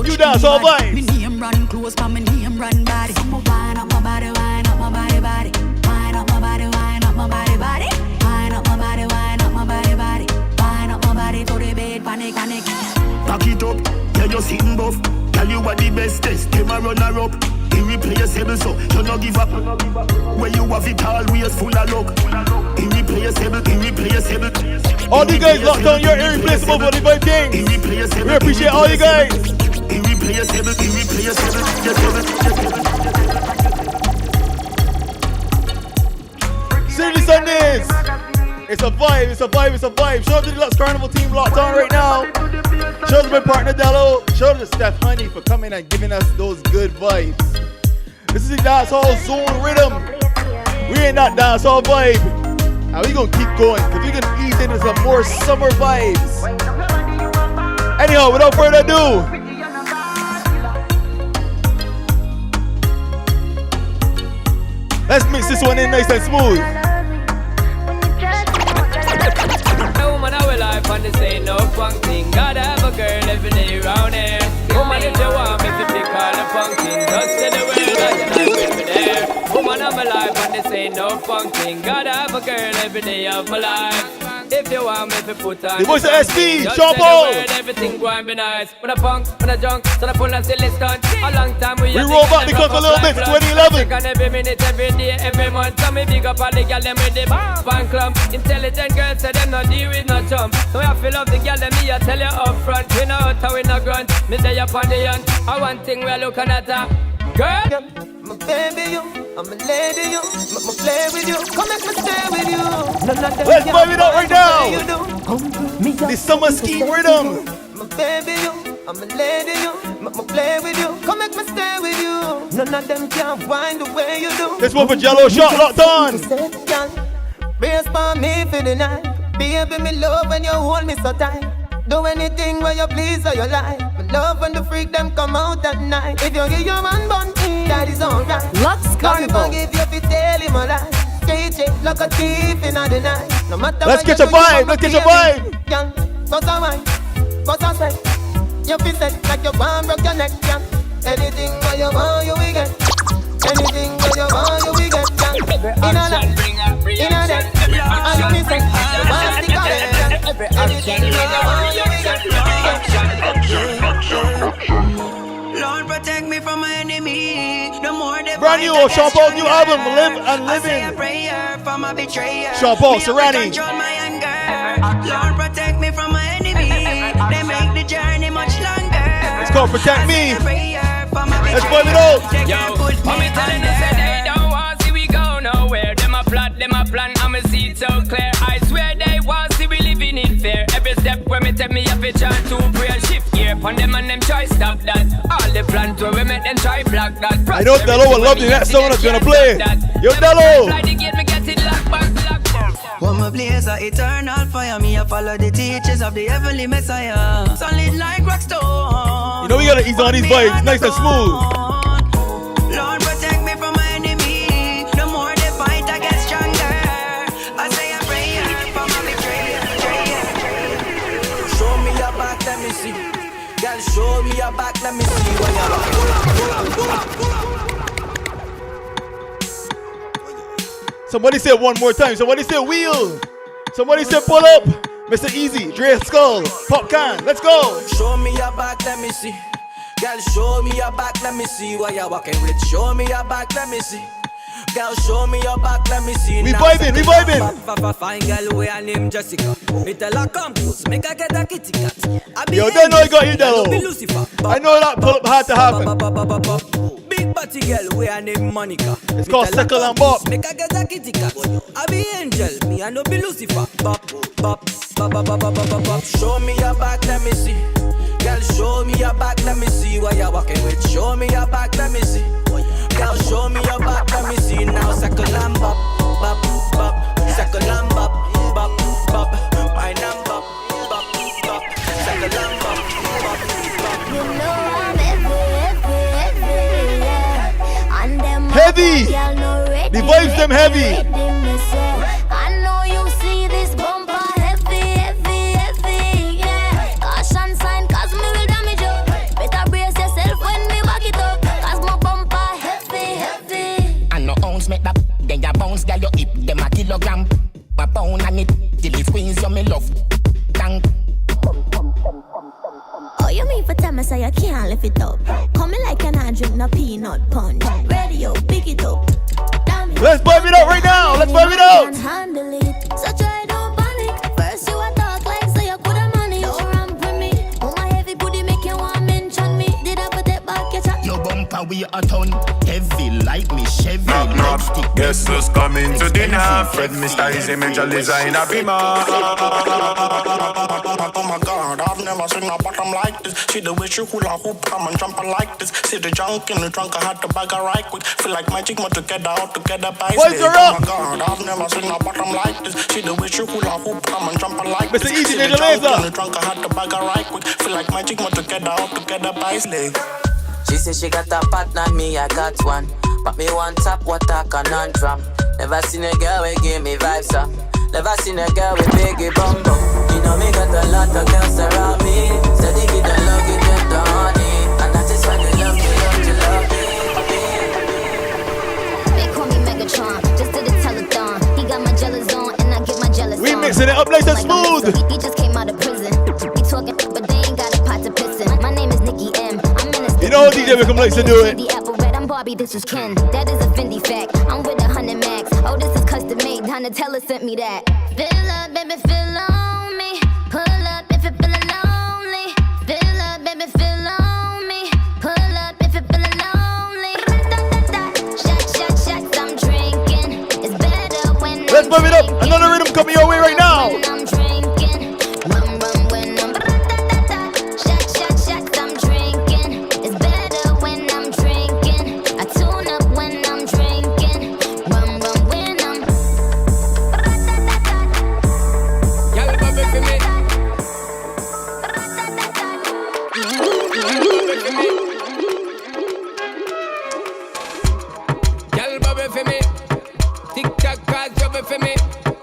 You dance all vibes.
Me name run close, but me name run body. So me wind up my body, wind up my body. Wind up my body, wind up my body. Wind up my body, wind up my body. Wind up my body to the bed, panic.
Back it
you sitting buff. Tell you what the best test, them a run her up. Irreplaceable, so you no give up. Where you have it always full of luck. Irreplaceable, irreplaceable.
All you guys locked on, you're irreplaceable for the Vybekingz. We appreciate all you guys.
Irreplaceable, irreplaceable.
Seriously, Sundaze. It's a vibe, it's a vibe, it's a vibe. Shout out to the LUX Carnival team locked on right now. Shout out to my partner DELO. Shout out to Steph Honey for coming and giving us those good vibes. This is the Dancehall Zone rhythm. We ain't that dancehall vibe. And we gonna keep going because we gonna ease into some more summer vibes. Anyhow, without further ado, let's mix this one in nice and smooth.
Woman, I will life and this ain't no punk thing. Gotta have a girl every day around here. Woman, if you want me to pick all the punk thing, just say the word that you like with me there. Woman, I'm alive and this ain't no punk thing. Gotta have a girl every day of my life. If you want me to put on
the voice of SP,
just
Sean
say the
Paul.
word, everything going be nice. When I punk, when I junk, so I pull and silly stunt. A long time we
roll back the clock a little bit to 2011.
And every minute, every day, every month. So me big up all the girl them with the fan club. Intelligent girls say them no deal with no chump. So I feel love the girl them me I tell you up front. We no out and we no grunt. Me say up on the young. I one thing we are looking at her. Girl,
my baby, you, I'm a lady, you, make me play with you, come let me stay with you.
Let's vibe it up right now. The summer ski rhythm.
My baby, you, I'm a lady, you, make me play with you, come let me stay with you. None of them can wind the way you do.
This one for Jello shot locked on.
Brace for me for the night. Baby, me love when you hold me so tight. Do anything where you please or you like. Me love when the freak them come out at night. If you give your man bun, that is alright.
LUX Carnival.
If you fi tell him a lie. Straight check like a thief in the night. No matter
let's get your vibe, let's get your vibe.
Young, cut a wine, cut a sweat. You fi set like you want broke your neck, young. Anything where you want, you will get. Anything where you want, you will get, young. In a life, in a deck. And you fi set, you want stick a leg, young. Anything where you want, you will get.
Lord, protect me from my enemy. The more they
brand new Sean Paul new album, Live and Living. Sean Paul, Serrani.
Lord, protect me from my enemy. They make the journey much longer.
It's called Protect Me. Let's vibe it up.
Yo, I'm telling you, say they don't want to see we go nowhere. Them a plot, them a plan, I'ma see it so clear. I swear they want to see we living in fear. Every step where me take me up a chance to pray and shift gear. Pon them and them try stop that. All the plans where we make them try block that.
I know DELO will love the next song that's gonna play. Yo, DELO.
One my blaze a eternal fire. Me a follow the teachings of the heavenly Messiah. Solid like rock stone.
You know we gotta ease on these vibes, nice and smooth.
Lord, protect me from my enemy. The more they fight, I get stronger. I say a prayer for my betrayer.
Show me your back, let me see. Girl, show me your back, let me see what you're.
Somebody said one more time. Somebody said wheel. Somebody said pull up. Mr. Easy, Dre Skull, Popcorn. Let's go.
Show me your back, let me see. Girl, show me your back, let me see what you're walking with. Show me your back, let me see. Girl, show me your back, let me see.
We vibing, we vibing.
Fine girl, we her name Jessica. Me tell her come close, make her get a kitty cat.
Yo, they know you got you, DELO. I know that pull up had to happen.
Big body girl, we her name Monica.
It's called Circle and Bop.
Make her get a kitty cat. I be angel, me I no be Lucifer. Bop, bop, bop, bop, bop, bop, bop.
Show me your back, let me see. Girl, show me your back, let me see what you're walking with. Show me your back, let me see. Girl, show me your back, let me see. Now circle and bop, bop, bop. Circle and bop, bop, bop. Wine and bop, bop, bop. Circle and bop, bop, bop.
You know I'm
heavy. The vibes them heavy.
I know you see this bumper heavy, heavy, heavy, yeah. Caution sign, cause me will damage you. Better brace yourself when me back it up. Cause my bumper heavy, heavy.
And no ounce make that, then ya bounce, girl, you hip them a kilogram. A pound and it, till it squeeze you, me love. Tank.
Oh, you mean for time I say I can't lift it up. Coming like an I drink no peanut punch. Radio, pick it up.
Let's vibe it out right now. Let's vibe it out.
Handle it. So try don't panic. First you a talk like so you coulda manage. Don't ramp with me. Oh my heavy booty make you want mention me. Did I put it back your chat?
Your bumper we a ton heavy like me Chevy.
Knock, knock. Guess who's coming to dinner? Fred Mr. Easy Major Liza in a beamer.
Oh my God, I've never seen a bottom like this. See the way she hula hoop, come and jump like this. See the junk in the trunk, I had to bag her right quick. Feel like magic, more together, all together by slave. Oh my God, I've never seen a bottom like this. See the way she hula hoop, come and jump like this.
Mr. Easy
See the
Major
junk
Liza
in the trunk, I had to bag her right quick. Feel like magic, more together, all together by slave.
She said she got a partner, me I got one. But me one top, what a conundrum. Never seen a girl with give me vibes up. Never seen a girl with biggie bum bum. You know me got a lot of girls around me. Steady give the love, you get the honey. And that is why they love me,
They call me Megatron, just did a telethon. He got my jealous on, and I get my jealous
We
on.
mixing it up nice and smooth.
He just came out of prison. He talking, but they ain't got a pot to piss in. My name is Nikki M. I'm in a
You know DJ Wickham likes to do it.
The apple red, I'm Barbie, this is Ken. That is a Fendi fact. I'm with 100 max. Oh, this is custom made. Donatella sent me that. Fill up, baby, fill on me. Pull up if you feelin' lonely. Fill up, baby, fill on me. Pull up if you feelin' lonely. Shots, I'm drinking. It's better when
Let's move it up. Another rhythm coming your way right now.
I'm drinking. Rum, when I'm shots, I'm drinking. It's better when I'm drinking. I tune up when I'm drinking. Rum, when I'm.
Y'all bubble for me. Y'all bubble for me. Tick tock, cause bubble for me.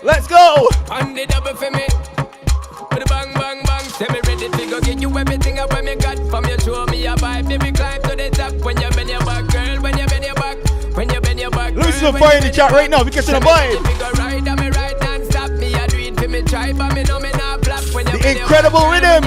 Let's go.
On the double for me. With a bang, bang, bang. Say me ready to go get you everything up when me got from you. Show me your vibe, baby, climb to the top. When you bend your back, girl, when you bend your back. When you bend your back, girl.
Let me see some fire in the chat right now. We catching a vibe. The incredible rhythm.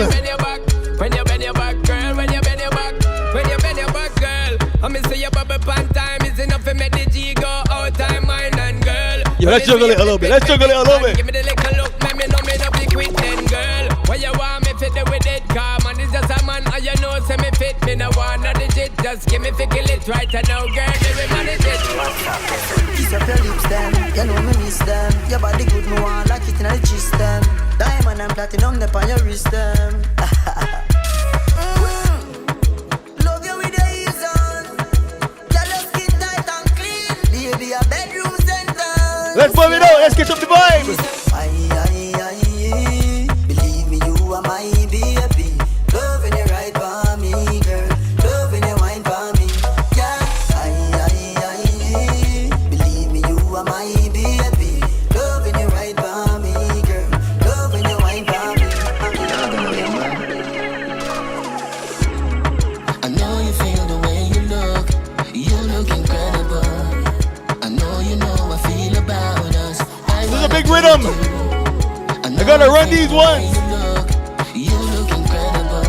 When you bend your back, girl, when you bend your back, when you bend your back, girl. I mean, say your bubble pan time is enough to make the G go out time, mine and girl.
Yo, let's juggle it a little bit. Let's juggle it a little bit.
Give me the little look, let me know me not be quick then, girl. What you want me fit with it, car man, it's just a man, and you know, say me fit, me no want no digit. Just give me fickle it right now, girl, let me manage it.
Kiss up your lips then, you know me miss them. Your body good, me want like it in the gist them. Diamond and platinum, they on your wrist them. Love you with the ease on. Your skin tight and clean. Baby, a bedroom center.
Let's move it out. Let's catch up the vibe.
Aye. Believe me, you are my baby. Loving you right by me, girl. Loving you wine by me. Yeah. Aye. Believe me, you are my baby. Loving you right by me, girl. Loving you wine by me.
I know you feel the way you look. You look incredible. I know you know I feel about us.
This is a big rhythm. I gotta run these ones.
You look incredible.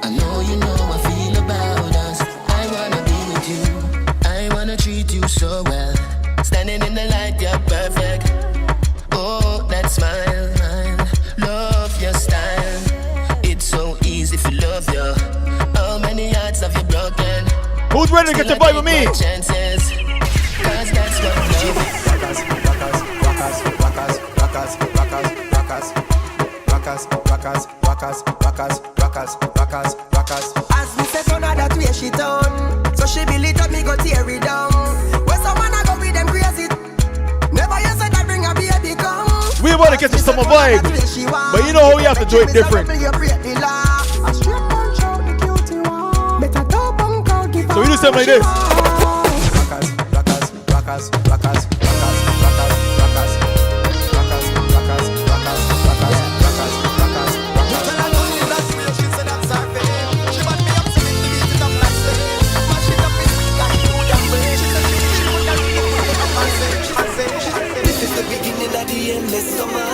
I know you know I feel about us. I wanna be with you. I wanna treat you so well. Standing in the light, you're perfect. Oh, that smile, love your style. It's so easy to love you. How many hearts have you broken?
Who's ready to get the vibe with me?
Chances, 'cause that's what love.
Rockers. As me say turn her that way she turn. So she build it up, me go tear it down. Where someone I go with them crazy. Never you said that bring a baby come.
We want to get to summer vibe, but you know how we have to do it different. So we do something like this.
Rockers. This is the beginning of the endless summer.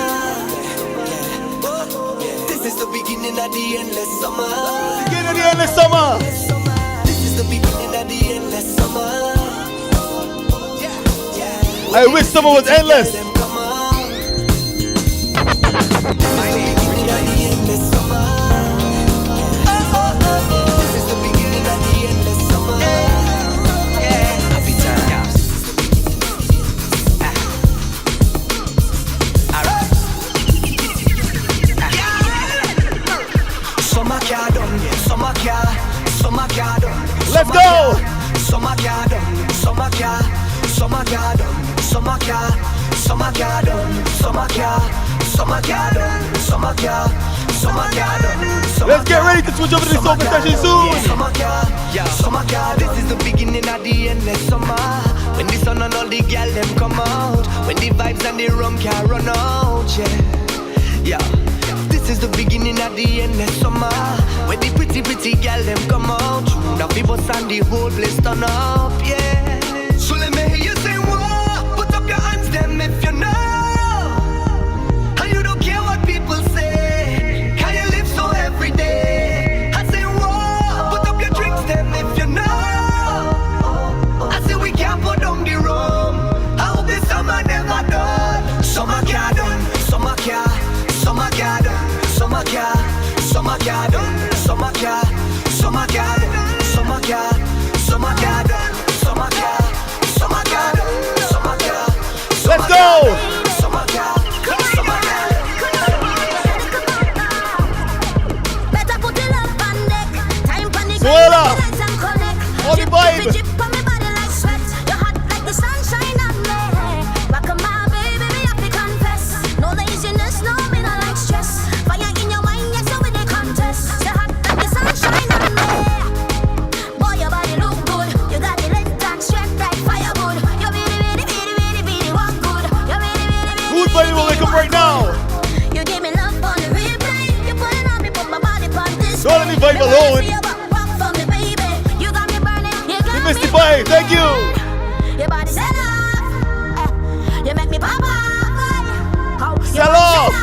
This
This is the beginning of the endless summer.
Beginning of the endless summer.
This is the beginning of the endless summer.
I wish summer was endless.
Let's go!
Summer garden, summer garden, summer garden, summer garden, summer garden, summer garden, summer garden, summer garden, summer garden.
Let's get ready to switch over to the soca session soon.
Summer garden, summer garden. This is the beginning of the endless summer. When the sun and all the gal them come out, when the vibes and the rum can run out, yeah. This is the beginning of the endless summer. When the pretty gal them come out, now people and the whole place turn up, yeah. So let me hear you say whoa. Put up your hands them if you know. And you don't care what people say. Can you live so every day? I say whoa. Put up your drinks them if you know. I say we can't put down the rum. I hope this summer never done. Summer garden, summer garden, summer garden. Summer garden, summer garden, summer garden, summer garden, summer garden, summer garden, summer garden, summer garden, summer garden.
Let's go!
Summer garden, summer garden.
Better put your love on deck. Time for the
Swella!
lights and connect.
On the vibe!
Drip on my body like sweat. You're hot like the sunshine on me. Rock on my baby, me have to confess. No laziness, no me not like stress. Fire in your mind, yes, so with the contest. You're hot like the sunshine on me. Boy, your body look good. You got the left and straight like firewood. You really walk good. You really
Who's body will wake up right now?
you give me love on the replay. You put it on me, put my body on this.
Don't let me vibe alone.
Walk for me, baby. You got me burning. You got
You
me
missed the vibe, thank you.
Your body set off. You make me pop off.
Sell off.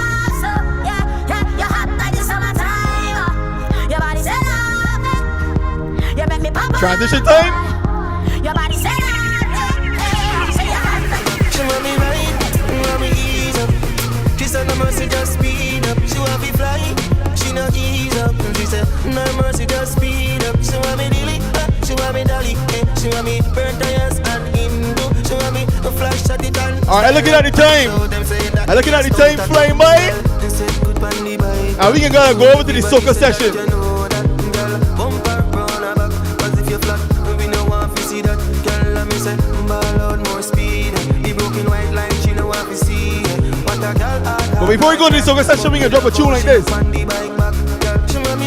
You're hot like the summertime. Your body set off. You make me pop off.
Transition time.
Your body set off. Say you're hot like
She want me right, want me ease up. She said no mercy, just speed up. She want me fly, she no ease up. She said no mercy, just speed up. She want me dilly, she want me dolly. She want me burn tires and Hindu. She want me a flash at it and.
Alright, looking at the time. I'm looking at the time flying by. And we can gotta go over to the soca session. But before we go to the soca session, we can drop a tune like this.
She want me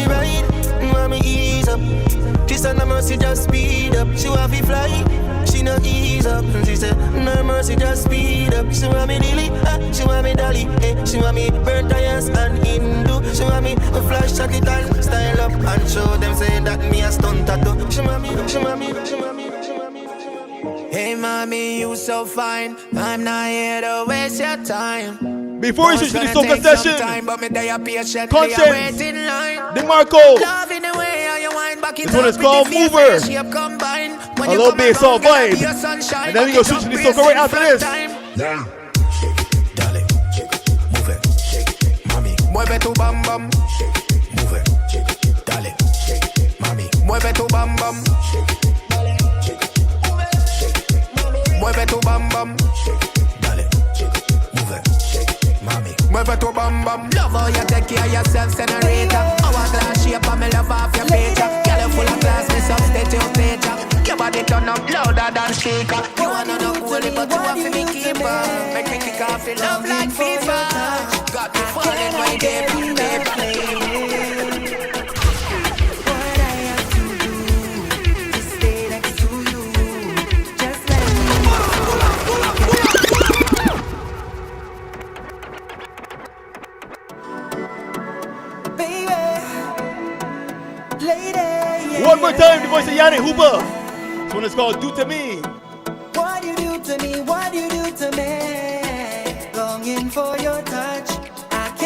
ride, want me ease up. She said no mercy, just speed up. She want me fly, she no ease up. She said no mercy, just speed up. She want me dilly, she want me dolly. She want me burn tires and Hindu. She want me a flash jacket and style up and show them say that me a stunt tattoo. She want me, she want me, she want me, she want me. Hey mommy, you so fine. I'm not here to waste your time.
Before we switch to the soca session, Conscience, DeMarco. This one is called Mover. A little bass all vibe. And then we go switch to the soca right after this.
Mueve tu bam bam, mueve, dale, mami, mueve tu bam bam, mueve tu bam bam, dale, mueve, mami, mueve tu bam bam. Love how you take care of yourself, senorita. Hourglass shape and me love off your feature. Girl, you full of class, me substitute nature. Your body turn up louder than speaker. You wanna know coolly, but you want to be keeper. Make me kick off your love like fever. Got me falling right there,
What I have to do to stay next to you. Just let me know. Baby, lady, yeah.
One more time, the voice of Yannick Hooper. This one is called Do To Me.
What you do to me, what you do to me. Longing for your touch, I can't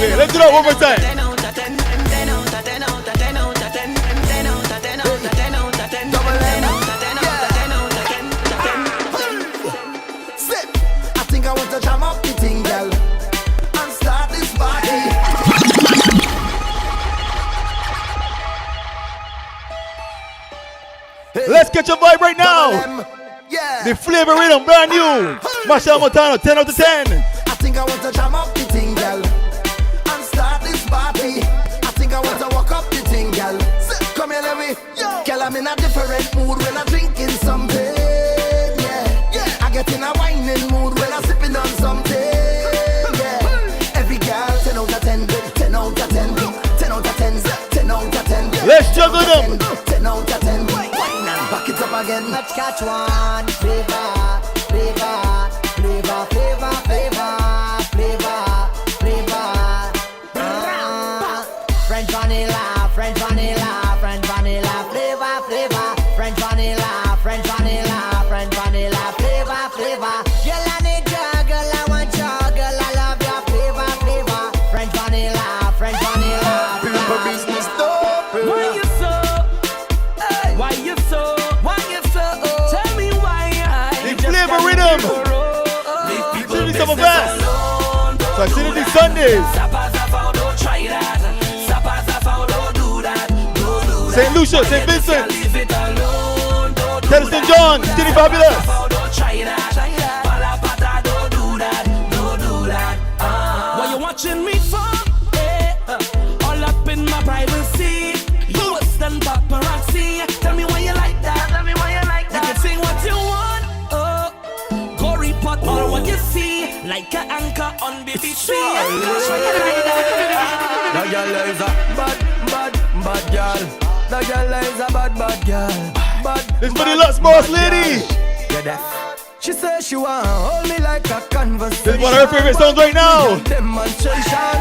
Yeah, let's do that one more time.
I think I want to jam up the thing, girl, and start this party.
Let's get your vibe right now.
Yeah.
The flavor rhythm, brand new. Marshall Montano, 10 out of 10.
I think I want to jam up the thing, girl, and start this party. I think I want to walk up the thing, girl.
Girl, I'm in a different mood when I'm drinking something. Yeah. I get in a whining mood when I'm sipping on something. Yeah. Every girl, 10 out of 10, 10 out of 10, 10 out of 10, 10 out of 10.
Let's juggle them.
10 out of 10. Wine and back it up again.
Let's catch one. Flavor, flavor, flavor, flavor, flavor, flavor, flavor. French vanilla, French vanilla, French vanilla, flavor, flavor. French vanilla, French vanilla, French vanilla, flavor, flavor. Girl, I need you, girl, I want you, girl, I love your flavor, flavor. French vanilla, French vanilla.
People business dope.
Why you so? Why you so? Why you so? Tell me why I
The flavor rhythm. Send me some of that. So I send it these Sundays. St. Lucia, St. Vincent, St. John, Skinny Fabulous.
What you watching me for? All up in my privacy. You a stand paparazzi. Tell me why you like that. Tell me why you like that. You can sing what you want. Go report all what you see. Like an anchor on BBC.
That girl is a bad girl. That girl is a bad girl.
This for the LUX boss lady.
She says she want hold me like a conversation.
This is one of her favorite songs right now.
Demonstration.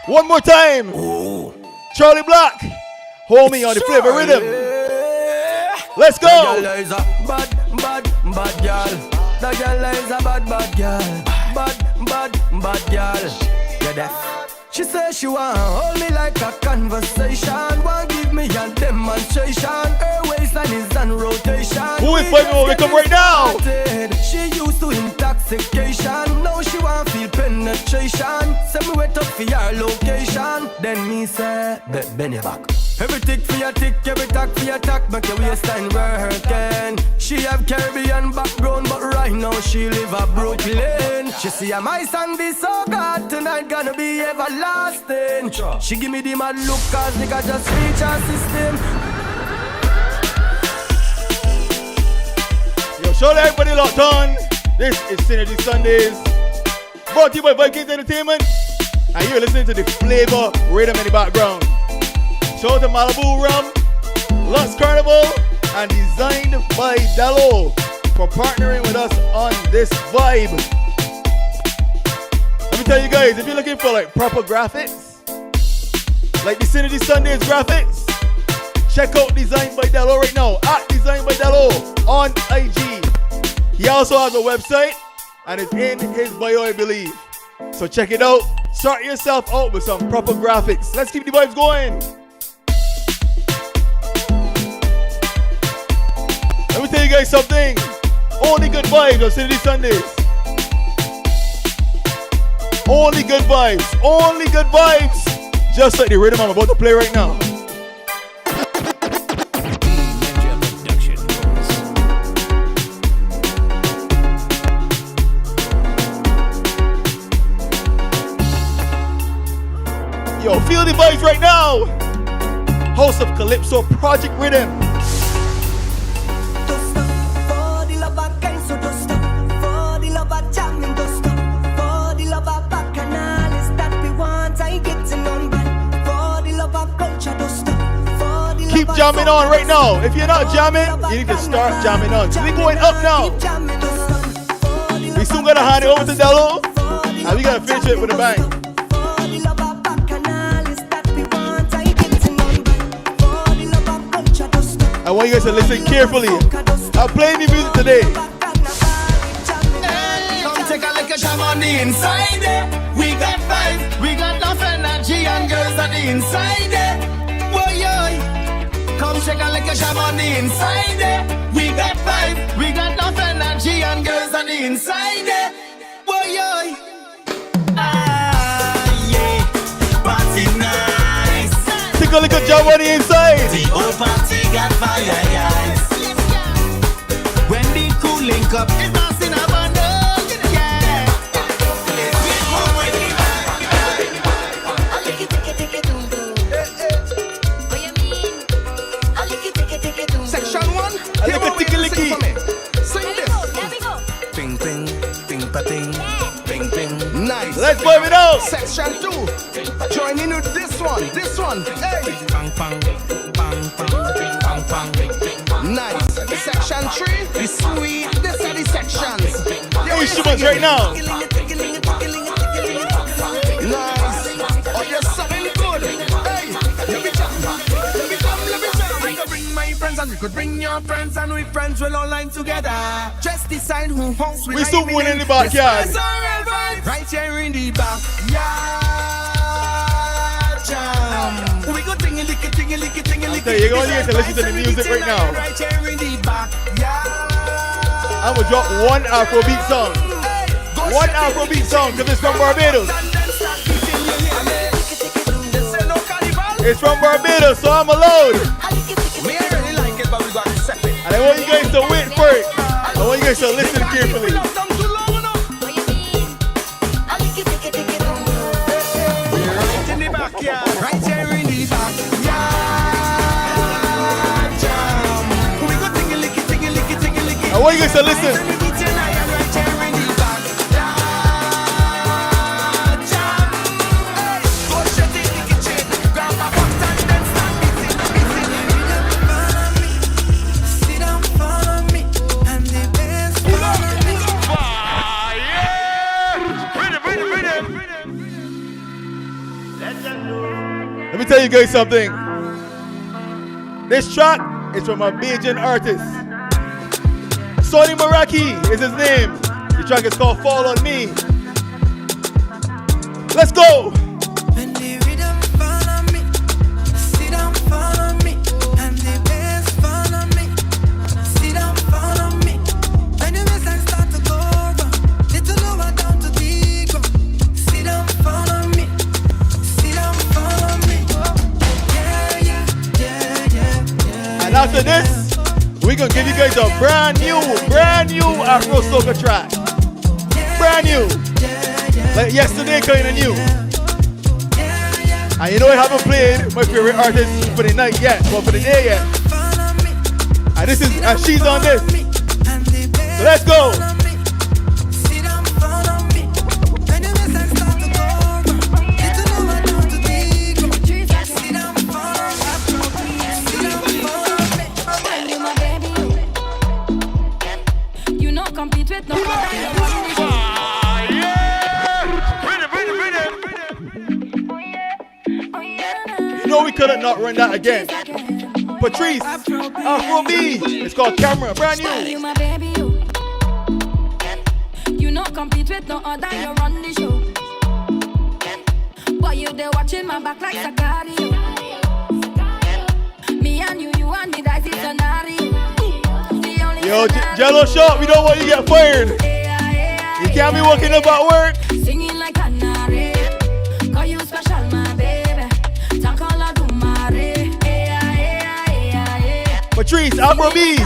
One more time. Charlie Black, hold me on the flavor rhythm. Let's go.
That girl is a bad girl. That girl is a bad girl. Bad girl. She says she want hold me like a conversation. Want give me a demonstration. Her waistline is on rotation.
Who is Vybekingz Wickham right now?
She used to intoxication. Now she want feel penetration. Send me wet up for your location. Then me say, bend your back. Every tick for your tick, every tack for your tack. Make your waistline working. She have Caribbean background, but right now she live a Brooklyn. She see my song be so good tonight, gonna be everlasting. She give me the mad look, cause nigga just reach her system.
Yo, show everybody locked on. This is Synergy Sundays, brought to you by Vybekingz Entertainment. And you're listening to the flavor rhythm in the background. Shout out to Malibu Rum, LUX Carnival, and designed by DELO for partnering with us on this vibe. Let me tell you guys, if you're looking for like proper graphics, like the Synergy Sundays graphics, check out Designed by DELO right now, at Designed by DELO on IG. He also has a website, and it's in his bio, I believe. So check it out. Start yourself out with some proper graphics. Let's keep the vibes going. Let me tell you guys something. Only good vibes on Synergy Sundays. Only good vibes. Only good vibes. Just like the rhythm I'm about to play right now. Yo, feel the vibes right now. Host of Calypso Project Rhythm. Keep jamming on right now. If you're not jamming, you need to start jamming on. So we going up now. We soon gonna hand it over to DELO, and we gotta finish it with a bang. I want you guys to listen carefully. I'm playing the music today.
Come take a look at jam on the inside there. We got vibes, we got enough energy and girls on the inside there. Boy, come take a look at jam on the inside there. We got vibes, we got enough energy and girls on the inside there. Boy, party nice.
Take a look at jam on the inside.
The whole party got fire, guys. When the cool link up, it's not in a bundle. Yeah. Nice.
Let's vibe it out.
Section 2. Join in with this one. This one. Hey. Nice. Section 3. The sweet. This are the sections.
Hey, Shimons right now.
Nice. Oh, you're something good. Hey. Let me jump. I could bring my friends and we could bring your friends and we friends will all line together. Just decide who hosts
we still win in the backyard.
Right here in the backyard jam. We go ting-a-lick-a, ting-a-lick-a, ting-a-lick-a.
You're going to get to listen to the music right now.
Right here in the backyard.
I'm going to drop one Afrobeat song. One Afrobeat song because it's from Barbados. It's from Barbados, so I'm allowed.
We already like it, but we got to set it.
And I want you guys to wait for it. I want you guys to listen carefully.
We're right in the backyard. Right here in the backyard jam. We go ting-a-lick-a, ting-a-lick-a, ting-a-lick-a.
I want you guys to listen. Let me tell you guys something. This track is from a Bajan artist. Sonny Maraki is his name. The track is called Fall On Me. Let's go.
When the rhythm fall on me, sit down, fall on me, and the bass fall on me, sit down, fall on me. When the bassline start to go wrong, little lower down to the ground, sit down, fall on me, sit down, fall on me. Yeah.
And after this, we're gonna give you guys a brand new Afro Soca track. Brand new. Like yesterday, kind of new. And you know I haven't played my favorite artist for the night yet, but for the day yet. And this is, and she's on this. So let's go.
You know compete with no other.
You know we couldn't not run that again. Patrice, Afrobeat. It's called Camera, brand new.
You my baby, you know compete with no other. You run the show, but you there watching my back like Sakari. Me and you and me, that's it, scenario.
Yo, Jello Shop, we don't want you to get fired. You can't be working about work.
Singing like canary, call you special, my baby. Talk all I do, Mary.
Patrice, Afrobeat.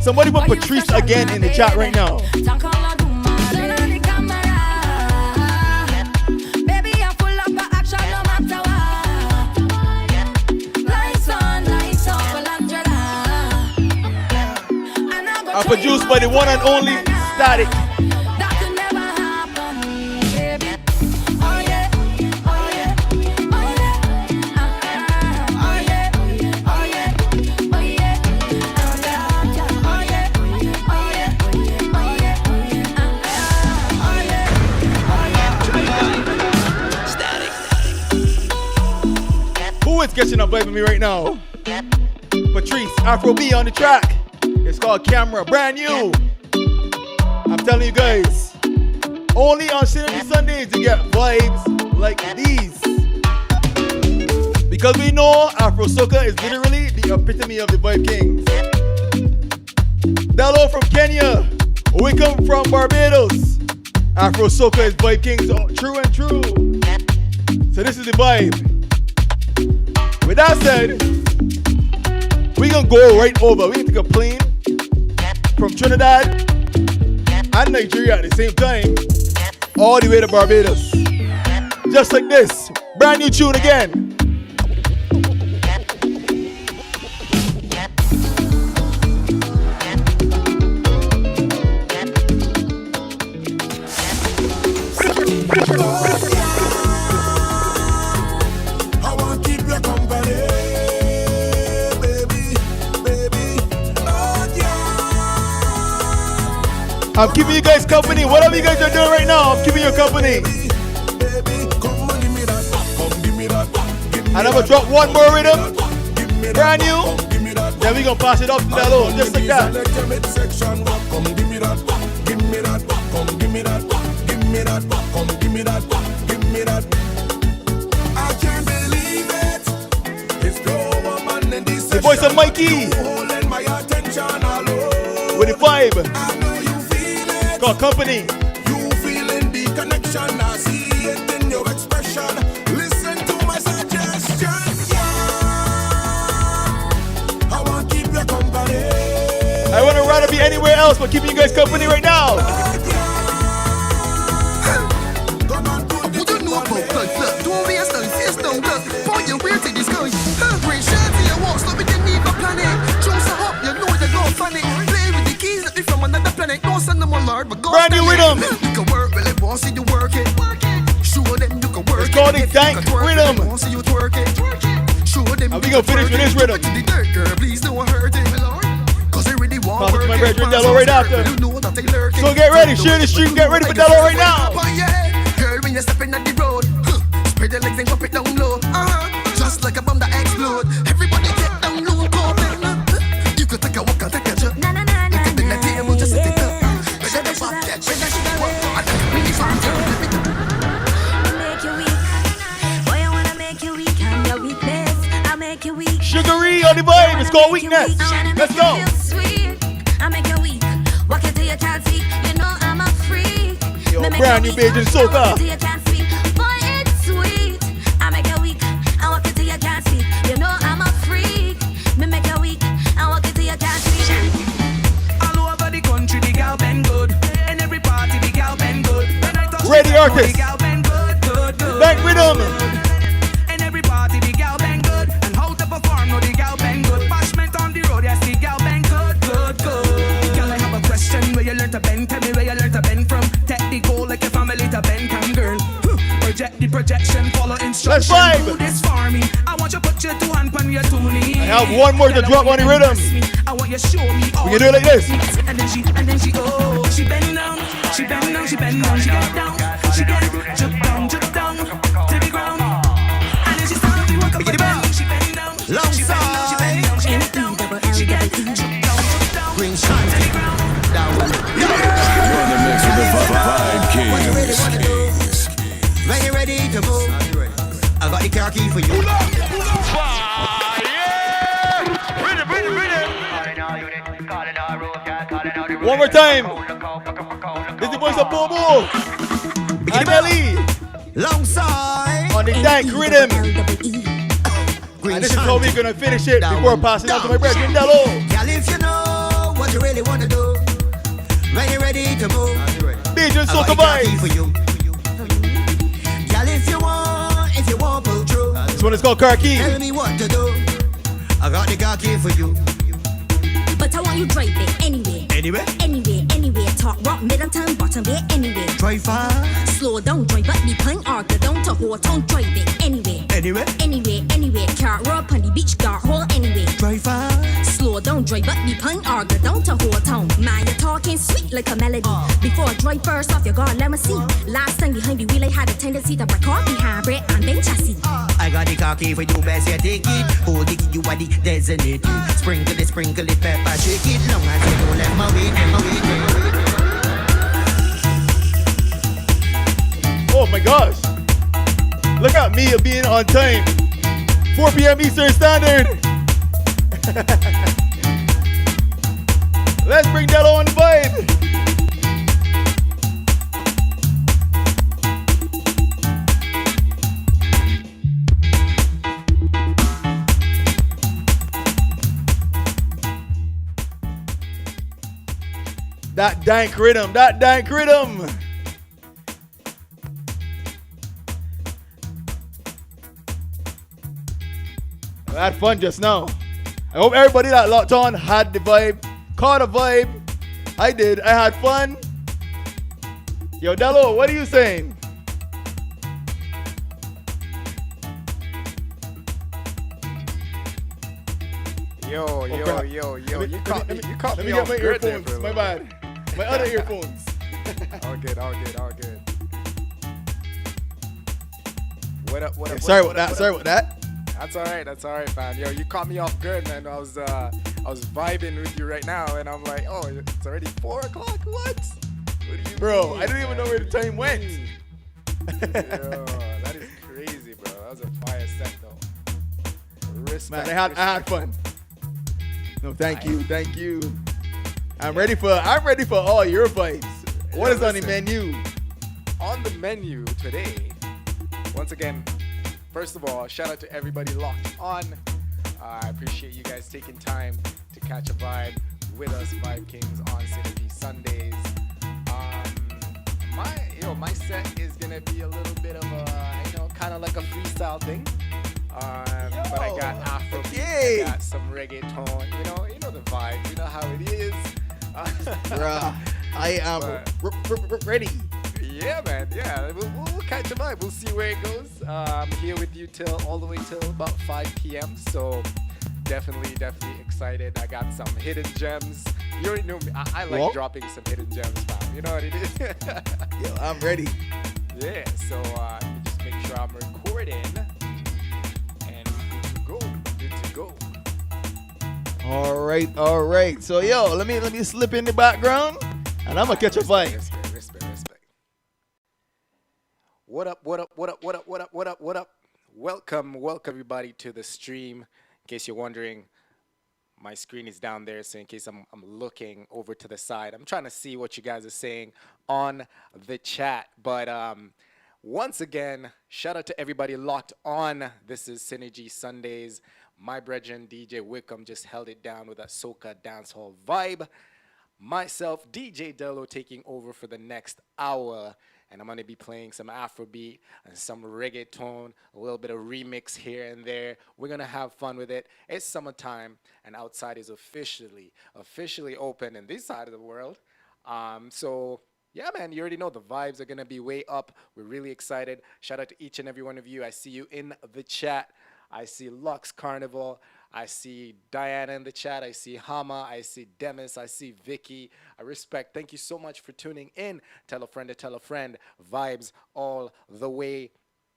Somebody put Patrice again in the chat right now.
Baby, I'm full of action, no matter what. Lights on,
Are produced by the one and only Static. Who is catching up with me right now? Patrice, Afrobeat on the track. It's called Camera, brand new. I'm telling you guys, only on Sundaze you get vibes like these. Because we know Afro Soca is literally the epitome of the Vybekingz. DELO from Kenya, Wickham from Barbados. Afro Soca is Vybekingz true and true. So this is the vibe. With that said, we gonna go right over. We can take a plane from Trinidad and Nigeria at the same time, all the way to Barbados. Just like this. Brand new tune again.
I want to keep your company, baby, baby. Oh yeah.
I'm keeping you guys company. Whatever you guys are doing right now, I'm keeping you company. And I'm gonna drop one more rhythm, brand new. Then we gonna pass it up to DELO, just like that.
Come give me that, give me that, come give me that, give me that, come give me that, give me that. I can't believe it. It's the woman in this
The voice of Mikey
holding my attention all over.
with the vibe.
I know you feel it.
Called company.
You feeling the connection. I see it in your expression. Listen to my suggestion. I want to keep your company.
I would rather be anywhere else but keeping you guys company right now.
Would you know about blood? Don't waste time, face down, blood. Point your way to the sky. Great shot to your walls, stop it, they need a planet. Choose up, you know they go funny. Play with the keys, let me from another planet. Don't send them on Lord, but go.
Brand new rhythm.
You can work, well, it won't see you work it. Show them you can work it.
It's called a dank rhythm.
Won't see you twerk it. Show them
and we gonna finish with this rhythm.
To the dirt, girl, please don't hurt it. Cause they really want
Pass it
work
to my
it.
brethren, DELO right after.
You know that they lurk it.
So get ready, share the stream, get ready for DELO right now.
Girl, when you're stepping at the road, spread your legs and drop it down low. Just like a bomb that explode. Everybody get down low, go down. You could take a walk and take a jump. You could bring the table, just set it up. Shut the fuck, get shut the shit away. I take a really fast turn.
Make you weak. Boy, I wanna make you weak. I'm your weakness. I'll make you weak.
Sugary on the vibe, it's called weakness. Let's go.
I make you weak. Walk it till you can't speak. You know I'm a freak.
Yo, brand new Reggaeton Soca.
Till you can't speak. Boy, it's sweet. I make you weak. I walk it till you can't speak. You know I'm a freak. Me make you weak. I walk it till you can't speak.
All over the country, the gal been good. And every party, the gal been good. When I touch
Ready
the
artist.
gal been good, good, good.
Back rhythm.
And every party, the gal been good. And how to perform, no, the gal been good. Bashment on the road, yes, the gal been good, good, good. Girl, I have a question. Where you learn to bend? Tell me where you learn to bend from. Take the goal like your family to bend, come girl. Project the projection, follow instruction.
Let's vibe.
Do this for me. I want you put your two hands on your two knees.
I have one more to drop on the rhythm.
I want you show me all.
We can do it like this.
And then she oh, she bend down, she bend down, she bend down, she get down, she get jump down to the ground. And then she start to work up and down, she bend down,
Long
she bend down, she bend down, she get down, she get jump down
Green shine
to the ground.
down.
You're in the mix with the Vybekingz.
When you ready to move, I got the car key for you.
One more time. This is the voice of Bobo. I'm Ellie.
Long side.
On the dank rhythm. And this is how we're gonna finish it before passing out to my brethren DELO.
Girl, if you know what you really wanna do, when you're ready to move,
DJ
I got
Soca
the car key
vibes.
for you. Girl, if you want pull through,
This one is called Car Key.
tell me what to do. I got the car key for you.
But I want you drive it anywhere.
Anywhere?
Anywhere, anywhere. Talk rock, middle turn, bottom bit, anywhere.
Drive fast.
Slow down, drive, but be playing argue down to hold on, drive it anywhere.
Anywhere?
Anywhere, anywhere. Car rock on the beach, car hole anywhere.
Drive fast.
Slow down, drive, but be playing argue down to hold on. Man, you're talking sweet like a melody. Before I drive first off your guard, let me see. Last time behind the wheel, I had a tendency to break off the hybrid and then chassis.
I got the car key for you, best you take it. Hold it, you are the designated. Sprinkle it, pepper, shake it. Long as you don't let my wait.
Oh my gosh. Look at me being on time. 4 p.m. Eastern Standard. Let's bring DELO on the vibe. That dank rhythm, that dank rhythm. I had fun just now. I hope everybody that locked on had the vibe, caught a vibe. I did. I had fun. Yo, DELO, what are you saying?
Yo. You caught me
Let me
off
get my
guard there
earphones.
for a
My
little
bad. My other earphones.
All good. What up?
Sorry about that.
That's all right, man. Yo, you caught me off guard, man. I was vibing with you right now, and I'm like, oh, it's already 4 o'clock. What do you
Bro,
mean?
I didn't even know where the time went.
Yo, that is crazy, bro. That was a fire set, though. Respect,
Man, I had fun. No, thank you. I'm ready for all your vibes. What is on the menu?
On the menu today, once again, first of all, shout out to everybody locked on. I appreciate you guys taking time to catch a vibe with us, Vybekingz on Synergy Sundays. My set is gonna be a little bit of a, kind of like a freestyle thing. But I got Afrobeat, I got some reggaeton, you know the vibe, you know how it is.
Bruh, I am ready.
Yeah, man. Yeah, we'll catch a vibe. We'll see where it goes. I'm here with you all the way till about 5 p.m. So definitely excited. I got some hidden gems. You already know me. I like dropping some hidden gems, man. You know what it is?
Yo, I'm ready.
Yeah. So let me just make sure I'm recording. And good to go.
All right. So yo, let me slip in the background, and I'm gonna catch a vibe.
Respect. What up? Welcome everybody to the stream. In case you're wondering, my screen is down there, so in case I'm looking over to the side, I'm trying to see what you guys are saying on the chat. But once again, shout out to everybody locked on. This is Synergy Sundays. My brethren, DJ Wickham, just held it down with a soca dancehall vibe. Myself, DJ DELO, taking over for the next hour. And I'm going to be playing some Afrobeat and some reggaeton, a little bit of remix here and there. We're going to have fun with it. It's summertime, and outside is officially open in this side of the world. So, yeah, man, you already know the vibes are going to be way up. We're really excited. Shout out to each and every one of you. I see you in the chat. I see LUX Carnival. I see Diana in the chat. I see Hama. I see Demis. I see Vicky. I respect. Thank you so much for tuning in. Tell a friend to tell a friend. Vibes all the way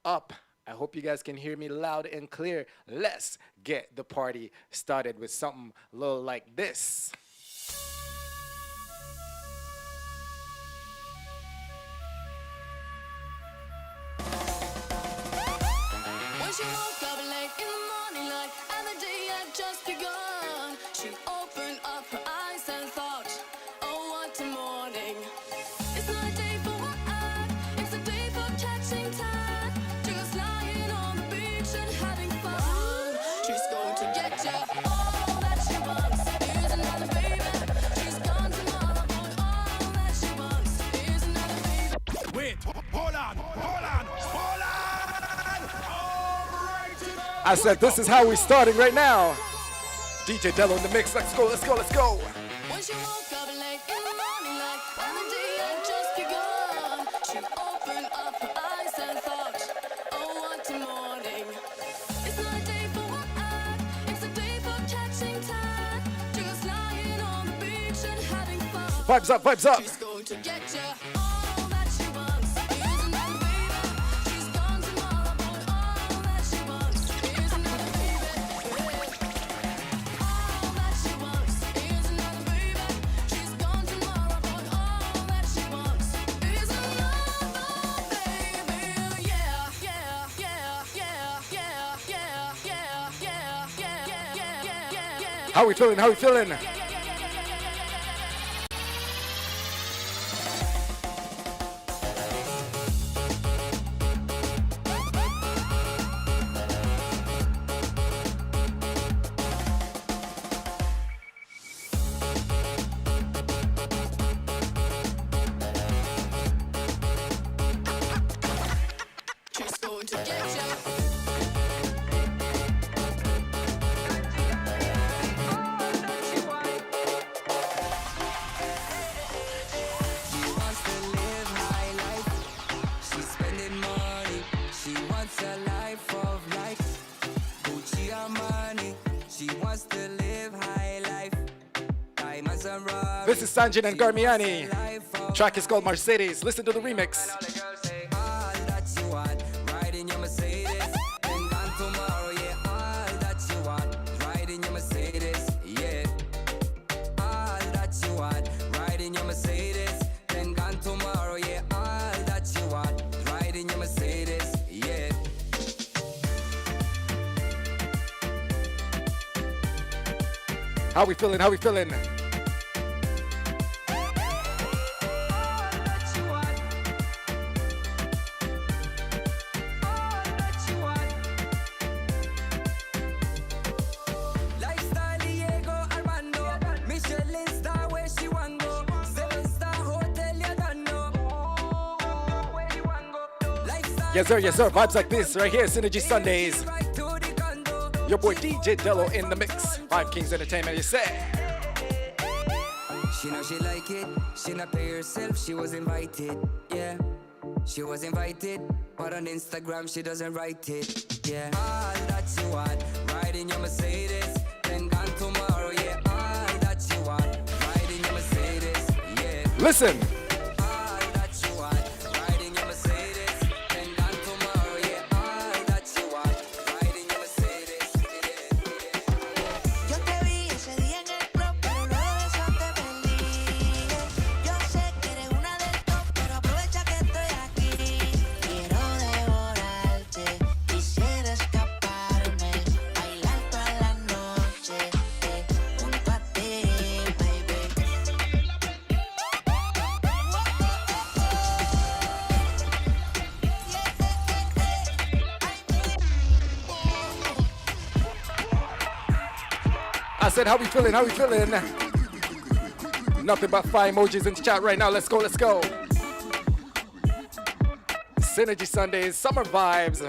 up. I hope you guys can hear me loud and clear. Let's get the party started with something a little like this.
When she woke up late in the morning light and the day had just begun, she opened up her eyes and thought, oh, what a morning. It's not a day for work, it's a day for catching time. Just lying on the beach and having fun. She's going to get ya all that she wants. Here's another baby. She's gone tomorrow, boy, all that she wants. Here's another baby.
Wait, hold on.
I said this is how we're starting right now. DJ DELO in the mix. Let's go.
When she woke up late in the morning light and the day had just begun, she opened up her eyes and thought, oh, what a morning. It's not a day for work, it's a day for catching time. Just lying on the beach and having fun.
Vibes up.
She's going to get ya all that she wants. Here's another baby. She's gone tomorrow, boy, all that she wants. Here's another baby. All that she wants. Here's another baby. She's gone tomorrow, boy, all that she wants. Here's another baby. Yeah.
How we feeling?
She's going to get ya.
This is Sanjin and Garmiani. Track is called Mercedes. Listen to the remix.
All that you want, ride in your Mercedes. Then gone tomorrow, yeah. All that you want, ride in your Mercedes, yeah. All that you want, ride in your Mercedes. Then gone tomorrow, yeah. All that you want, ride in your Mercedes, yeah.
How we feeling? How we feeling? Yes sir, vibes like this right here, Synergy Sundays. Your boy DJ DELO in the mix. Vybekingz Entertainment, you say.
She know she like it, she not pay herself, she was invited, yeah. She was invited, but on Instagram she doesn't write it, yeah. All that you want, ride in your Mercedes. Then gone tomorrow, yeah. All that you want, ride in your Mercedes, yeah.
Listen. I said, how we feeling? How we feeling? Nothing but fire emojis in the chat right now. Let's go, let's go. Synergy Sundays, summer vibes.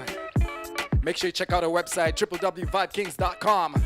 Make sure you check out our website, www.vybekingz.com.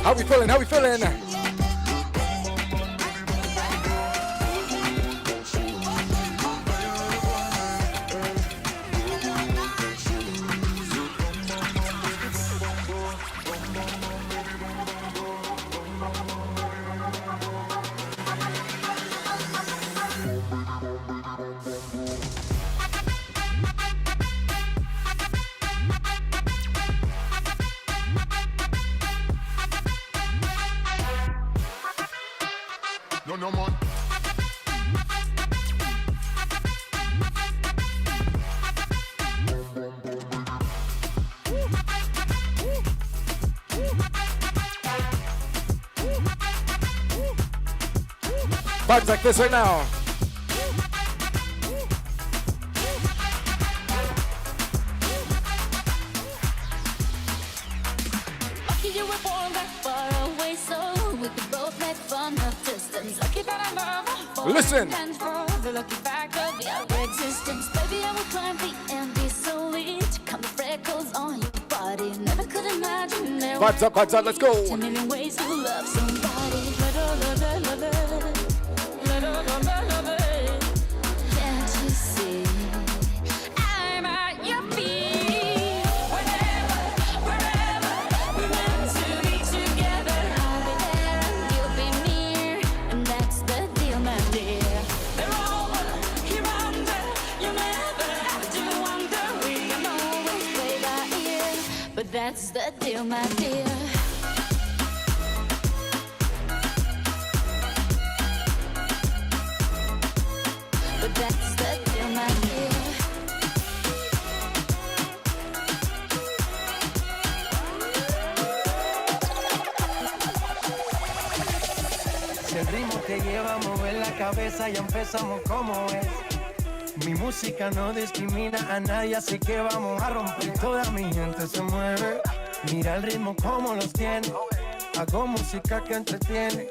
How we feeling? How we feeling?
No more.
Vibes like this right now.
Lucky you were born that far away, so we could both make fun of this distance. Lucky that I love her.
Listen.
The lucky fact of your existence. Baby, I would climb the and be so rich. Come the freckles on your body. Never could imagine there
Vibes up, let's go.
10 million ways to love somebody. Can't you see? I'm at your feet. Whenever, wherever, we're meant to be together. I'll be there and you'll be near, and that's the deal, my dear. They're over, here under. You never have to wonder. We can always play by ear, but that's the deal, my dear. But that's the deal, my dear.
Si el ritmo te lleva a mover la cabeza, ya empezamos como es. Mi música no discrimina a nadie, así que vamos a romper. Toda mi gente se mueve. Mira el ritmo como los tiene. Hago música que entretiene.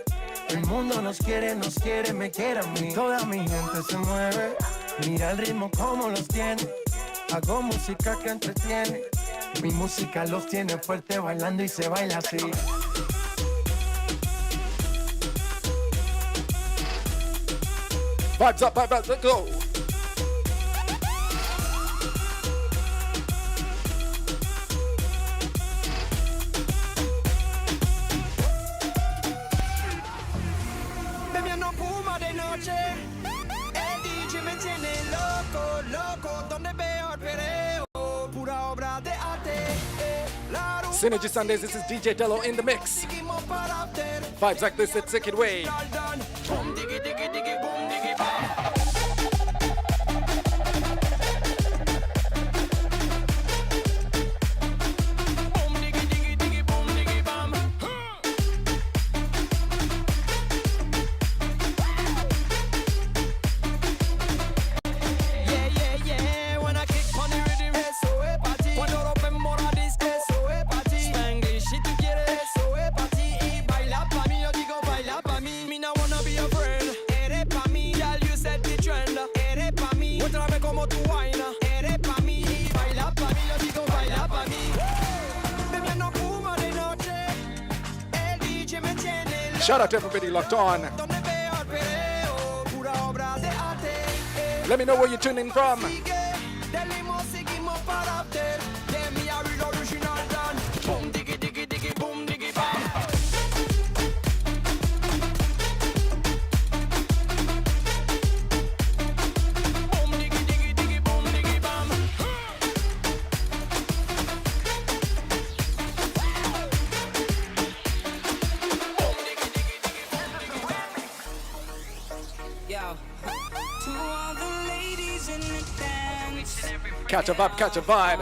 El mundo nos quiere, me quiere a mí. Toda mi gente se mueve. Mira el ritmo como los tiene. Hago música que entretiene. Mi música los tiene fuerte bailando y se baila así.
Vibes up, let's go.
Bebiendo puma de noche, el DJ me tiene loco, loco, donde veo el perreo, pura obra de arte.
Synergy Sundays, this is DJ DELO in the mix. Vibes like this, it's Sick Way.
Boom, diggy, diggy, diggy, boom, diggy, bam.
Shout out to everybody locked on. Let me know where you're tuning from. Catch a vibe, catch a vibe.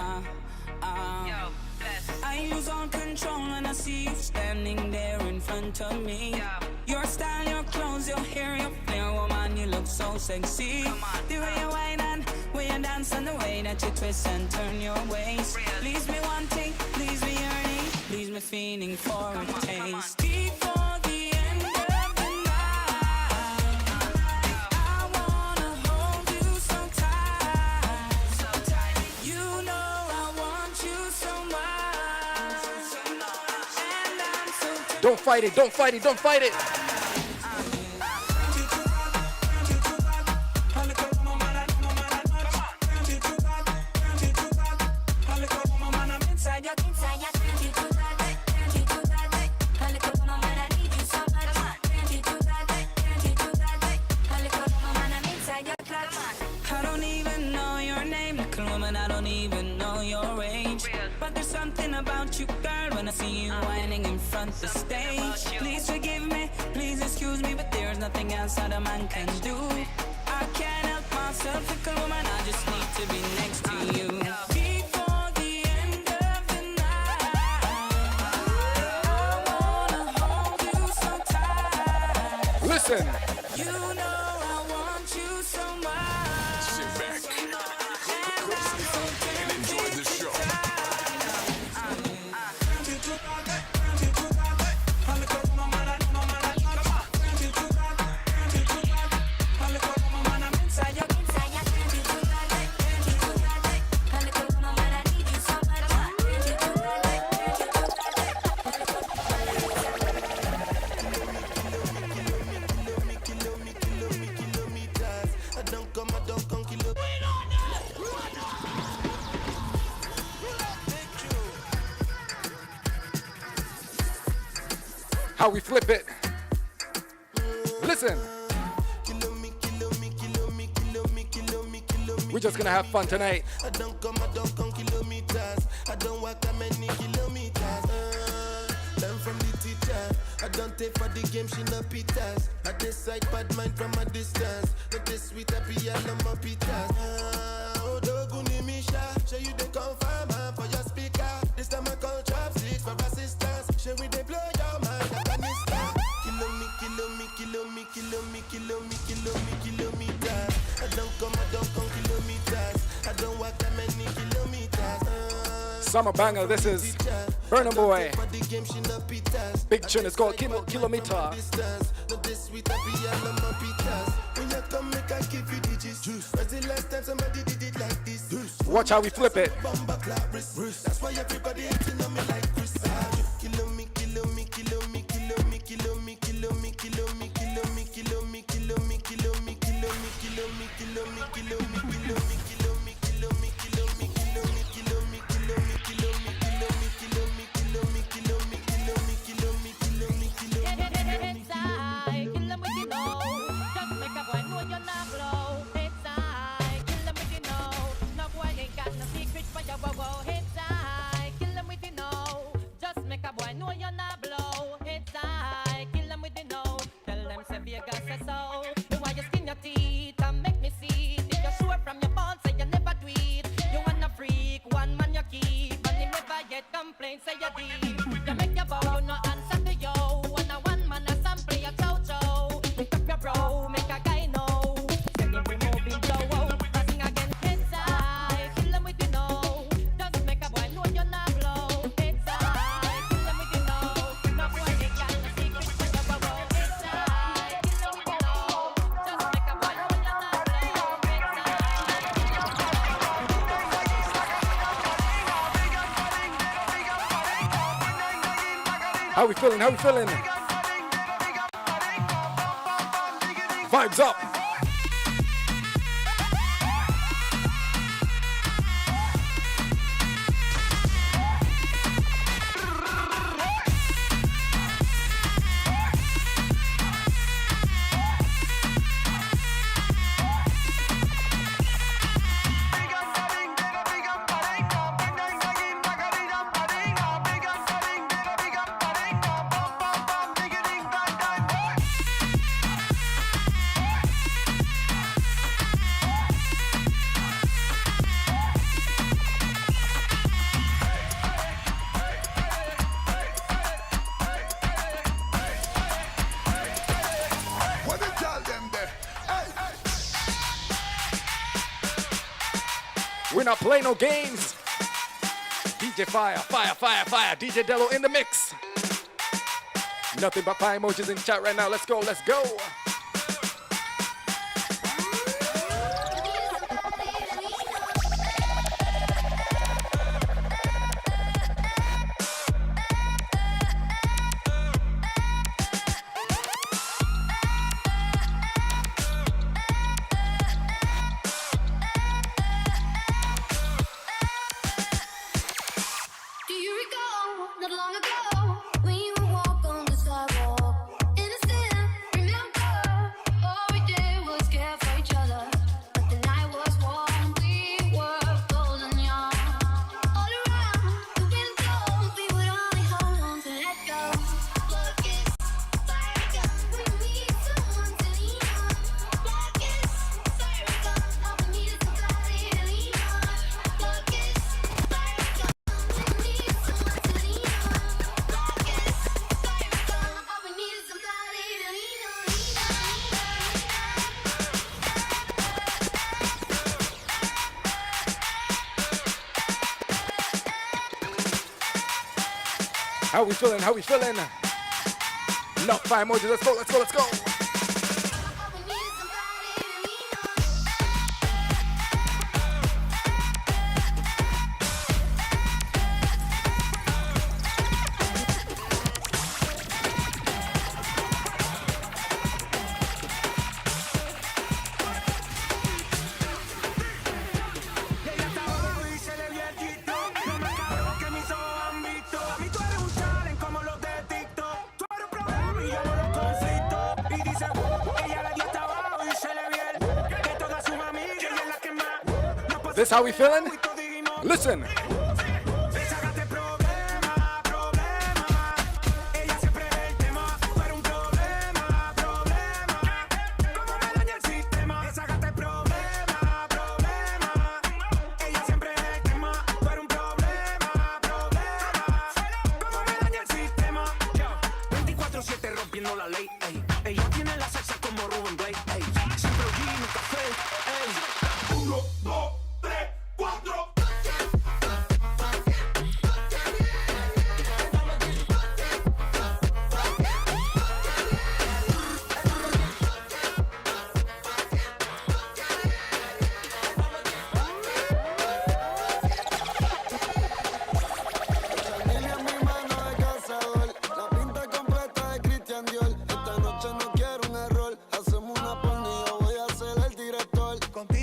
I lose all control when I see you standing there in front of me. Your style, your clothes, your hair, your flair, woman, you look so sexy. The way you whine and way you dance and the way that you twist and turn your waist. Leaves me wanting, leaves me yearning, leaves me feeling for a taste. Before the end of the night, I wanna hold you so tight. You know I want you so much, and I'm so
Don't fight it, don't fight it, don't fight it.
I don't even know your name, little woman, I don't even know your age. But there's something about you, girl, when I see you whining in front of the stage. Please forgive me, please excuse me, but there's nothing else that a man can do. I can't help myself, little woman, I just need to be next to you. Before the end of the night, I wanna hold you so tight.
Listen.
You know I want you so much.
Sit back, and enjoy the show.
how we flip it. Listen. We're just gonna have fun tonight.
I don't come kilometers. I don't walk that many kilometers. Learn from the teacher. I don't take for the game, she no pitas. I decide bad mind from a distance. Not this sweet, I be all on my pitas. Oh, Doguni Misha, show you the confirm for your speaker. This time I call chopsticks for assistance. Show we they blow your mind, Afghanistan. Kilometers. I don't come kilometers. I don't walk that many kilometers.
Summer banger, this is Burna Boy. Big tune, it's called Kilometer. Watch how we flip it.
That's why everybody hating on me like Chris.
How we feeling? Vibes up. We're not playing no games. DJ fire. DJ DELO in the mix. Nothing but fire emojis in chat right now. Let's go. How we feeling? Enough fire emojis. Let's go. This how we feeling? Listen.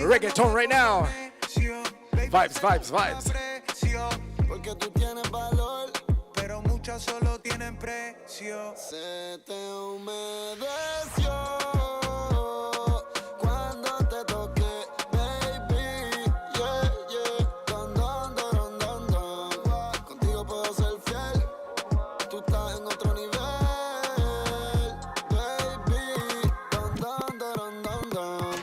Reggaeton right now. Vibes, vibes, vibes.
Porque tú tienes valor, pero muchas solo tienen precio. Se te humedeció cuando te toqué, baby. Yeah, yeah. Don, don, don, don, don. Contigo puedo ser fiel. Tú estás en otro nivel, baby. Don, don, don, don, don.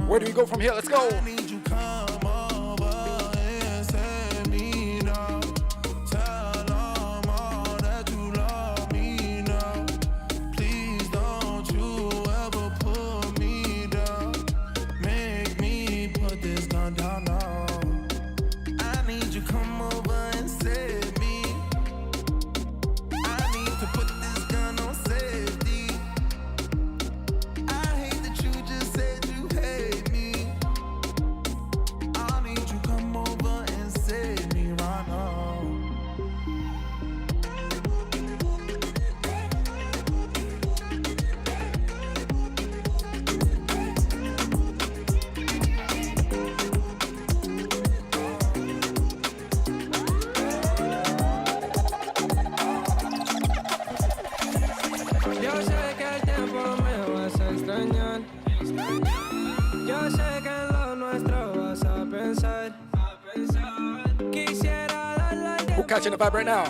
Where do we go from here? Let's go. Catching the vibe right now.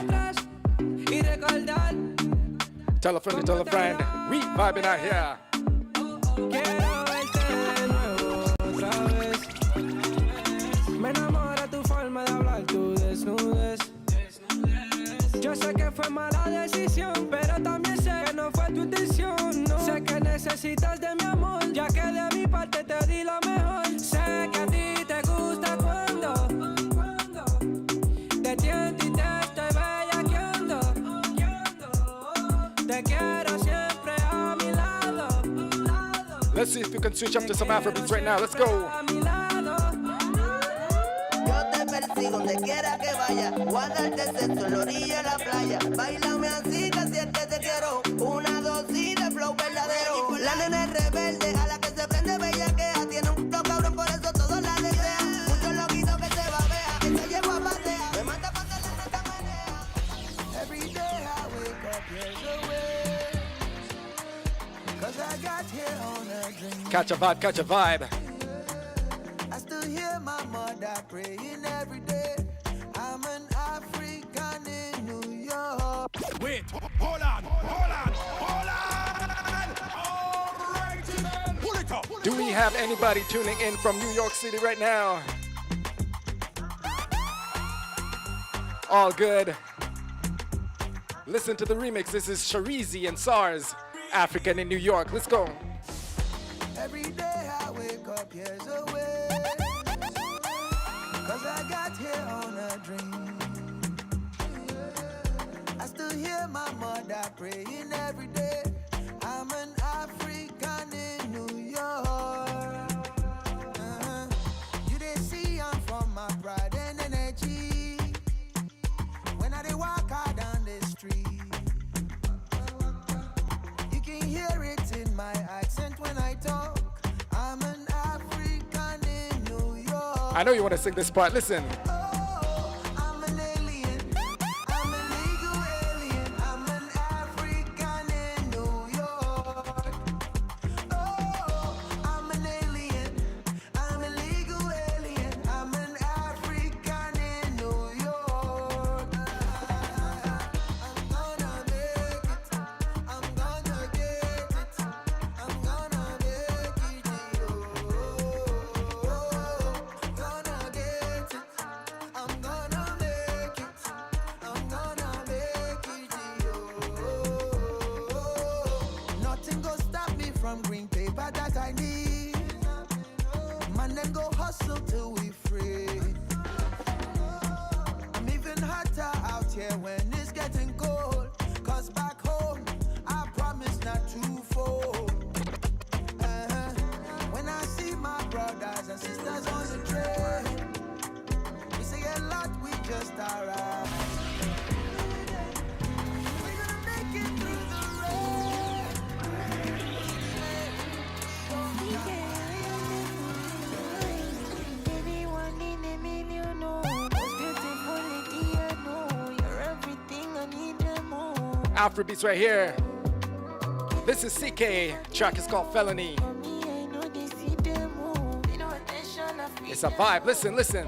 Tell a friend, tell a friend. We vibing out here.
Me enamora tu forma de hablar, tu desnudez. Yo sé que fue mala decisión, pero también sé que no fue tu intención. No. Sé que necesitas de mi amor, ya que de mi parte te di lo mejor. Sé que a ti te gusta cuando te tiento y te estoy bellaqueando. Te quiero siempre a mi lado.
Let's see if you can switch up to some Afrobeats right now. Let's go.
Donde quiera que vaya, guardarte sexo en la orilla de la playa. Bailame así, que si es que te quiero. Una dosis de flow verdadero. La nena es rebelde, a la que se prende bellaquea. Tiene un flow cabrón, por eso todos la desean. Muchos loquitos que se babea, que se lleva a pasear. Me mata cuando la neta menea. Every day I wake up years away, 'cause I got here on a dream.
Catch a vibe, catch a vibe.
I still hear my mother praying every day. I'm an African in New York.
Wait, hold on, hold on, hold on. All right, then. Pull it up.
Do we have anybody tuning in from New York City right now? All good. Listen to the remix. This is Sharizi and SARS, African in New York. Let's go.
Every day I wake up years away, 'cause I got here on a dream. I still hear my mother praying every day. I'm an African in
I know you want to sing this part. Listen. Afrobeats right here. This is CK. Track is called Felony. It's a vibe. Listen, listen.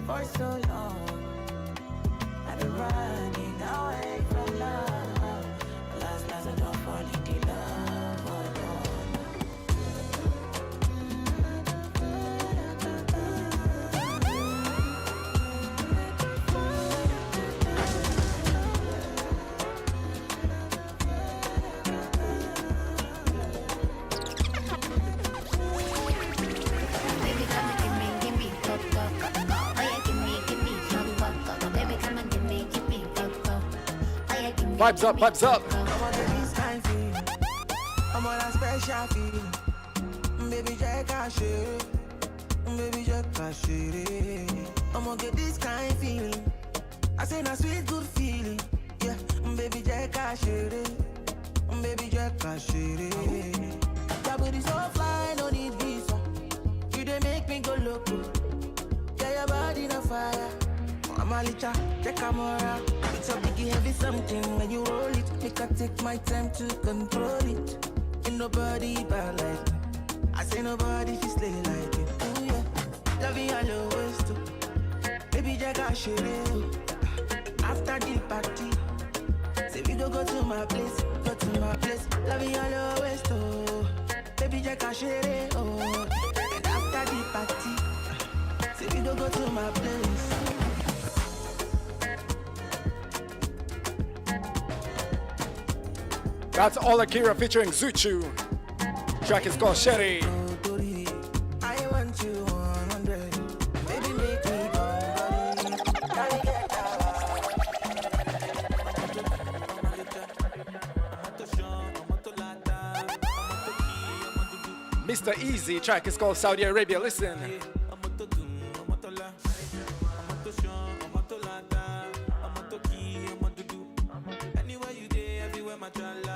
For so long, I've been running away from love. Last I don't fall into love.
Vibes up, vibes up.
I'm on a special feeling. Baby, Jack, I share. Baby, Jack, I share. I'm gonna get this kind of feeling. I say, a sweet, good feeling. Yeah, baby, Jack, I share. Baby, Jack, I share. That booty so fly, no need visa. You they make me go loco. Yeah, your body on fire. I'm a licha, take a mora. It's a biggie heavy something when you roll it. Make I take my time to control it. Ain't nobody bad like me. I say nobody fi slay like you. Oh yeah, love you all always too. Baby Jack I share it. After the party, say we go to my place, go to my place. Love you all always too. Baby Jack I share it. Oh, and after the party, say we go to my place.
That's All Akira featuring Zuchu. Track is called Sherry.
I want you 100. Baby, make me go.
Mr. Easy. Track is called Saudi Arabia. Listen.
Anywhere you go, everywhere my child.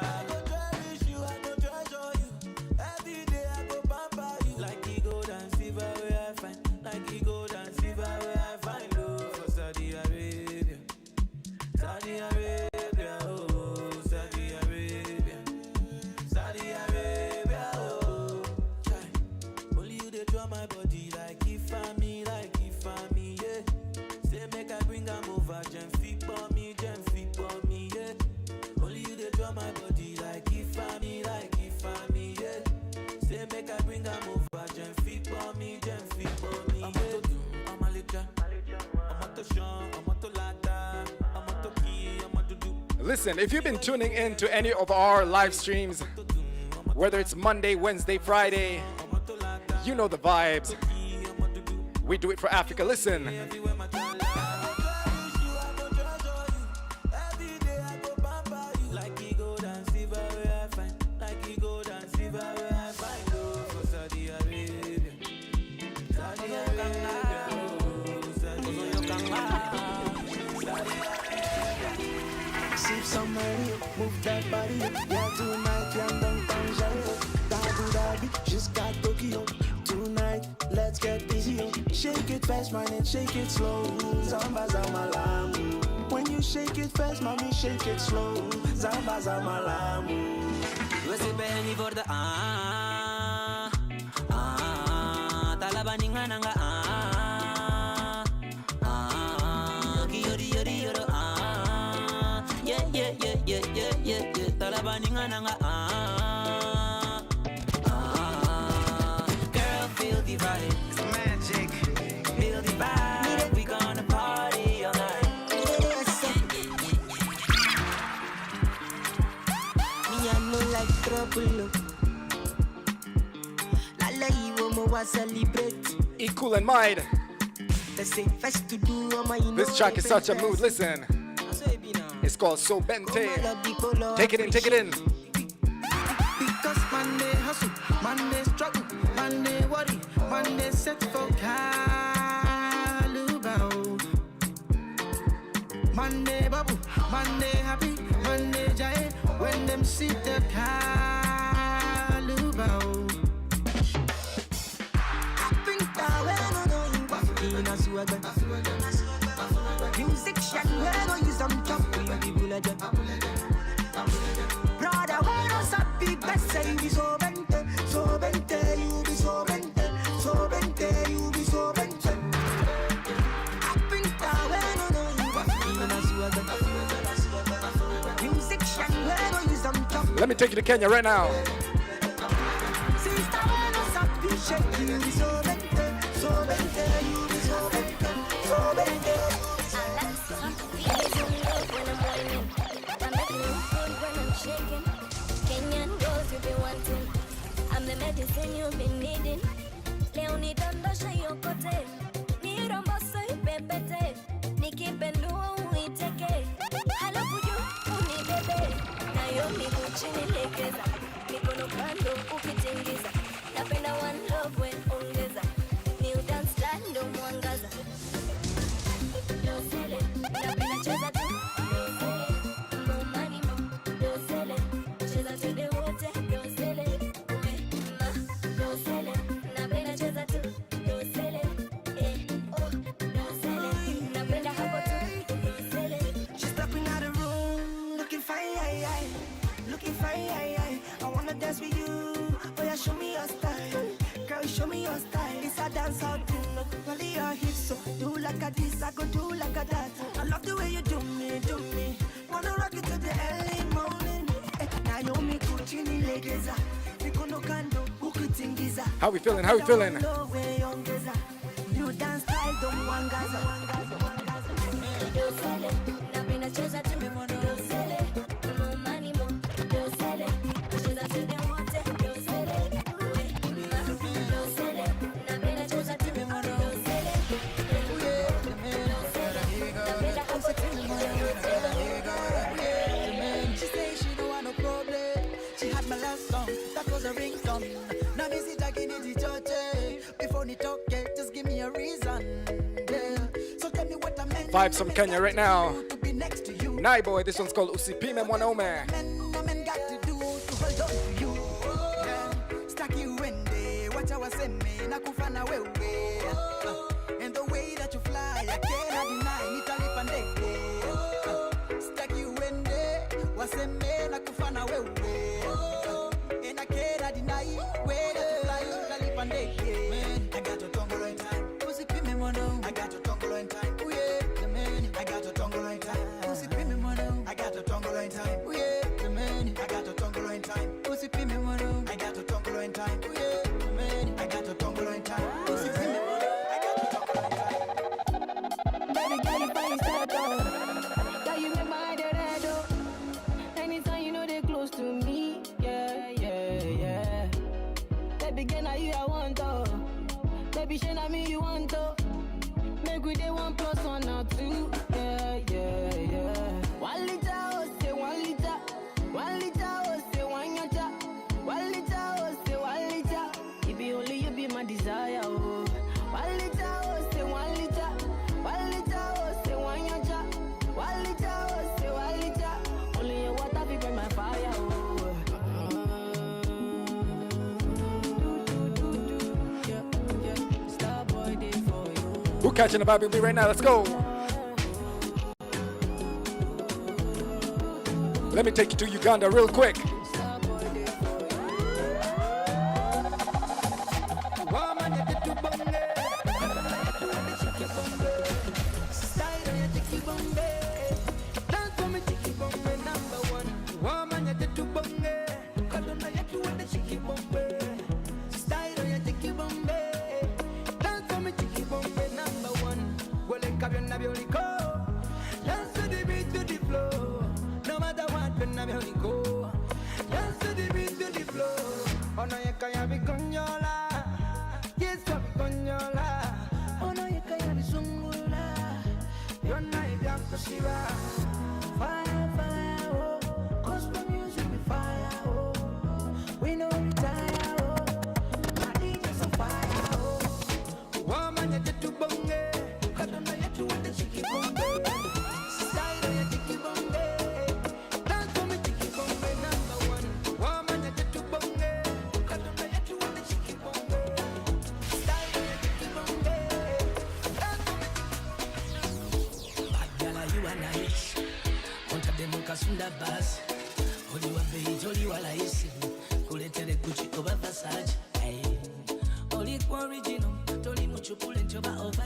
Listen, if you've been tuning in to any of our live streams, whether it's Monday, Wednesday, Friday, you know the vibes. We do it for Africa. Listen.
Somebody move that body, yeah, tonight, yeah, don't Dabu jusqu'à Tokyo. Tonight, let's get busy, yo. Shake it fast, man, and shake it slow. Zamba Zamalamu. When you shake it fast, mommy, shake it slow. Zamba Zamalamu.
What's it penny for the Talabaninga nanga Yori yori yoro yeah Talabaninga nanga Girl, feel the vibe, it's magic. Feel the vibe, we gonna party all night.
Me I know like trouble. Celebrate.
Equal in mind.
This
track is such a mood. Listen. It's called So Bente. Take it in, take it in.
Because Monday hustle, Monday struggle, Monday worry, Monday set for Calubao. Monday bubble, Monday happy, Monday giant. When them see the Calubao.
Music shot, we're gonna use some top people legend. Brother, when I stop big best say you be so bente, you be so bente, you be so bente. I think that when I know you music shot, we're gonna use some top.
Let me take you to Kenya right now.
Sister, when I stop big shake you be so bente, you be so bente, so bente.
Kenyan girls you be wanting, I'm the medicine you've been needing. Leo ni dondosha yokote, ni romboso ipepete, nikipendua uiteke, halafu juu unibebe, nayo miguu chini legeza, mikono kando ukitingiza, napenda one love when ongeza, new dance style ndo mwangaza. Dosele, napenda cheza tu, dosele, more money more, dosele, cheza tu de wote, dosele, dosele, napenda cheza tu, dosele, oh, dosele, napenda hapo tu, dosele.
She's stepping out of the room, looking fine, looking fine, I wanna dance with you, oh yeah, show me your style, girl, show me your style. It's a dance out thing, only your hips, so do like a this, I go do like a that. I love the way you do me, wanna rock it to the early morning. Naomi kuchini legeza, mikono kando ukitingiza.
How we feeling? How we feeling?
New dance style, don't wangaza.
Dosele, napenda cheza tu, dosele, more money more, dosele, cheza tu de wote, dosele, dosele, napenda cheza tu, dosele, napenda hapo tu,
She say she don't want no problem. She had my last song, that was a ringtone. Now me sit again in the church. Before you talk, just give me a reason. Yeah. So tell me what I meant.
Vibes from Kenya right now. Nai boy, this one's called Usipime Mwanaume.
Men got to do to hold on to you. Yeah. Stack you in there. Watch how I say me. Nakufana wewe. And the way that you fly, I cannot deny. Nitali pandeke. Stack you in there. Wase me nakufana wewe. And I cannot deny. Way that you fly, nitali pandeke. I got your tongue right time. Usipime mwanaume. I got your tongue right time. Oh yeah, the man. I got your tongue right time. Usipime mwanaume. I got your tongue right time. Oh yeah, the man. I got your tongue right time. Usipime mwanaume. I got your tongue right time. Oh yeah, the man. I got your tongue right time. Usipime mwanaume. I got your tongue right time.
Baby girl, you find yourself out. Girl, you make my head red up. Anytime you know they close to me, yeah. Baby girl, now you I want to. Baby, shey na me you want to. Make we dey 1 + 1 or 2, yeah. 1 liter, oh say 1 liter. 1 liter, oh say 1 yacha. 1 liter, oh say 1 liter. It be only you be my desire, oh. 1 liter, oh say 1 liter. 1 liter, oh say 1 yacha. 1 liter, oh say 1 liter.
Who catching the vibe with me right now? Let's go. Let me take you to Uganda real quick.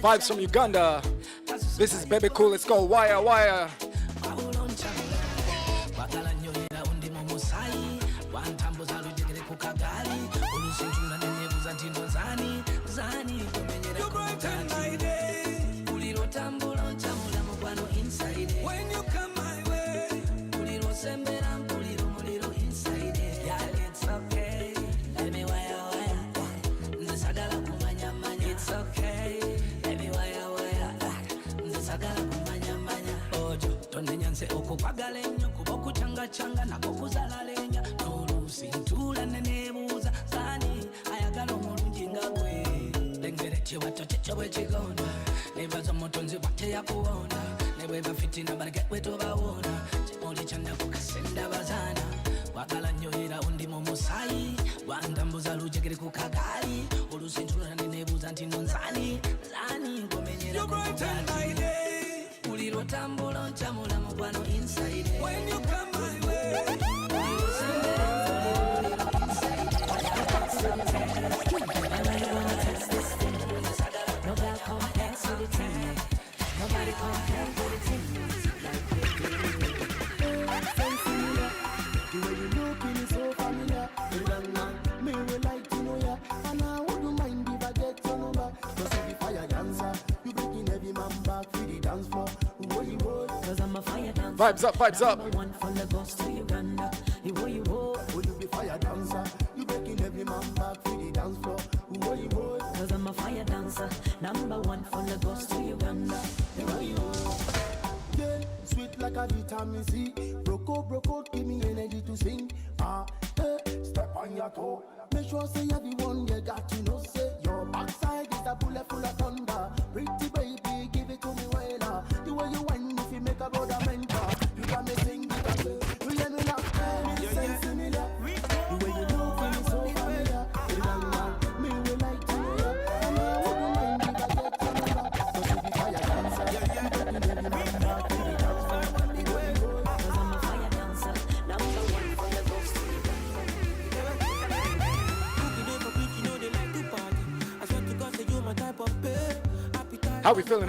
Vibes from Uganda. This is Baby Cool. Let's go. Wire, wire.
When you come my way, it's okay. Let me wire, wire. It's okay. tonenyanse okukwagala ennyo kuba okucangacanga nako kuzala lenya n'oluusi ntuula neneebuuza saani ayagala omulungi nga gwe lengere kiwato kikyo bwe kigonda nebaza omutonzi bwateyakuwonda ne bwe bafitina baleke bwe tobawoona kimuli kyannako kasenda bazaana wagala nnyo era undi mu musaayi wangambuza lujegere ku kagaali oluusi ntuula neneebuuza nti no nzaani ngomenyera ku Ulirotambula nchamula mubano inside. When you come my way, no girl compares to the team. Nobody compares to the team.
The way you looking is so familiar. Me will like to know ya, and I wouldn't mind if I get your number. Cause if I a dancer, you breaking every man back for the dance floor.
Cause I'm a fire dancer.
Vibes up, vibes up.
One from Lagos to Uganda. You
be fire dancer. You breaking every man back for the dance floor.
Cause I'm a fire dancer. Number one from Lagos to Uganda.
Yeah, sweet like a vitamin C. Broco, give me energy to sing. Step on your toe. Make sure say everyone you got to know. Say your backside is a bullet full of thunder. Pretty baby, give it to me well. The way you whine, if you make a brother mentor, you got me sing it again. You let me laugh, similar. The way you look me so familiar. Me will like to know ya, and I wouldn't mind if I get to know ya. Cause you be fire dancer, you breaking every man back to the dance floor.
Cause I'm a fire dancer. Number one from Lagos to Uganda.
How we feeling?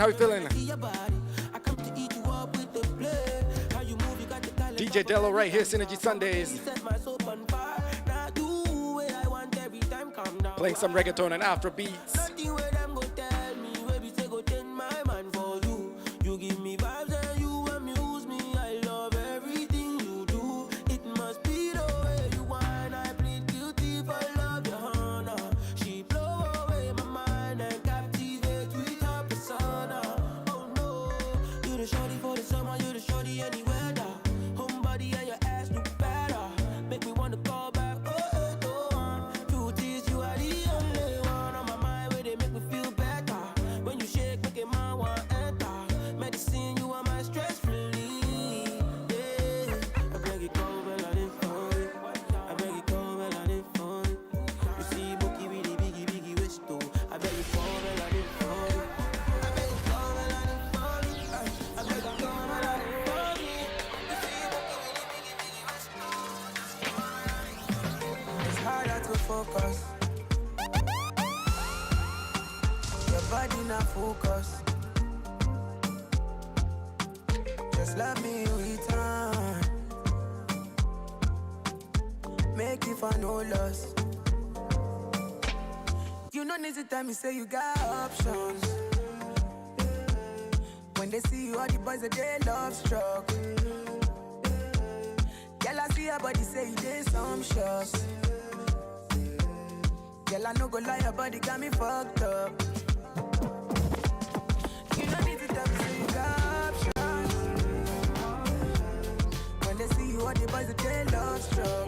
DJ DELO right here, Synergy Sundays. Playing some reggaeton and Afrobeats.
body not focus. Just love me return. Make you for no loss. You don't need to tell me, say you got options. When they see you, all the boys, they love struck. Girl, I see your body, say you did some shots. Girl, I no go lie, your body got me fucked up. You don't need to tell me, say you got options. When they see you, all the boys, they love struck.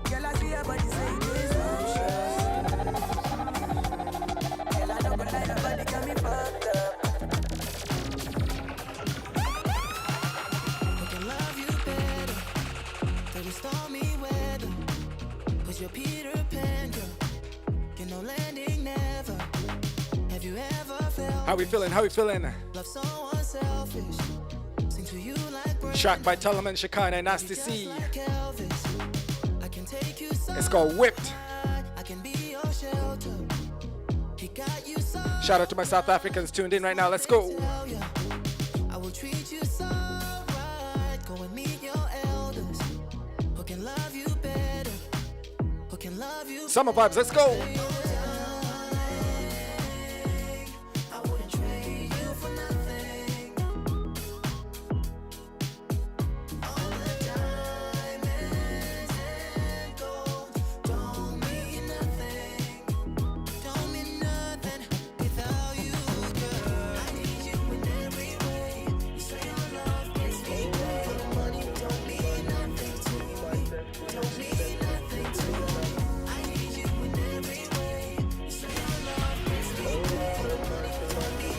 Girl, I see your body, say you did some shots. Girl, I no go lie, your body got me fucked up. Stormy weather, cause you're Peter Pan, girl. You know landing never. Have you ever felt?
How we feeling? How we feeling?
Love so unselfish. Sing to you like
Track by Telemann, Shekinah, and Nasty C.
like Elvis. I can take you
It's called Whipped.
I can be your shelter. He got you so.
Shout out to my South Africans tuned in right now. Let's go.
I will treat you so right. Go and meet your elders. Who can love you better? Who can love you?
Summer vibes, let's go.
I wouldn't trade you for nothing. All the diamonds and gold don't mean nothing. Don't mean nothing without you, girl. I need you in every way. You say your love gets me away. The money don't mean nothing to me. Don't mean nothing to me. I need you in every way. You say your love gets me away. The money don't mean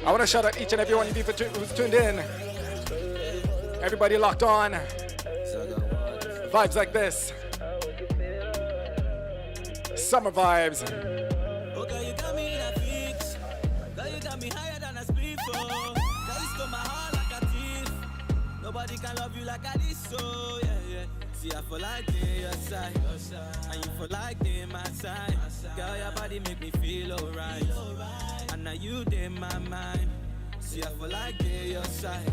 I want to shout out each and every one of you who's tuned in. Everybody locked on. Vibes like this. Summer vibes.
Okay, you got me in a fix. Girl, you got me higher than a speed for. Girl, you stole my heart like a thief. Nobody can love you like I did, so yeah, yeah. See, I feel like they your side, and you feel like they my side. Girl, your body make me feel alright, and now you in my mind. See, I feel like they your side,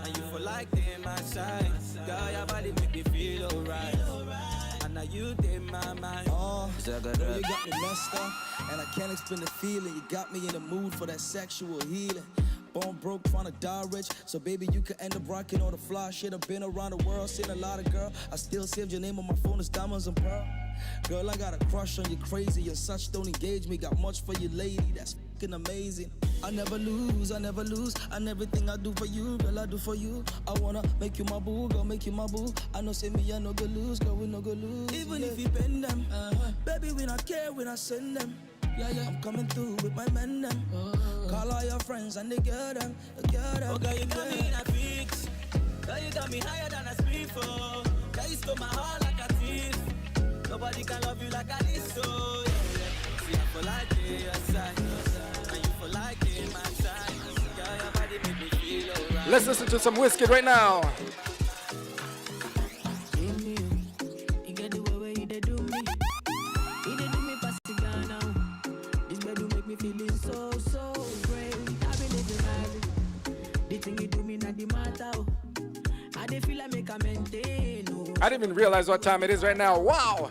and you feel like they my side. Girl, your body make me feel alright, and now you in my mind.
Girl, you got me messed up, and I can't explain the feeling. You got me in the mood for that sexual healing. Born broke, tryna die rich, so baby you could end up rocking all the fly shit. I've been around the world, seen a lot of girl. I still saved your name on my phone, it's diamonds and pearl. Girl, I got a crush on you, crazy and such. Don't engage me, got much for you, lady. That's fucking amazing. I never lose, and everything I do for you, girl, I do for you. I wanna make you my boo, girl, make you my boo. I know say me, I no go lose, girl, we no go lose. Even if you bend them, baby, we not care, we not send them. Yeah, yeah, I'm coming through with my men them. Call all your friends and they get them,
Okay, you got me in a fix. Girl, you got me higher than a speed for. Girl, you stole my heart like a thief. Nobody can love you like I did, so yeah, yeah. See, I feel like they your side, and you feel like they my side. Girl, your body make me feel alright.
Let's listen to some whiskey right now.
You get the way where you dey do me. You dey do me past the gun now. This bed will make me feeling so, so great. I been living hard. The thing you do me not the matter. I dey feel like make a maintain.
I didn't even realize what time it is right now. Wow.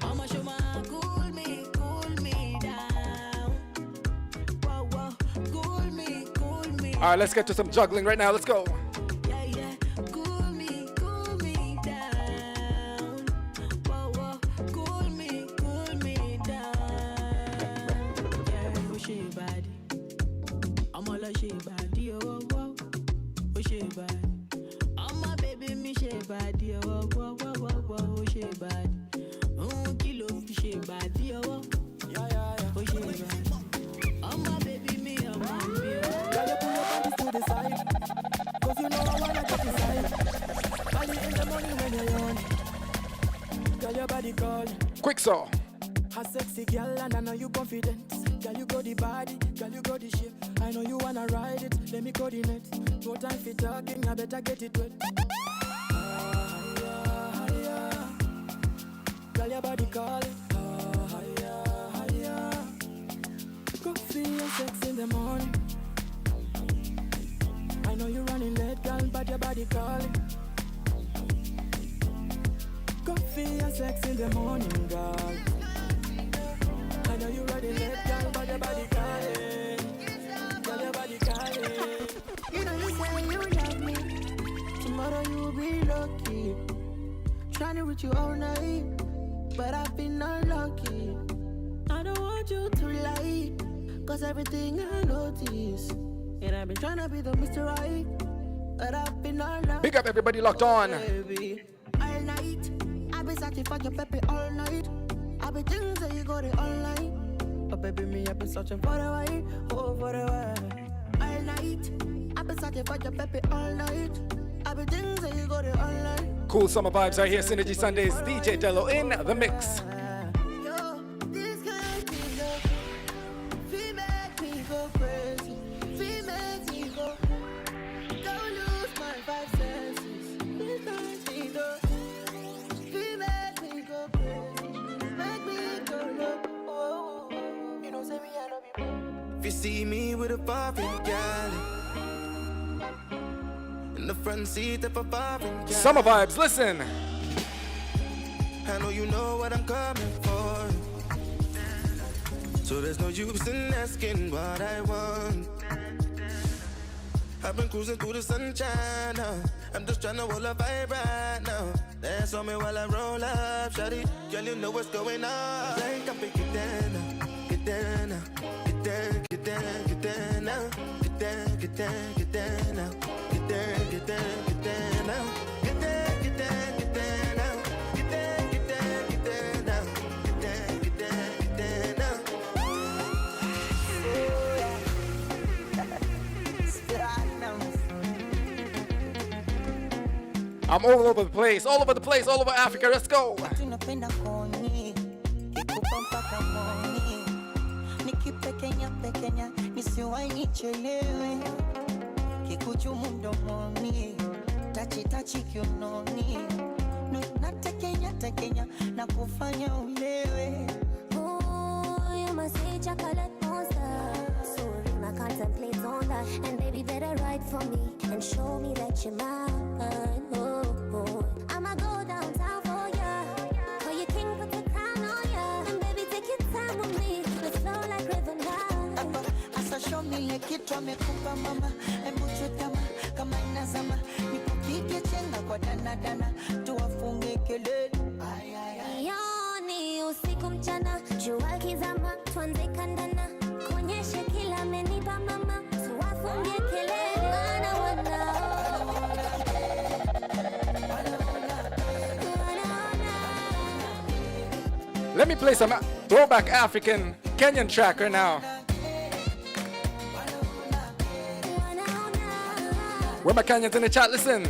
I'ma show my cool me down. Whoa, whoa, cool me.
All right, let's get to some juggling right now. Let's go.
Yeah, yeah, cool me down. Whoa, whoa, cool me down. Yeah, oh she bad. I'm all a she bad. Oh, whoa, oh she bad. I'm a baby, me she bad. Oh, whoa, whoa, whoa, whoa, oh she bad. Oh, kilo, she bad. Oh, yeah, yeah, yeah, oh she bad. I'm a baby, me, I'm a me.
Girl, you pull your body to the side, 'cause you know I wanna get inside. Early in the morning when you're young. Girl, your body call.
Quick saw.
A sexy girl and I know you confident. Girl, you got the body, girl, you got the shape. I know you wanna ride it, let me coordinate. No time for talking, I better get it wet.
flex in the morning, girl. I know you ready, let girl, but your body calling. Girl, your body calling.
You know you say you love me. Tomorrow you'll be lucky. Trying to reach you all night, but I've been unlucky. I don't want you to lie, cause everything I notice. And I've been trying to be the Mr. Right, but I've been unlucky.
Big up everybody locked on.
Baby, all night, I've been searching for your baby all night. I've been thinking that you got it online. But baby, me, I've been searching for the way, oh, for the way. All night, I've been searching for your baby all night. I've been thinking that you got it online.
Cool summer vibes right here. Synergy Sundays. DJ DELO in the mix.
Yo, this kind of thing, feel make me go crazy. Feel make me go. Don't lose my five senses. This kind of thing, feel make me go crazy. Make me go low. Oh, you know, say me, I love you.
If you see me with a foreign gal in the front seat of a foreign gal,
Summer vibes, listen.
I know you know what I'm coming for, so there's no use in asking what I want. I've been cruising through the sunshine now. I'm just trying to hold a vibe right now. Dance on me while I roll up, shawty. Girl, you know what's going on. Like I'm picking down now. Get down now. Get down, get down, get down now. Get down, get down, get down now. Get down, get down, get down now. Get down, get down, get down now. Get down, get down, get down now. Get down, get down, get down now.
I'm all over the place, all over the place, all over Africa. Let's go.
Tunapenda koni, kikupa mpaka moni. Nikipekenya pekenya, nisiwahi nichelewe. Kikuchumu mdomoni, tachi tachi kiunoni. Natekenya tekenya, na kufanya ulewe.
Ooh, you must say chocolate monster. Sorry, I contemplate on that. And baby, better write for me and show me that you're mine. Oh, oh. I'ma go downtown for ya. For your king, put the crown on ya. And baby, take your time with me. Let's flow like river now.
Asa show me like it, amekupa mama. Embu chutama, kama inazama. Nipopige chenga kwa dana dana. Tuwafunge kelele.
Yoni usiku mchana, jua kizama, tuanze kandana. Kuonyeshe kila amenipa mama, tuwafunge kelele. Wana.
Let me play some throwback African Kenyan tracker now. Where my Kenyans in the chat, listen.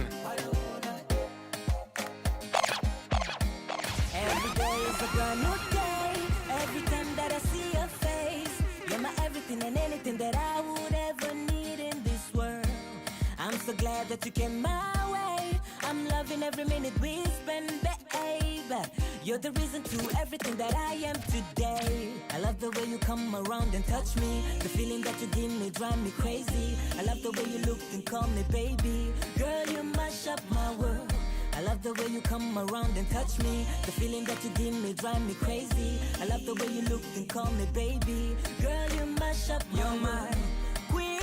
Every day is a brand new day. Every time that I see your face, you're my everything and anything that I would ever need in this world. I'm so glad that you came my way. I'm loving every minute we spend, babe. You're the reason to everything that I am today. I love the way you come around and touch me. The feeling that you give me drive me crazy. I love the way you look and call me baby. Girl, you mash up my world. I love the way you come around and touch me. The feeling that you give me drive me crazy. I love the way you look and call me baby. Girl, you mash up my world. Queen,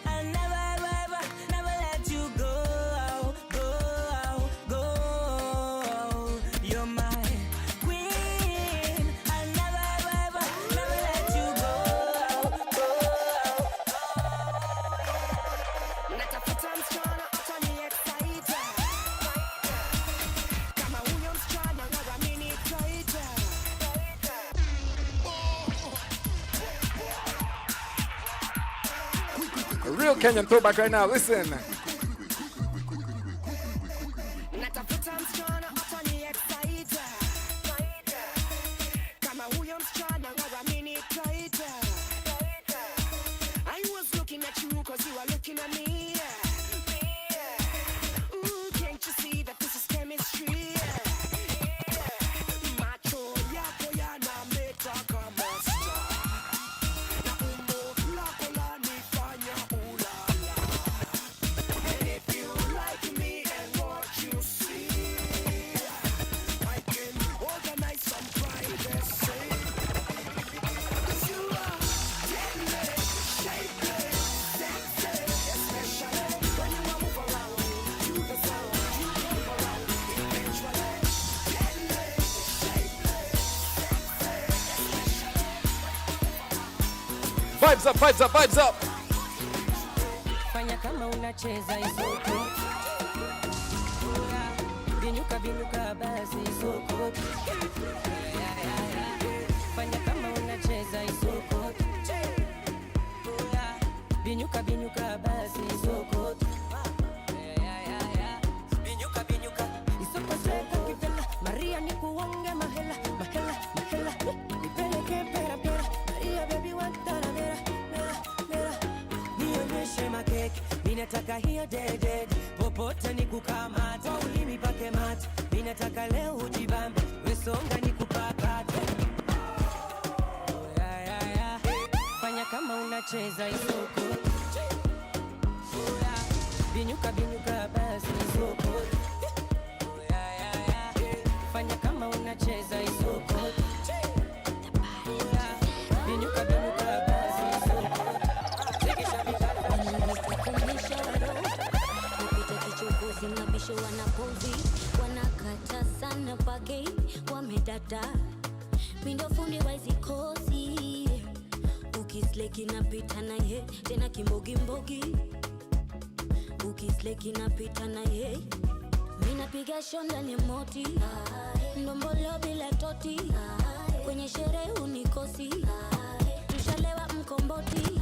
I never, ever, never let you go. You're my queen. I never, ever, never let you go.
Natafuta msichana ataniexcite. Kama huyo msichana wewe mimi nitaita.
A real Kenyan throwback right now, listen.
Natafuta msichana ataniexcite. Kama huyo msichana wewe mimi nitaita. I was looking at you cause you are looking at me. Ooh, can't you see that this is chemistry? Macho yako yanameta kama star. Na umbo lako lanifanya ulala.
Vibes up, vibes up, vibes up.
Fanya kama unacheza isoko. Binyuka binyuka basi isoko. Fanya kama unacheza isoko. Binyuka binyuka basi isoko. Binyuka binyuka isoko seka kipela. Maria nikuonge mahela, mahela, mahela. Nipeleke pera pera. Maria baby watara mera, mera, mera. Nionyeshe makeke, minataka hiyo dead. Popote nikukamata, ulimi pake mate. Minataka leo ujibambe, wesonga nikupakate. Fanya kama unacheza isoko. Binyuka binyuka basi isoko. Fanya kama unacheza isoko. Binyuka binyuka basi isoko.
Nipita kichokozi mabisho wanapozi. Wanakata sana pake wamedada. Mindo fundi waizikosi. Ukisleki napita na ye tena kimbogi mbogi. Ukisleki napita na ye. Mina piga shonda ni moti. Ndombolo bila toti. Kwenye sherehe unikosi. Tushalewa mkomboti.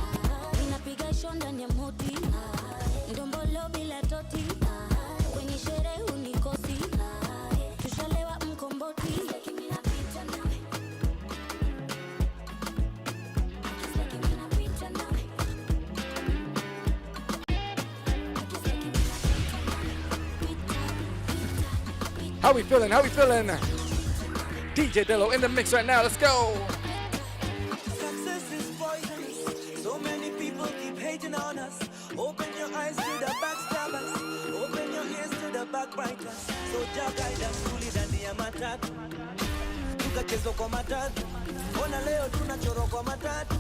Mina piga shonda ni moti. Ndombolo bila toti. Kwenye sherehe unikosi. Tushalewa mkomboti.
How we feeling? How we feeling? DJ DELO in the mix right now. Let's go.
Success is poisonous. So many people keep hating on us. Open your eyes to the backstabbers. Open your ears to the backbiters. So Jah guide us fully ndani ya matatu. Tukachezo kwa matatu. Ona leo tunachoro kwa matatu.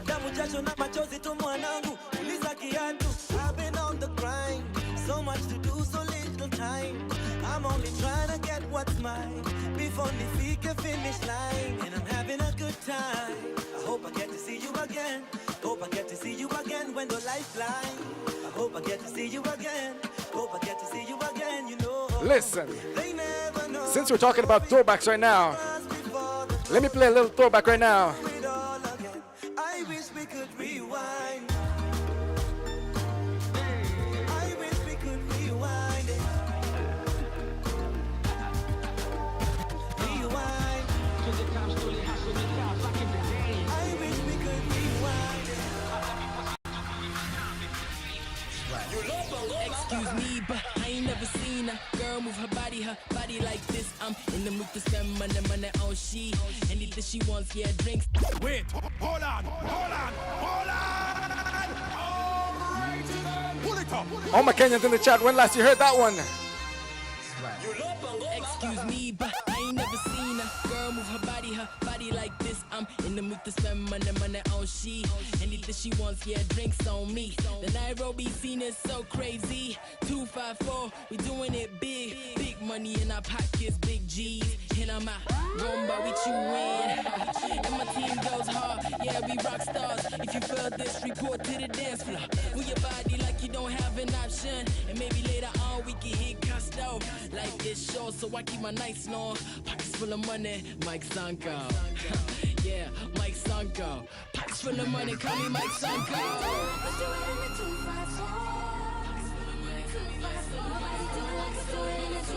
Damu jasho na machozi tu mwanangu. Uliza kiatu. I've been on the grind. So much to do, so little time. I'm only trying to get what's mine before the finish line, and I'm having a good time. I hope I get to see you again. Hope I get to see you again when the lifeline. I hope I get to see you again. Hope I get to see you again. You know.
Listen, since we're talking about throwbacks right now, let me play a little throwback right now.
I wish we could rewind.
Excuse me, but I ain't never seen a girl move her body like this. I'm in the mood to spend money on she. Anything she wants, yeah, drinks.
Wait, hold on. Pull it up.
All my Kenyans in the chat, when last you heard that one?
Excuse me, but I ain't never seen a girl move her body like this. I'm in the mood to spend money on she. Anything she wants, yeah, drinks on me. The Nairobi scene is so crazy. 254, we doing it big. Big money in our pockets, big G's. And I'm out, rumba with you in. And my team goes hard, yeah, we rock stars. If you feel this, report to the dance floor. Move your body like you don't have an option. And maybe later on we can hit Costo. Like this show, so I keep my nights long. Pockets full of money, Mike Sanko. Yeah, Mike Sanko. Pockets full of money, call me Mike Sanko.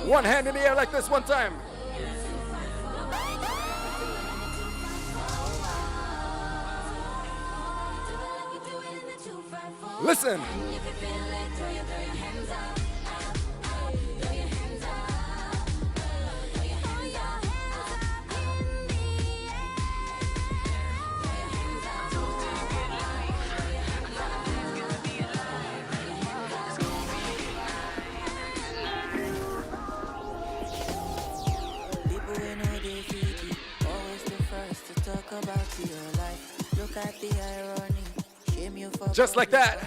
One hand in the air like this one time. Listen. Just like that.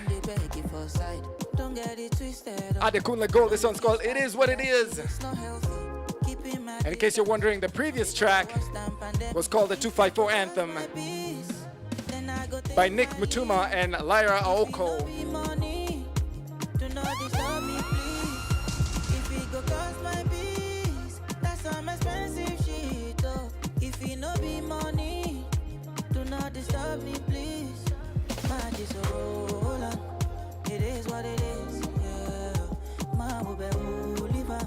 Adekunle Gold, this one's called It Is What It Is. And in case you're wondering, the previous track was called the 254 Anthem. by Nick Mutuma and Lyra Aoko.
Money, do not disturb me, please. If it go cost my peace, that's some expensive shit, oh. If it no be money, do not disturb me, please. My just roll on, it is what it is, yeah. My will be live.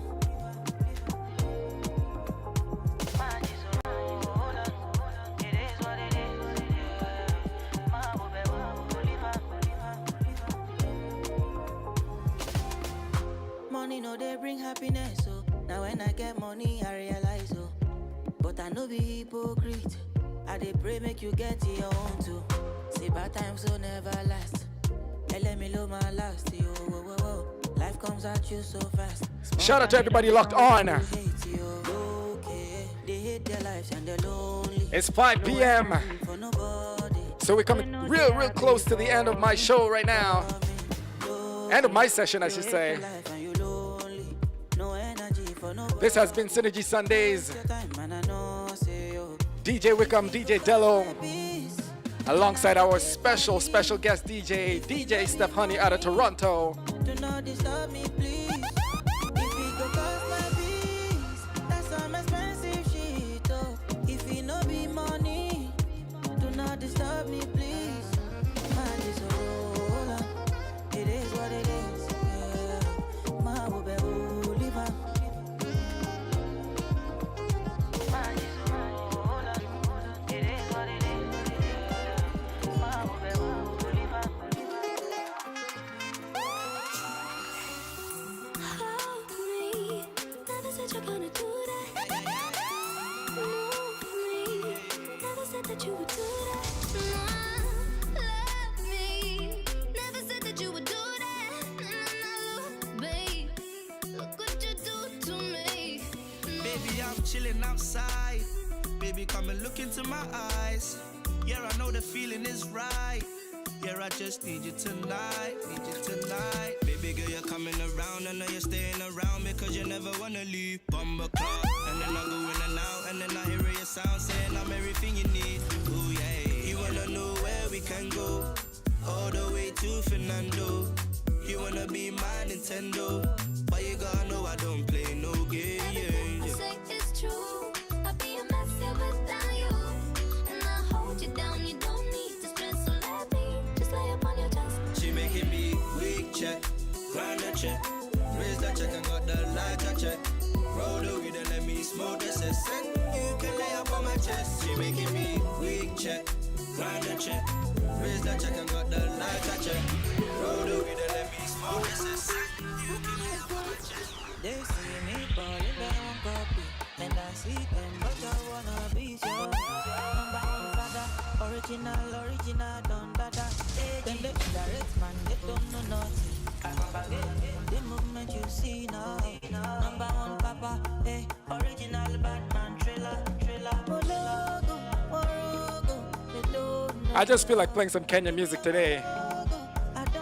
Money no they bring happiness, so now when I get money I realize, oh. But I no be hypocrite, I dey pray make you get your own too. See bad times so never last, let me low my last, yo, whoa, whoa, whoa. Life comes at you so fast.
Shout out to everybody locked on. It's 5 p.m. So we're coming real close to the end of my show right now. End of my session, I should say. This has been Synergy Sundays. DJ Wickham, DJ DELO, alongside our special guest DJ Steph Honey out of Toronto.
Do not disturb me, please. If it go cost my peace, that's some expensive shit, oh. If it no be money, do not disturb me, please. Man, it's all on. It is what it is, yeah. My will be live. Man, it's all on. It is what it is, yeah. My will be live.
You're gonna do that. Move me. Never said that you would do that. Love me. Never said that you would do that. No, babe. Look what you do to me.
Baby, I'm chilling outside. Baby, come and look into my eyes. Yeah, I know the feeling is right. Yeah, I just need you tonight, Baby girl, you're coming around, I know you're staying around because you never wanna leave. Bumble clock, and then I go in and out, and then I hear your sound saying I'm everything you need. Ooh yeah, you wanna know where we can go, all the way to Fernando. You wanna be my Nintendo, but you gotta know I don't play no game.
I say it's true, I'll be a mess here without you, and I'll hold you down, you don't need to stress, so let me just lay upon your chest.
She making me weak check, grind the check, raise the check and got the lighter check. Roll the weed and let me smoke the cess. You can lay up on my chest. She making me weak check, grind the check, raise the check and got the lighter check. Roll the weed and let me smoke the cess. You can lay up on my chest.
They see me balling, they want copy, and I see them, but I wanna be your number one father, original, done dada. Them the direct man, they don't know nothing. The movement you see now, number one papa, hey, original Batman thriller.
I just feel like playing some Kenyan music today.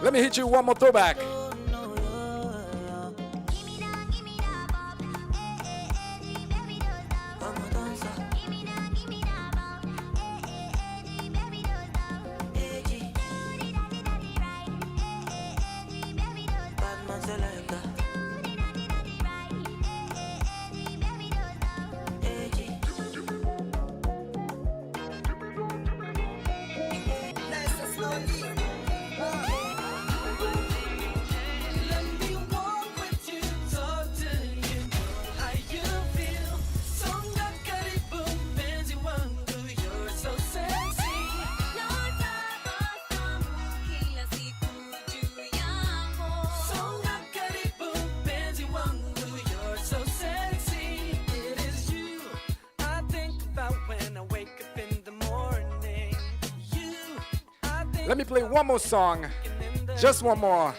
Let me hit you one more throwback. Let me play one more song. Just one more.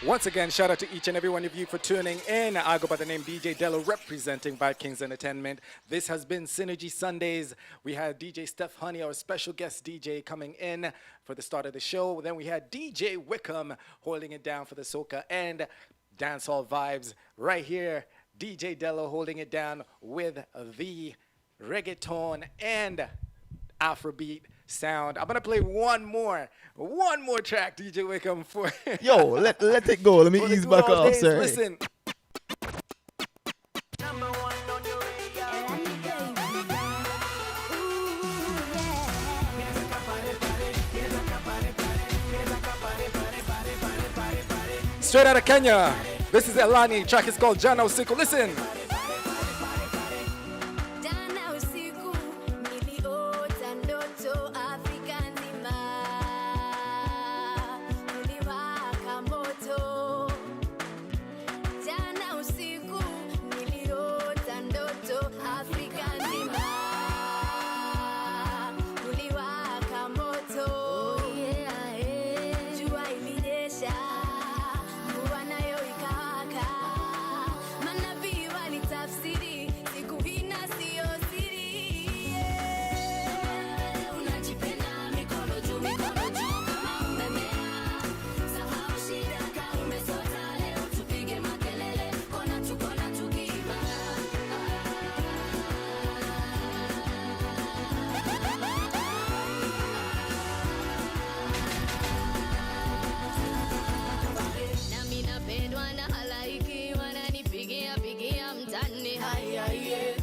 Once again, shout out to each and every one of you for tuning in. I go by the name DJ DELO, representing Vybekingz Entertainment. This has been Synergy Sundays. We had DJ Steph Honey, our special guest DJ, coming in for the start of the show. Then we had DJ Wickham holding it down for the soca and dancehall vibes. Right here, DJ DELO holding it down with the reggaeton and Afrobeat sound. I'm gonna play one more track, DJ Wickham, for
Yo, let it go. Let me ease back off, sir.
Listen. Straight out of Kenya. This is Elani. Track is called Jana Usiku. Listen.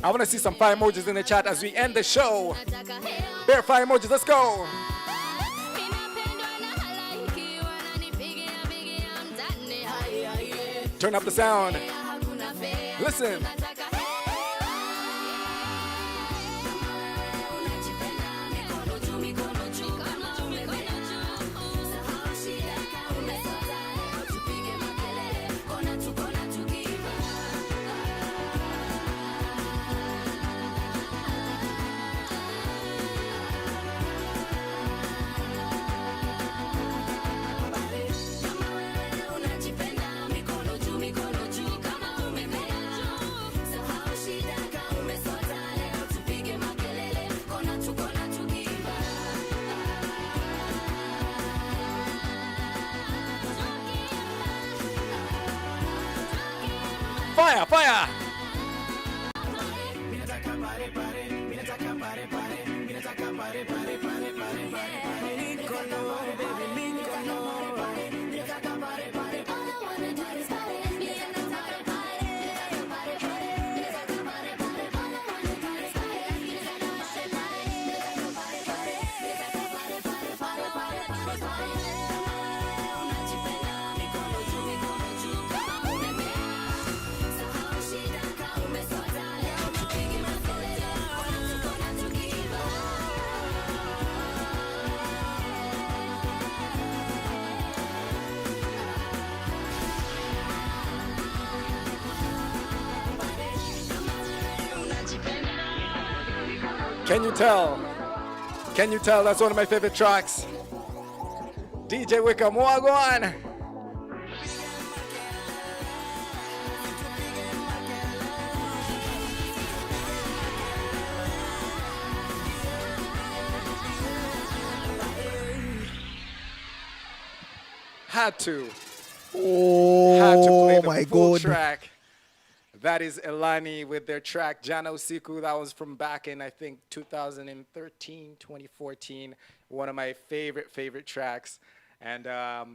I want to see some fire emojis in the chat as we end the show. Bear fire emojis, let's go. Turn up the sound. Listen. Fire, fire! Can you tell? Can you tell? That's one of my favorite tracks. DJ Wickham, wagwan. Had to.
Oh,
had to play the
my
full
God.
track. That is Elani with their track Jana Usiku. That was from back in, I think, 2013, 2014. One of my favorite tracks. And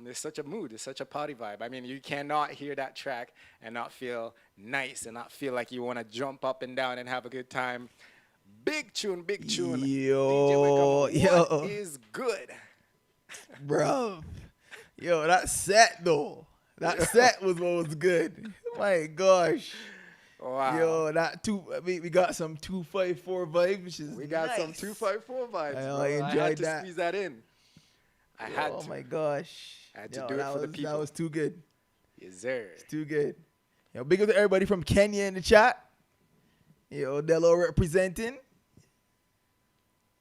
it's such a mood. It's such a party vibe. I mean, you cannot hear that track and not feel nice and not feel like you want to jump up and down and have a good time. Big tune, big tune.
Yo,
DJ Wickham, what is good?
Bro. Yo, that set, though. That set was what was good. My gosh.
Wow.
Yo, we got some 254 vibes, which is
We got
nice.
some 254 vibes.
I enjoyed
I had to
that.
squeeze that in. I had to.
Oh my gosh.
I had to do it for the people.
That was too good.
Yes, sir.
It's too good. Yo, big up to everybody from Kenya in the chat. Yo, DELO representing.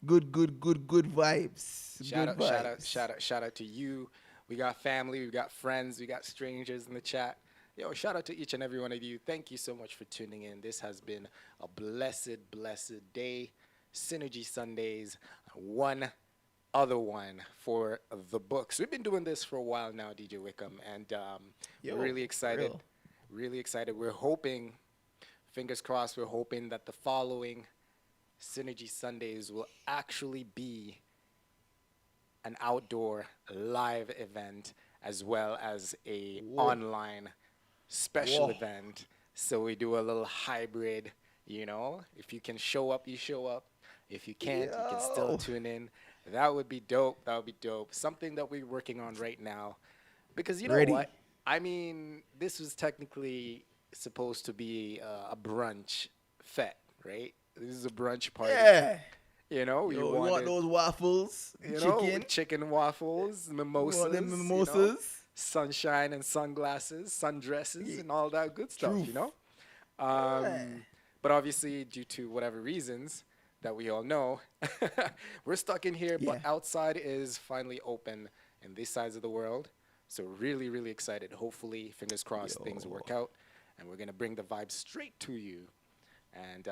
Good vibes.
Shout out to you. We got family, we got friends, we got strangers in the chat. Yo, shout out to each and every one of you. Thank you so much for tuning in. This has been a blessed, blessed day. Synergy Sundays, one other one for the books. We've been doing this for a while now, DJ Wickham, and we're really excited. Really excited. We're hoping, fingers crossed, we're hoping that the following Synergy Sundays will actually be an outdoor live event as well as a online special event. So we do a little hybrid, you know. If you can show up, you show up. If you can't, you can still tune in. That would be dope. That would be dope. Something that we're working on right now. Because you know what? I mean, this was technically supposed to be a brunch fete, right? This is a brunch party.
Yeah.
You know,
we want those waffles,
chicken waffles, mimosas, You know, sunshine and sunglasses, sundresses, and all that good stuff, you know? But obviously, due to whatever reasons that we all know, we're stuck in here, but outside is finally open in these sides of the world. So really, really excited. Hopefully, fingers crossed, things work out, and we're going to bring the vibe straight to you. And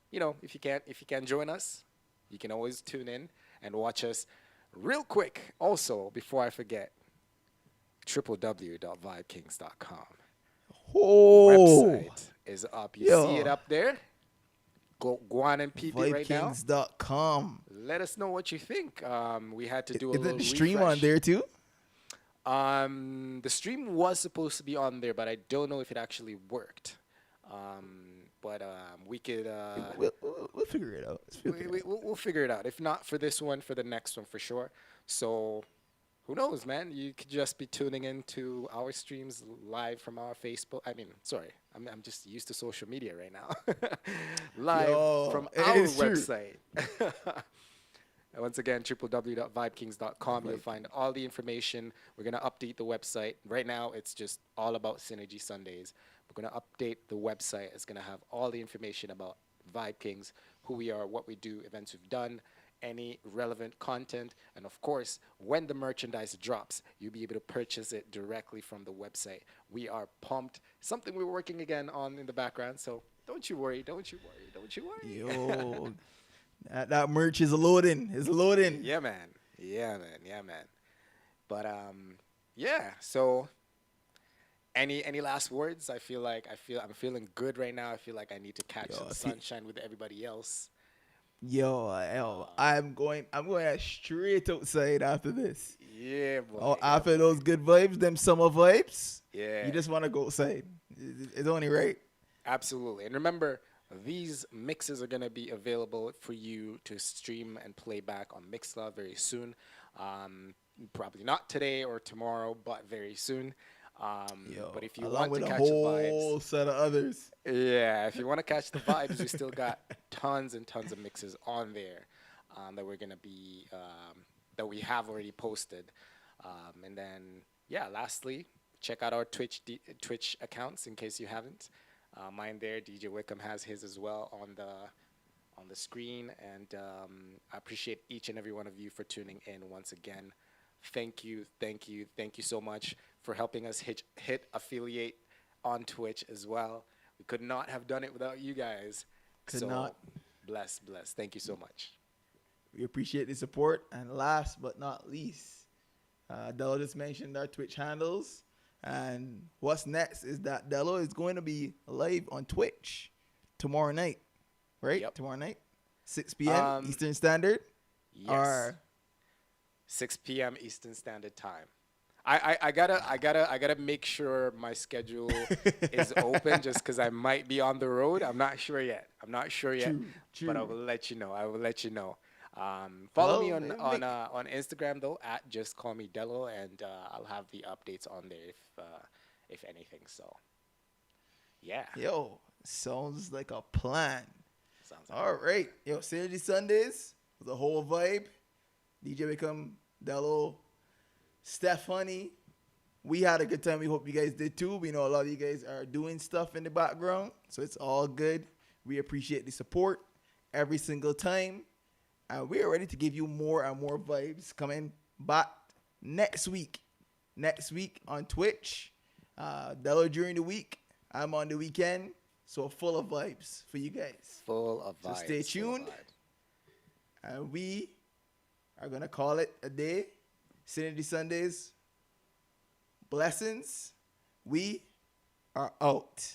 you know, if you can't join us, you can always tune in and watch us real quick. Also, before I forget, www.vybekingz.com. Website is up. You see it up there. Go on and peep it right now.
Vybekingz.com.
Let us know what you think. We had to do a little
Is the stream on there too?
The stream was supposed to be on there, but I don't know if it actually worked. But we could.
We'll figure it out.
We'll figure it out. If not for this one, for the next one for sure. So, who knows, man? You could just be tuning into our streams live from our Facebook. I mean, sorry, I'm just used to social media right now. Live from our website. Once again, www.vybekingz.com. You'll find all the information. We're going to update the website. Right now, it's just all about Synergy Sundays. We're going to update the website. It's going to have all the information about Vybekingz, who we are, what we do, events we've done, any relevant content. And of course, when the merchandise drops, you'll be able to purchase it directly from the website. We are pumped. Something we're working again on in the background. So don't you worry. Don't you worry. Don't you worry.
Yo. That merch is loading. It's loading.
Yeah, man. Yeah, man. Yeah, man. But yeah. So, any last words? I'm feeling good right now. I feel like I need to catch some sunshine with everybody else.
I'm going straight outside after this.
Yeah, boy.
After those good vibes, them summer vibes.
Yeah.
You just want to go outside. It's only right.
Absolutely. And remember, these mixes are going to be available for you to stream and play back on Mixla very soon. Probably not today or tomorrow, but very soon. But if you want to catch the vibes,
whole set of others.
Yeah, if you want to catch the vibes, we still got tons and tons of mixes on there that we're going to be, that we have already posted. And then, lastly, check out our Twitch accounts in case you haven't. Mine there, DJ Wickham has his as well on the screen, and I appreciate each and every one of you for tuning in once again. Thank you so much for helping us hit affiliate on Twitch as well. We could not have done it without you guys. Bless. Thank you so much.
We appreciate the support, and last but not least, DELO just mentioned our Twitch handles. And what's next is that DELO is going to be live on Twitch tomorrow night, right?
Yep.
Tomorrow night, 6 p.m. Eastern Standard.
Yes. 6 p.m. Eastern Standard Time. I gotta make sure my schedule is open just because I might be on the road. I'm not sure yet.
True.
But I will let you know. Follow me on Instagram though at Just Call Me DELO, and I'll have the updates on there if anything. So yeah.
Yo, sounds like a plan.
Sounds like
all right. Yo, Synergy Sundays, the whole vibe. DJ Wickham, DELO, Steph Honey. We had a good time. We hope you guys did too. We know a lot of you guys are doing stuff in the background, so it's all good. We appreciate the support every single time. And we are ready to give you more and more vibes coming back next week. Next week on Twitch. DELO during the week. I'm on the weekend. So full of vibes for you guys.
Full of vibes.
So stay tuned. And we are going to call it a day. Synergy Sundays. Blessings. We are out.